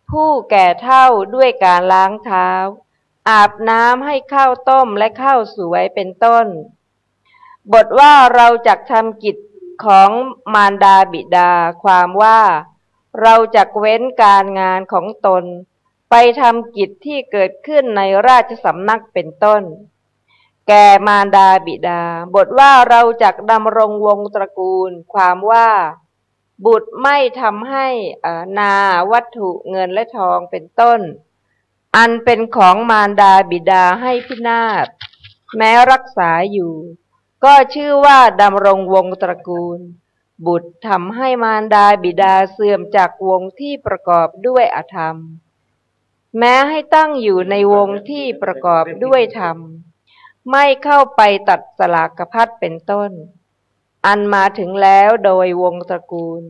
ผู้แก่เฒ่าด้วยการล้างเท้าอาบน้ำให้ข้าวต้มและข้าวสวยเป็นต้นบทว่าเราจักทำกิจของมารดาบิดาความว่าเราจักเว้นการงานของตนไปทำกิจที่เกิดขึ้นในราชสำนักเป็นต้นแก่มารดาบิดาบทว่าเราจักดำรงวงตระกูลความว่าบุตรไม่ทำให้นาวัตถุเงินและทองเป็นต้นอันเป็นของมารดาบิดาให้พินาศแม้รักษาอยู่ก็ชื่อว่าดำรงวงตระกูลบุตรทำให้มารดาบิดาเสื่อมจากวงที่ประกอบด้วยอธรรมแม้ให้ตั้งอยู่ในวงที่ประกอบด้วยธรรมไม่เข้าไปตัดสลากภัตเป็นต้นอันมาถึงแล้วโดยวงตระกูล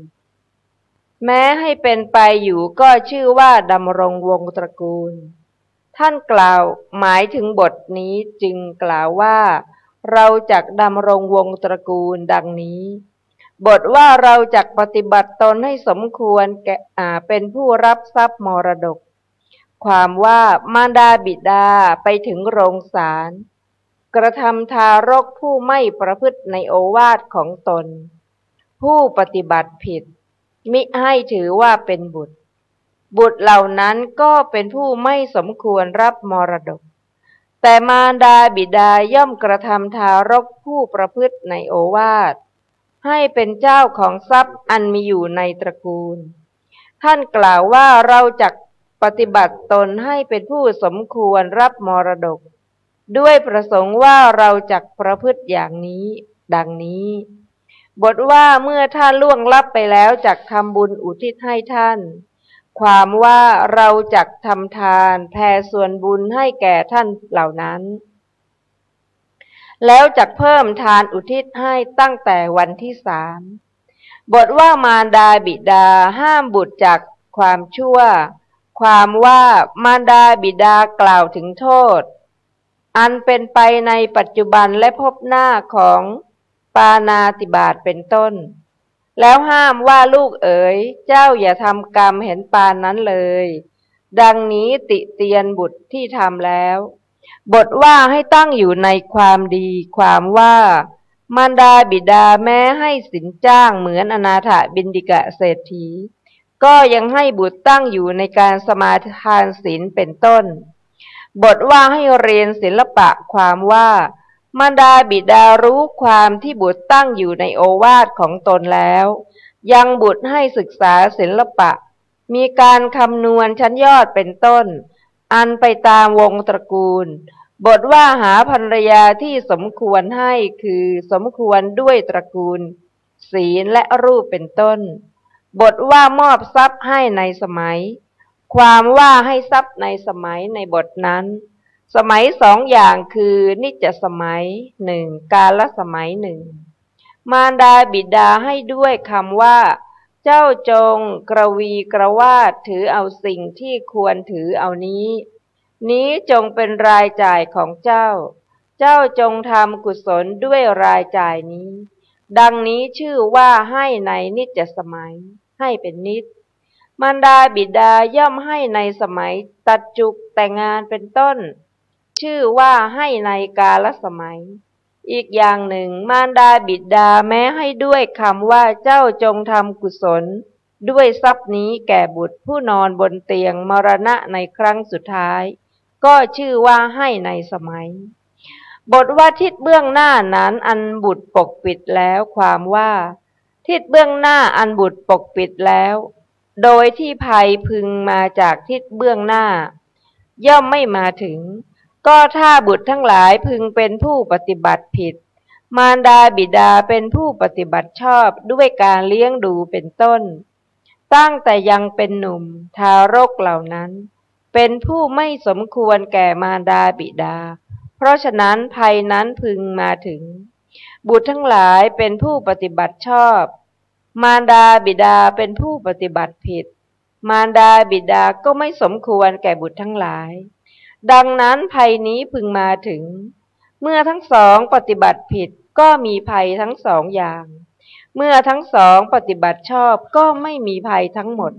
แม้ให้เป็นไปอยู่ก็ชื่อว่าดำรงวงตระกูลท่านกล่าวหมายถึงบทนี้จึงกล่าวว่าเราจักดำรงวงตระกูลดังนี้บทว่าเราจักปฏิบัติตนให้สมควรแก่เป็นผู้รับทรัพย์มรดกความว่ามารดาบิดาไปถึงโรงศาลกระทำทารกผู้ไม่ประพฤติในโอวาทของตนผู้ปฏิบัติผิดมิให้ถือว่าเป็นบุตรเหล่านั้นก็เป็นผู้ไม่สมควรรับมรดกแต่มารดาบิดาย่อมกระทำทารกผู้ประพฤติในโอวาทให้เป็นเจ้าของทรัพย์อันมีอยู่ในตระกูลท่านกล่าวว่าเราจักปฏิบัติตนให้เป็นผู้สมควรรับมรดกด้วยประสงค์ว่าเราจักประพฤติอย่างนี้ดังนี้บทว่าเมื่อท่านล่วงลับไปแล้วจักทำบุญอุทิศให้ท่านความว่าเราจักทำทานแผ่ส่วนบุญให้แก่ท่านเหล่านั้นแล้วจักเพิ่มทานอุทิศให้ตั้งแต่วันที่3บทว่ามารดาบิดาห้ามบุตรจากความชั่วความว่ามารดาบิดากล่าวถึงโทษอันเป็นไปในปัจจุบันและพบหน้าของปาณาติบาตเป็นต้นแล้วห้ามว่าลูกเอ๋ยเจ้าอย่าทำกรรมเห็นปานนั้นเลยดังนี้ติเตียนบุตรที่ทำแล้วบทว่าให้ตั้งอยู่ในความดีความว่ามารดาบิดาแม้ให้สินจ้างเหมือนอนาถบิณฑิกเศรษฐีก็ยังให้บุตรตั้งอยู่ในการสมาทานศีลเป็นต้นบทว่าให้เรียนศิลปะความว่ามารดาบิดารู้ความที่บุตรตั้งอยู่ในโอวาทของตนแล้วยังบุตรให้ศึกษาศิลปะมีการคำนวณชั้นยอดเป็นต้นอันไปตามวงตระกูลบทว่าหาภรรยาที่สมควรให้คือสมควรด้วยตระกูลศีลและรูปเป็นต้นบทว่ามอบทรัพย์ให้ในสมัยความว่าให้ทรัพย์ในสมัยในบทนั้นสมัย2อย่างคือนิจสมัย1กาลสมัย1มารดาบิดาให้ด้วยคำว่าเจ้าจงกระวีกระวาดถือเอาสิ่งที่ควรถือเอานี้ นี้จงเป็นรายจ่ายของเจ้า เจ้าจงทำกุศลด้วยรายจ่ายนี้ ดังนี้ชื่อว่าให้ในนิจสมัยให้เป็นนิจมารดาบิดาย่อมให้ในสมัยตัดจุกแต่งงานเป็นต้นชื่อว่าให้ในกาลสมัยอีกอย่างหนึ่งมารดาบิดาแม้ให้ด้วยคำว่าเจ้าจงทำกุศลด้วยทรัพย์นี้แก่บุตรผู้นอนบนเตียงมรณะในครั้งสุดท้ายก็ชื่อว่าให้ในสมัยบทว่าทิศเบื้องหน้านั้นอันบุตรปกปิดแล้วความว่าทิศเบื้องหน้าอันบุตรปกปิดแล้วโดยที่ภัยพึงมาจากทิศเบื้องหน้าย่อมไม่มาถึงก็ถ้าบุตรทั้งหลายพึงเป็นผู้ปฏิบัติผิดมารดาบิดาเป็นผู้ปฏิบัติชอบด้วยการเลี้ยงดูเป็นต้นตั้งแต่ยังเป็นหนุ่มทารกเหล่านั้นเป็นผู้ไม่สมควรแก่มารดาบิดาเพราะฉะนั้นภัยนั้นพึงมาถึงบุตรทั้งหลายเป็นผู้ปฏิบัติชอบมารดาบิดาเป็นผู้ปฏิบัติผิดมารดาบิดาก็ไม่สมควรแก่บุตรทั้งหลายดังนั้นภัยนี้พึงมาถึงเมื่อทั้งสองปฏิบัติผิดก็มีภัยทั้งสองอย่างเมื่อทั้งสองปฏิบัติชอบก็ไม่มีภัยทั้งหมด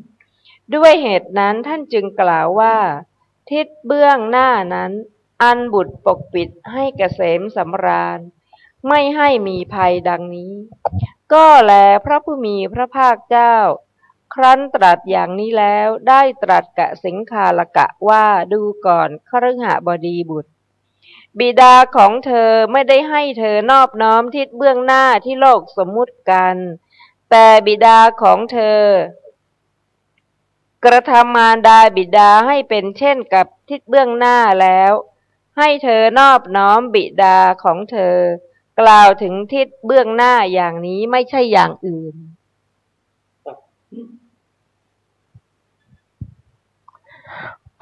ด้วยเหตุนั้นท่านจึงกล่าวว่าทิศเบื้องหน้านั้นอันบุตรปกปิดให้เกษมสำราญไม่ให้มีภัยดังนี้ก็แลพระผู้มีพระภาคเจ้าครั้นตรัสอย่างนี้แล้วได้ตรัสกะสิงคาลกะว่าดูก่อนคฤหบดีบุตรบิดาของเธอไม่ได้ให้เธอนอบน้อมทิศเบื้องหน้าที่โลกสมมุติกันแต่บิดาของเธอกระทำมารดาบิดาให้เป็นเช่นกับทิศเบื้องหน้าแล้วให้เธอนอบน้อมบิดาของเธอกล่าวถึงทิศเบื้องหน้าอย่างนี้ไม่ใช่อย่างอื่น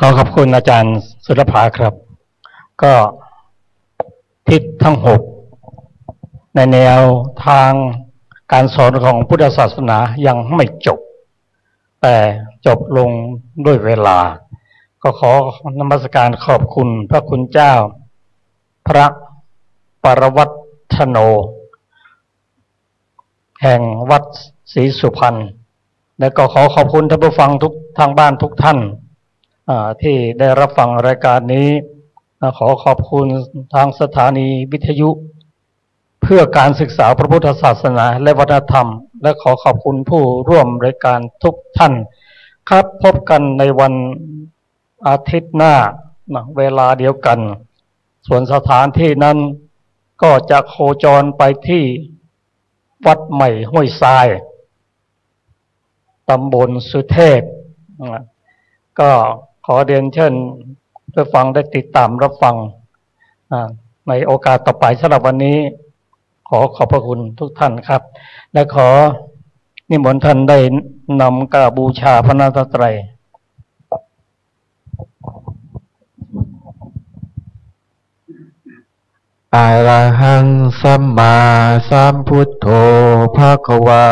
ขอบคุณอาจารย์สุรภาครับก็ทิศทั้ง6ในแนวทางการสอนของพุทธศาสนายังไม่จบแต่จบลงด้วยเวลาก็ขอนมัสการขอบคุณพระคุณเจ้าพระปรวัตถโนแห่งวัดศรีสุพรรณและก็ขอขอบคุณท่านผู้ฟังทุกทางบ้านทุกท่านที่ได้รับฟังรายการนี้ขอขอบคุณทางสถานีวิทยุเพื่อการศึกษาพระพุทธศาสนาและวัฒนธรรมและขอขอบคุณผู้ร่วมรายการทุกท่านครับพบกันในวันอาทิตย์หน้าเวลาเดียวกันส่วนสถานที่นั้นก็จะโคจรไปที่วัดใหม่ห้วยทรายตำบลสุเทพก็ขอเรียนเชิญเพื่อฟังได้ติดตามรับฟังในโอกาสต่อไปสำหรับวันนี้ขอขอบพระคุณทุกท่านครับและขอนิมนต์ท่านได้นำกราบบูชาพระรัตนตรัยอะระหังสัมมาสัมพุทโธภควา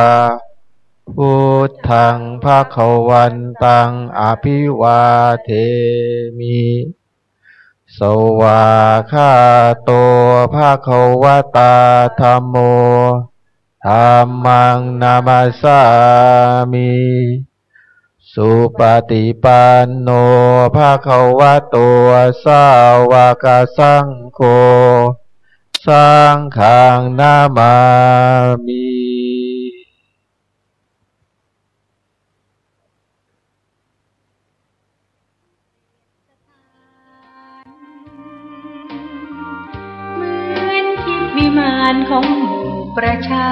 พุทธังภควันตังอภิวาเทมิสวากขาโตภควตาธัมโมธัมมังนามัสสามิสุปฏิปันโนภควโตสาวกสังโฆสังฆังนามามิเหมือนทิพย์วิมานของหมู่ประชา